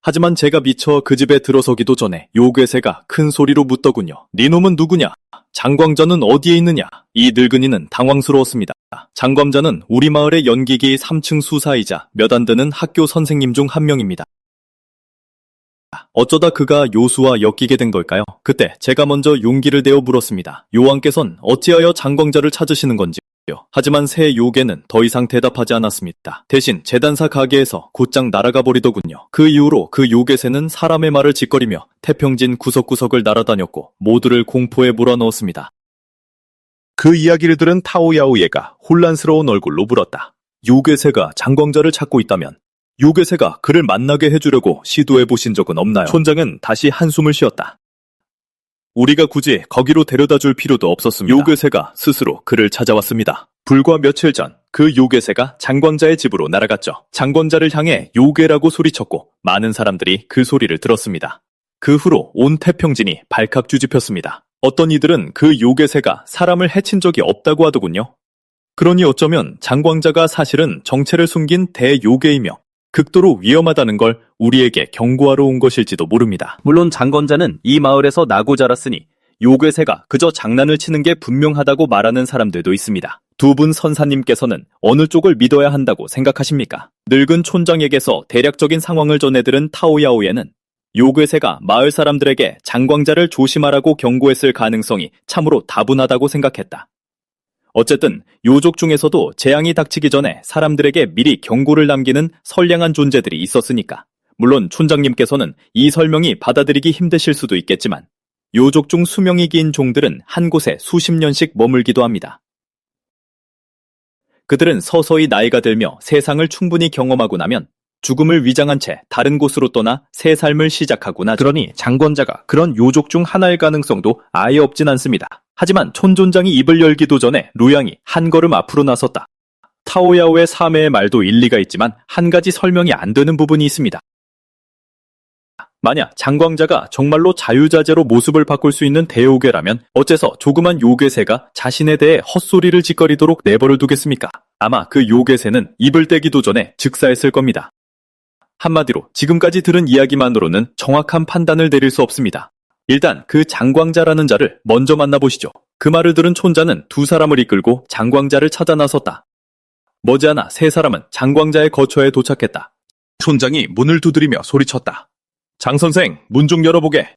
하지만 제가 미처 그 집에 들어서기도 전에 요괴새가 큰 소리로 묻더군요. 네 놈은 누구냐? 장광자는 어디에 있느냐? 이 늙은이는 당황스러웠습니다. 장광자는 우리 마을의 연기기 3층 수사이자 몇 안 되는 학교 선생님 중 한 명입니다. 어쩌다 그가 요수와 엮이게 된 걸까요? 그때 제가 먼저 용기를 내어 물었습니다. 요왕께선 어찌하여 장광자를 찾으시는 건지요? 하지만 새 요괴는 더 이상 대답하지 않았습니다. 대신 재단사 가게에서 곧장 날아가 버리더군요. 그 이후로 그 요괴새는 사람의 말을 짓거리며 태평진 구석구석을 날아다녔고 모두를 공포에 몰아넣었습니다. 그 이야기를 들은 타오야오예가 혼란스러운 얼굴로 물었다. 요괴새가 장광자를 찾고 있다면 요괴새가 그를 만나게 해주려고 시도해보신 적은 없나요? 촌장은 다시 한숨을 쉬었다. 우리가 굳이 거기로 데려다 줄 필요도 없었습니다. 요괴새가 스스로 그를 찾아왔습니다. 불과 며칠 전 그 요괴새가 장광자의 집으로 날아갔죠. 장광자를 향해 요괴라고 소리쳤고 많은 사람들이 그 소리를 들었습니다. 그 후로 온 태평진이 발칵 뒤집혔습니다. 어떤 이들은 그 요괴새가 사람을 해친 적이 없다고 하더군요. 그러니 어쩌면 장광자가 사실은 정체를 숨긴 대요괴이며 극도로 위험하다는 걸 우리에게 경고하러 온 것일지도 모릅니다. 물론 장건자는 이 마을에서 나고 자랐으니 요괴새가 그저 장난을 치는 게 분명하다고 말하는 사람들도 있습니다. 두 분 선사님께서는 어느 쪽을 믿어야 한다고 생각하십니까? 늙은 촌장에게서 대략적인 상황을 전해들은 타오야오예는 요괴새가 마을 사람들에게 장광자를 조심하라고 경고했을 가능성이 참으로 다분하다고 생각했다. 어쨌든 요족 중에서도 재앙이 닥치기 전에 사람들에게 미리 경고를 남기는 선량한 존재들이 있었으니까. 물론 촌장님께서는 이 설명이 받아들이기 힘드실 수도 있겠지만 요족 중 수명이 긴 종들은 한 곳에 수십 년씩 머물기도 합니다. 그들은 서서히 나이가 들며 세상을 충분히 경험하고 나면 죽음을 위장한 채 다른 곳으로 떠나 새 삶을 시작하곤 하죠. 그러니 장권자가 그런 요족 중 하나일 가능성도 아예 없진 않습니다. 하지만 촌존장이 입을 열기도 전에 루양이 한 걸음 앞으로 나섰다. 타오야오의 사매의 말도 일리가 있지만 한 가지 설명이 안 되는 부분이 있습니다. 만약 장광자가 정말로 자유자재로 모습을 바꿀 수 있는 대요괴라면 어째서 조그만 요괴새가 자신에 대해 헛소리를 짓거리도록 내버려 두겠습니까? 아마 그 요괴새는 입을 떼기도 전에 즉사했을 겁니다. 한마디로 지금까지 들은 이야기만으로는 정확한 판단을 내릴 수 없습니다. 일단 그 장광자라는 자를 먼저 만나보시죠. 그 말을 들은 촌자는 두 사람을 이끌고 장광자를 찾아 나섰다. 머지않아 세 사람은 장광자의 거처에 도착했다. 촌장이 문을 두드리며 소리쳤다. 장선생, 문 좀 열어보게.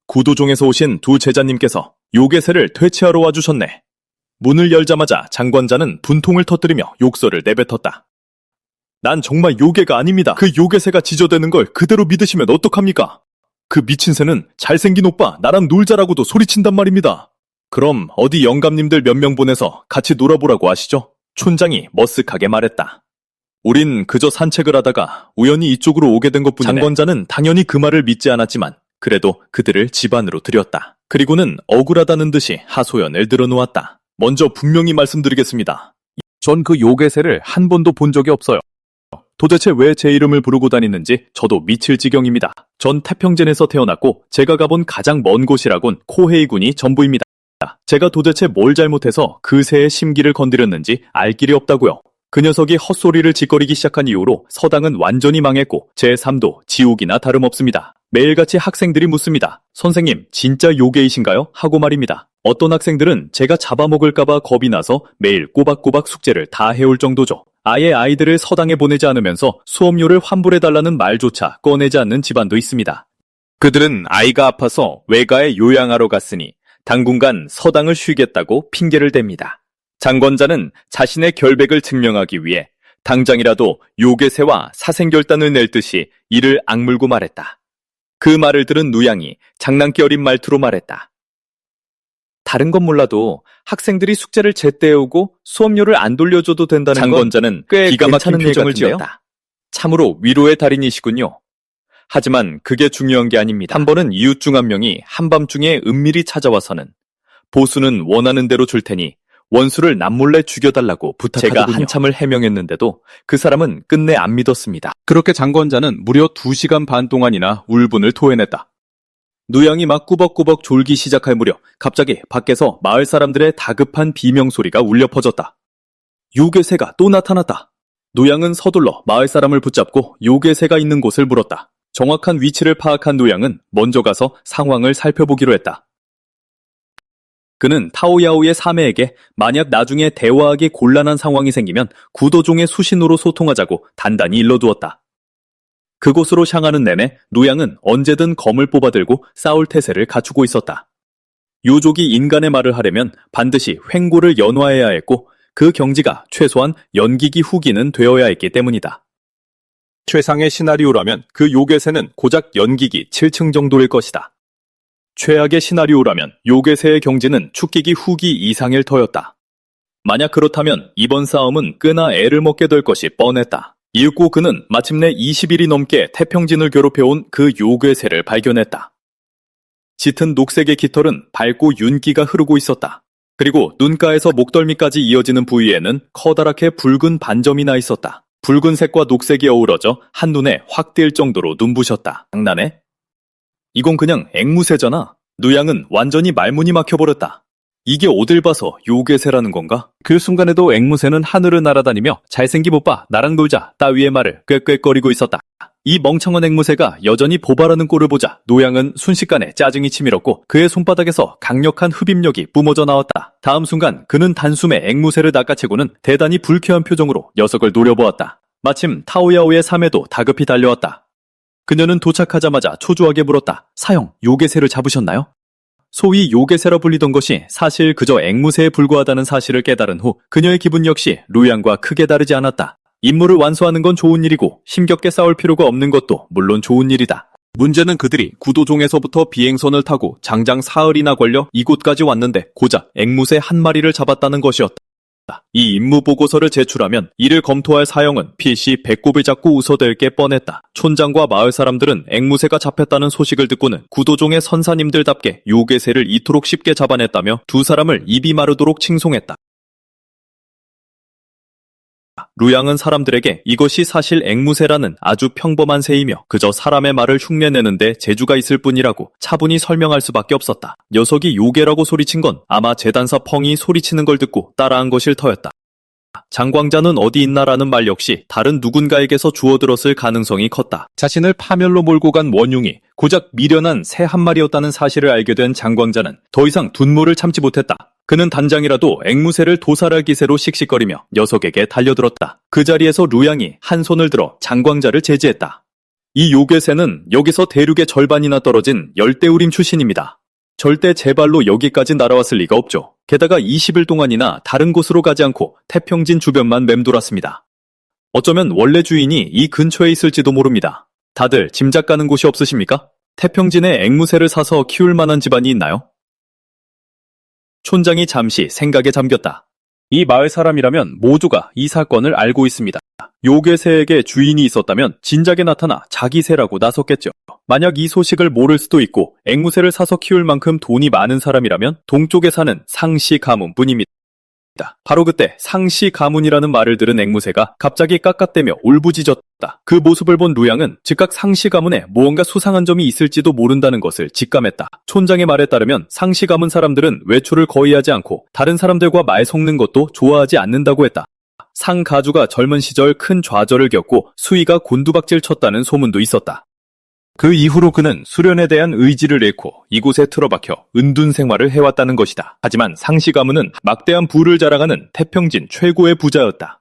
구도종에서 오신 두 제자님께서 요괴새를 퇴치하러 와주셨네. 문을 열자마자 장관자는 분통을 터뜨리며 욕설을 내뱉었다. 난 정말 요괴가 아닙니다. 그 요괴새가 지저대는 걸 그대로 믿으시면 어떡합니까? 그 미친 새는 잘생긴 오빠 나랑 놀자라고도 소리친단 말입니다. 그럼 어디 영감님들 몇 명 보내서 같이 놀아보라고 하시죠? 촌장이 머쓱하게 말했다. 우린 그저 산책을 하다가 우연히 이쪽으로 오게 된 것뿐이네. 장건자는 당연히 그 말을 믿지 않았지만 그래도 그들을 집 안으로 들였다. 그리고는 억울하다는 듯이 하소연을 들어놓았다. 먼저 분명히 말씀드리겠습니다. 전 그 요괴새를 한 번도 본 적이 없어요. 도대체 왜 제 이름을 부르고 다니는지 저도 미칠 지경입니다. 전 태평진에서 태어났고 제가 가본 가장 먼 곳이라곤 코헤이군이 전부입니다. 제가 도대체 뭘 잘못해서 그 새의 심기를 건드렸는지 알 길이 없다고요. 그 녀석이 헛소리를 짓거리기 시작한 이후로 서당은 완전히 망했고 제 삶도 지옥이나 다름없습니다. 매일같이 학생들이 묻습니다. 선생님, 진짜 요괴이신가요? 하고 말입니다. 어떤 학생들은 제가 잡아먹을까봐 겁이 나서 매일 꼬박꼬박 숙제를 다 해올 정도죠. 아예 아이들을 서당에 보내지 않으면서 수업료를 환불해달라는 말조차 꺼내지 않는 집안도 있습니다. 그들은 아이가 아파서 외가에 요양하러 갔으니 당분간 서당을 쉬겠다고 핑계를 댑니다. 장권자는 자신의 결백을 증명하기 위해 당장이라도 요괴새와 사생결단을 낼 듯이 이를 악물고 말했다. 그 말을 들은 누양이 장난기 어린 말투로 말했다. 다른 건 몰라도 학생들이 숙제를 제때 해오고 수업료를 안 돌려줘도 된다는 장권자는 꽤 기가 막힌 괜찮은 일 표정을 같은데요? 지었다. 참으로 위로의 달인이시군요. 하지만 그게 중요한 게 아닙니다. 한 번은 이웃 중 한 명이 한밤중에 은밀히 찾아와서는 보수는 원하는 대로 줄 테니 원수를 남몰래 죽여달라고 부탁하더군요. 제가 한참을 해명했는데도 그 사람은 끝내 안 믿었습니다. 그렇게 장권자는 무려 2시간 반 동안이나 울분을 토해냈다. 누양이 막 꾸벅꾸벅 졸기 시작할 무렵 갑자기 밖에서 마을 사람들의 다급한 비명소리가 울려 퍼졌다. 요괴새가 또 나타났다. 누양은 서둘러 마을 사람을 붙잡고 요괴새가 있는 곳을 물었다. 정확한 위치를 파악한 누양은 먼저 가서 상황을 살펴보기로 했다. 그는 타오야오의 사매에게 만약 나중에 대화하기 곤란한 상황이 생기면 구도종의 수신호로 소통하자고 단단히 일러두었다. 그곳으로 향하는 내내 누양은 언제든 검을 뽑아들고 싸울 태세를 갖추고 있었다. 요족이 인간의 말을 하려면 반드시 횡고를 연화해야 했고 그 경지가 최소한 연기기 후기는 되어야 했기 때문이다. 최상의 시나리오라면 그 요괴새는 고작 연기기 7층 정도일 것이다. 최악의 시나리오라면 요괴새의 경지는 축기기 후기 이상일 터였다. 만약 그렇다면 이번 싸움은 꽤나 애를 먹게 될 것이 뻔했다. 이윽고 그는 마침내 20일이 넘게 태평진을 괴롭혀온 그 요괴새를 발견했다. 짙은 녹색의 깃털은 밝고 윤기가 흐르고 있었다. 그리고 눈가에서 목덜미까지 이어지는 부위에는 커다랗게 붉은 반점이 나 있었다. 붉은색과 녹색이 어우러져 한눈에 확 띌 정도로 눈부셨다. 장난해? 이건 그냥 앵무새잖아. 누양은 완전히 말문이 막혀버렸다. 이게 어딜 봐서 요괴새라는 건가? 그 순간에도 앵무새는 하늘을 날아다니며 잘생긴 오빠 나랑 놀자 따위의 말을 꾀꾀거리고 있었다. 이 멍청한 앵무새가 여전히 보바라는 꼴을 보자 노양은 순식간에 짜증이 치밀었고 그의 손바닥에서 강력한 흡입력이 뿜어져 나왔다. 다음 순간 그는 단숨에 앵무새를 낚아채고는 대단히 불쾌한 표정으로 녀석을 노려보았다. 마침 타오야오의 사매도 다급히 달려왔다. 그녀는 도착하자마자 초조하게 물었다. 사형, 요괴새를 잡으셨나요? 소위 요괴새라 불리던 것이 사실 그저 앵무새에 불과하다는 사실을 깨달은 후 그녀의 기분 역시 루양과 크게 다르지 않았다. 임무를 완수하는 건 좋은 일이고 힘겹게 싸울 필요가 없는 것도 물론 좋은 일이다. 문제는 그들이 구도종에서부터 비행선을 타고 장장 사흘이나 걸려 이곳까지 왔는데 고작 앵무새 한 마리를 잡았다는 것이었다. 이 임무 보고서를 제출하면 이를 검토할 사형은 필시 배꼽을 잡고 웃어댈 게 뻔했다. 촌장과 마을 사람들은 앵무새가 잡혔다는 소식을 듣고는 구도종의 선사님들답게 요괴새를 이토록 쉽게 잡아냈다며 두 사람을 입이 마르도록 칭송했다. 루양은 사람들에게 이것이 사실 앵무새라는 아주 평범한 새이며 그저 사람의 말을 흉내내는데 재주가 있을 뿐이라고 차분히 설명할 수밖에 없었다. 녀석이 요괴라고 소리친 건 아마 재단사 펑이 소리치는 걸 듣고 따라한 것일 터였다. 장광자는 어디 있나라는 말 역시 다른 누군가에게서 주워들었을 가능성이 컸다. 자신을 파멸로 몰고 간 원흉이 고작 미련한 새 한 마리였다는 사실을 알게 된 장광자는 더 이상 분노를 참지 못했다. 그는 단장이라도 앵무새를 도살할 기세로 씩씩거리며 녀석에게 달려들었다. 그 자리에서 루양이 한 손을 들어 장광자를 제지했다. 이 요괴새는 여기서 대륙의 절반이나 떨어진 열대우림 출신입니다. 절대 제 발로 여기까지 날아왔을 리가 없죠. 게다가 20일 동안이나 다른 곳으로 가지 않고 태평진 주변만 맴돌았습니다. 어쩌면 원래 주인이 이 근처에 있을지도 모릅니다. 다들 짐작 가는 곳이 없으십니까? 태평진에 앵무새를 사서 키울 만한 집안이 있나요? 촌장이 잠시 생각에 잠겼다. 이 마을 사람이라면 모두가 이 사건을 알고 있습니다. 요괴새에게 주인이 있었다면 진작에 나타나 자기 새라고 나섰겠죠. 만약 이 소식을 모를 수도 있고 앵무새를 사서 키울 만큼 돈이 많은 사람이라면 동쪽에 사는 상시 가문뿐입니다. 바로 그때 상시 가문이라는 말을 들은 앵무새가 갑자기 깍깍대며 울부짖었다. 그 모습을 본 루양은 즉각 상시 가문에 무언가 수상한 점이 있을지도 모른다는 것을 직감했다. 촌장의 말에 따르면 상시 가문 사람들은 외출을 거의 하지 않고 다른 사람들과 말 섞는 것도 좋아하지 않는다고 했다. 상 가주가 젊은 시절 큰 좌절을 겪고 수위가 곤두박질 쳤다는 소문도 있었다. 그 이후로 그는 수련에 대한 의지를 잃고 이곳에 틀어박혀 은둔 생활을 해왔다는 것이다. 하지만 상시 가문은 막대한 부를 자랑하는 태평진 최고의 부자였다.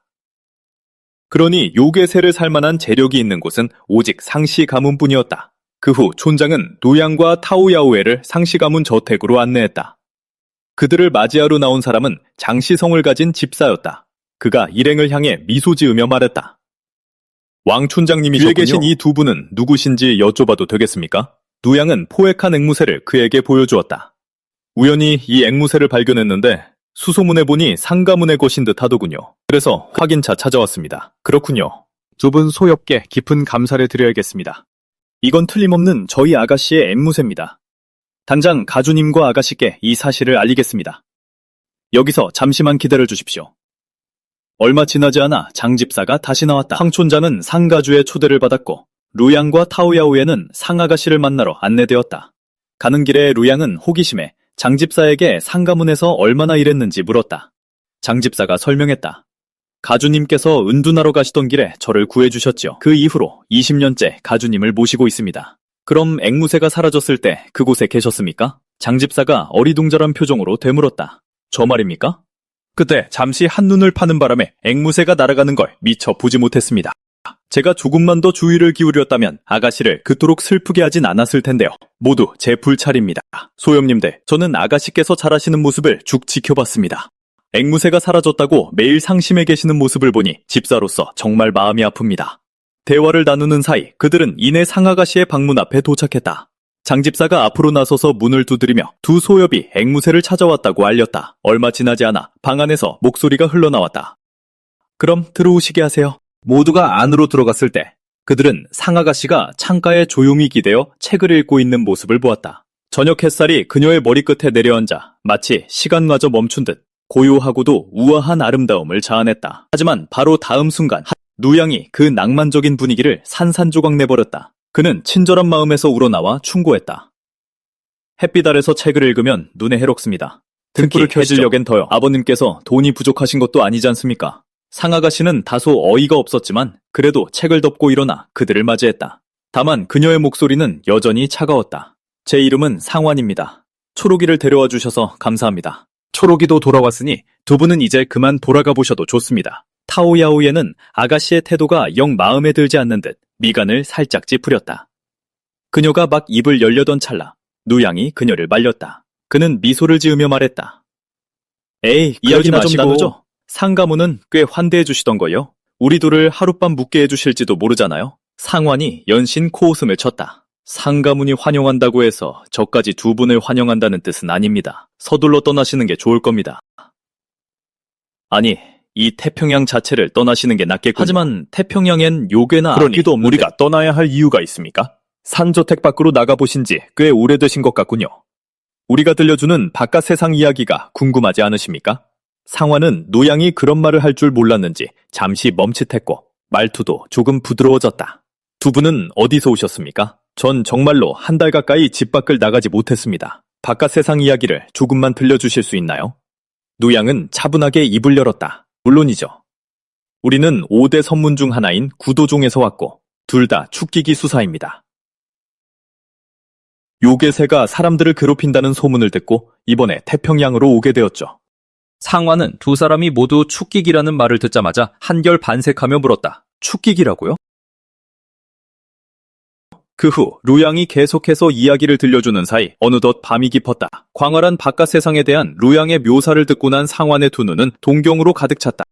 그러니 요괴새를 살만한 재력이 있는 곳은 오직 상시 가문뿐이었다. 그 후 촌장은 노양과 타오야오에를 상시 가문 저택으로 안내했다. 그들을 맞이하러 나온 사람은 장시성을 가진 집사였다. 그가 일행을 향해 미소 지으며 말했다. 왕 촌장님이셨군요. 뒤에 계신 이 두 분은 누구신지 여쭤봐도 되겠습니까? 누양은 포획한 앵무새를 그에게 보여주었다. 우연히 이 앵무새를 발견했는데 수소문에 보니 상가문의 것인 듯 하더군요. 그래서 확인차 찾아왔습니다. 그렇군요. 두 분 소엽게 깊은 감사를 드려야겠습니다. 이건 틀림없는 저희 아가씨의 앵무새입니다. 당장 가주님과 아가씨께 이 사실을 알리겠습니다. 여기서 잠시만 기다려 주십시오. 얼마 지나지 않아 장집사가 다시 나왔다. 황촌자는 상가주의 초대를 받았고 루양과 타오야오에는 상아가씨를 만나러 안내되었다. 가는 길에 루양은 호기심에 장집사에게 상가문에서 얼마나 일했는지 물었다. 장집사가 설명했다. 가주님께서 은둔하러 가시던 길에 저를 구해주셨죠. 그 이후로 20년째 가주님을 모시고 있습니다. 그럼 앵무새가 사라졌을 때 그곳에 계셨습니까? 장집사가 어리둥절한 표정으로 되물었다. 저 말입니까? 그때 잠시 한눈을 파는 바람에 앵무새가 날아가는 걸 미처 보지 못했습니다. 제가 조금만 더 주의를 기울였다면 아가씨를 그토록 슬프게 하진 않았을 텐데요. 모두 제 불찰입니다. 소염님들, 저는 아가씨께서 잘하시는 모습을 쭉 지켜봤습니다. 앵무새가 사라졌다고 매일 상심해 계시는 모습을 보니 집사로서 정말 마음이 아픕니다. 대화를 나누는 사이 그들은 이내 상아가씨의 방문 앞에 도착했다. 장집사가 앞으로 나서서 문을 두드리며 두 소엽이 앵무새를 찾아왔다고 알렸다. 얼마 지나지 않아 방 안에서 목소리가 흘러나왔다. 그럼 들어오시게 하세요. 모두가 안으로 들어갔을 때 그들은 상아가씨가 창가에 조용히 기대어 책을 읽고 있는 모습을 보았다. 저녁 햇살이 그녀의 머리끝에 내려앉아 마치 시간마저 멈춘 듯 고요하고도 우아한 아름다움을 자아냈다. 하지만 바로 다음 순간 누양이 그 낭만적인 분위기를 산산조각 내버렸다. 그는 친절한 마음에서 우러나와 충고했다. 햇빛 아래서 책을 읽으면 눈에 해롭습니다. 등불을 켜시려겐 더요. 아버님께서 돈이 부족하신 것도 아니지 않습니까? 상아가씨는 다소 어이가 없었지만 그래도 책을 덮고 일어나 그들을 맞이했다. 다만 그녀의 목소리는 여전히 차가웠다. 제 이름은 상완입니다. 초록이를 데려와 주셔서 감사합니다. 초록이도 돌아왔으니 두 분은 이제 그만 돌아가 보셔도 좋습니다. 타오야오에는 아가씨의 태도가 영 마음에 들지 않는 듯 미간을 살짝 찌푸렸다. 그녀가 막 입을 열려던 찰나 누양이 그녀를 말렸다. 그는 미소를 지으며 말했다. 에이, 이야기나 좀 나누죠. 상가문은 꽤 환대해 주시던 거요. 우리 둘을 하룻밤 묵게 해주실지도 모르잖아요. 상완이 연신 코웃음을 쳤다. 상가문이 환영한다고 해서 저까지 두 분을 환영한다는 뜻은 아닙니다. 서둘러 떠나시는 게 좋을 겁니다. 아니, 이 태평양 자체를 떠나시는 게 낫겠군요. 하지만 태평양엔 요괴나 악귀도 없는데 우리가 떠나야 할 이유가 있습니까? 산저택 밖으로 나가보신 지 꽤 오래되신 것 같군요. 우리가 들려주는 바깥 세상 이야기가 궁금하지 않으십니까? 상완은 노양이 그런 말을 할 줄 몰랐는지 잠시 멈칫했고 말투도 조금 부드러워졌다. 두 분은 어디서 오셨습니까? 전 정말로 한 달 가까이 집 밖을 나가지 못했습니다. 바깥 세상 이야기를 조금만 들려주실 수 있나요? 노양은 차분하게 입을 열었다. 물론이죠. 우리는 5대 선문 중 하나인 구도종에서 왔고 둘 다 축기기 수사입니다. 요괴새가 사람들을 괴롭힌다는 소문을 듣고 이번에 태평양으로 오게 되었죠. 상완은 두 사람이 모두 축기기라는 말을 듣자마자 한결 반색하며 물었다. 축기기라고요? 그 후 루양이 계속해서 이야기를 들려주는 사이 어느덧 밤이 깊었다. 광활한 바깥 세상에 대한 루양의 묘사를 듣고 난 상완의 두 눈은 동경으로 가득 찼다.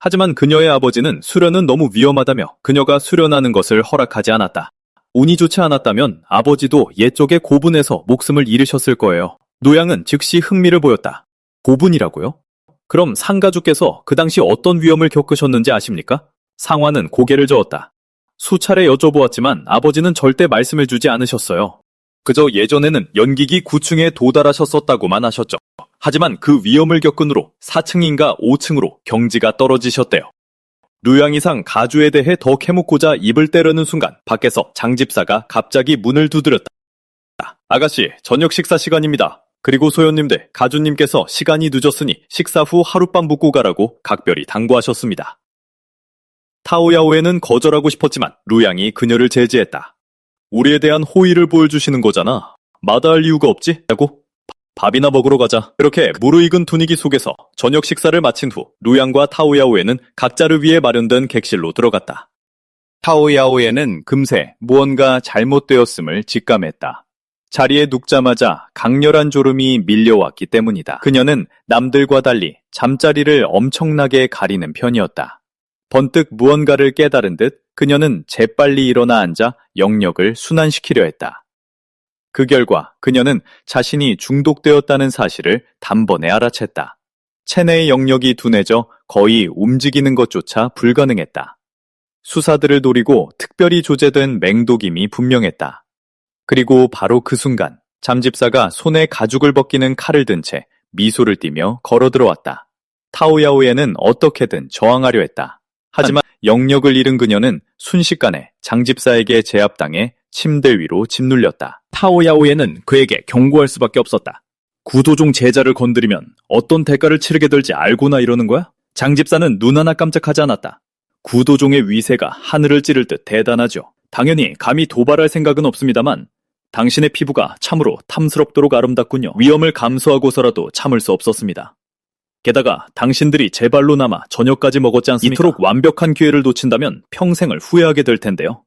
하지만 그녀의 아버지는 수련은 너무 위험하다며 그녀가 수련하는 것을 허락하지 않았다. 운이 좋지 않았다면 아버지도 옛적에 고분에서 목숨을 잃으셨을 거예요. 노양은 즉시 흥미를 보였다. 고분이라고요? 그럼 상가주께서 그 당시 어떤 위험을 겪으셨는지 아십니까? 상완은 고개를 저었다. 수차례 여쭤보았지만 아버지는 절대 말씀을 주지 않으셨어요. 그저 예전에는 연기기 9층에 도달하셨었다고만 하셨죠. 하지만 그 위험을 겪은 후로 4층인가 5층으로 경지가 떨어지셨대요. 루양이상 가주에 대해 더 캐묻고자 입을 떼려는 순간 밖에서 장집사가 갑자기 문을 두드렸다. 아가씨, 저녁 식사 시간입니다. 그리고 소연님들, 가주님께서 시간이 늦었으니 식사 후 하룻밤 묵고 가라고 각별히 당부하셨습니다. 타오야오에는 거절하고 싶었지만 루양이 그녀를 제지했다. 우리에 대한 호의를 보여주시는 거잖아. 마다할 이유가 없지? 라고 밥이나 먹으러 가자. 그렇게 무르익은 분위기 속에서 저녁 식사를 마친 후 루양과 타오야오에는 각자를 위해 마련된 객실로 들어갔다. 타오야오에는 금세 무언가 잘못되었음을 직감했다. 자리에 눕자마자 강렬한 졸음이 밀려왔기 때문이다. 그녀는 남들과 달리 잠자리를 엄청나게 가리는 편이었다. 번뜩 무언가를 깨달은 듯 그녀는 재빨리 일어나 앉아 영역을 순환시키려 했다. 그 결과 그녀는 자신이 중독되었다는 사실을 단번에 알아챘다. 체내의 영역이 둔해져 거의 움직이는 것조차 불가능했다. 수사들을 노리고 특별히 조제된 맹독임이 분명했다. 그리고 바로 그 순간 잠집사가 손에 가죽을 벗기는 칼을 든 채 미소를 띠며 걸어 들어왔다. 타오야오에는 어떻게든 저항하려 했다. 하지만 영역을 잃은 그녀는 순식간에 장집사에게 제압당해 침대 위로 짓눌렸다. 타오야오에는 그에게 경고할 수밖에 없었다. 구도종 제자를 건드리면 어떤 대가를 치르게 될지 알고나 이러는 거야? 장집사는 눈 하나 깜짝하지 않았다. 구도종의 위세가 하늘을 찌를 듯 대단하죠. 당연히 감히 도발할 생각은 없습니다만 당신의 피부가 참으로 탐스럽도록 아름답군요. 위험을 감수하고서라도 참을 수 없었습니다. 게다가 당신들이 제 발로 남아 저녁까지 먹었지 않습니까? 이토록 완벽한 기회를 놓친다면 평생을 후회하게 될 텐데요.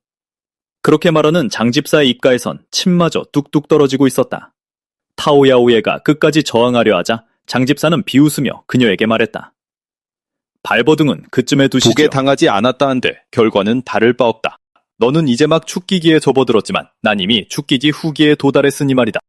그렇게 말하는 장집사의 입가에선 침마저 뚝뚝 떨어지고 있었다. 타오야오예가 끝까지 저항하려 하자 장집사는 비웃으며 그녀에게 말했다. 발버둥은 그쯤에 두시죠. 독에 당하지 않았다 한데 결과는 다를 바 없다. 너는 이제 막 축기기에 접어들었지만 난 이미 축기기 후기에 도달했으니 말이다.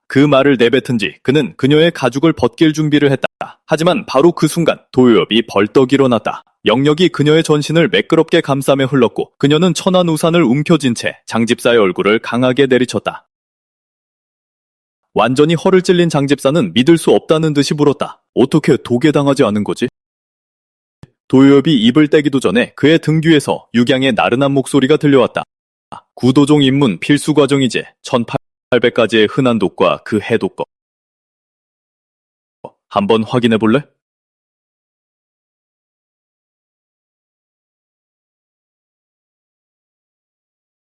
그 말을 내뱉은 지 그는 그녀의 가죽을 벗길 준비를 했다. 하지만 바로 그 순간 도요엽이 벌떡 일어났다. 영역이 그녀의 전신을 매끄럽게 감싸며 흘렀고 그녀는 천한 우산을 움켜쥔 채 장집사의 얼굴을 강하게 내리쳤다. 완전히 허를 찔린 장집사는 믿을 수 없다는 듯이 물었다. 어떻게 독에 당하지 않은 거지? 도요엽이 입을 떼기도 전에 그의 등 뒤에서 육양의 나른한 목소리가 들려왔다. 구도종 입문 필수 과정이지. 1800가지의 흔한 독과 그 해독법. 한번 확인해 볼래?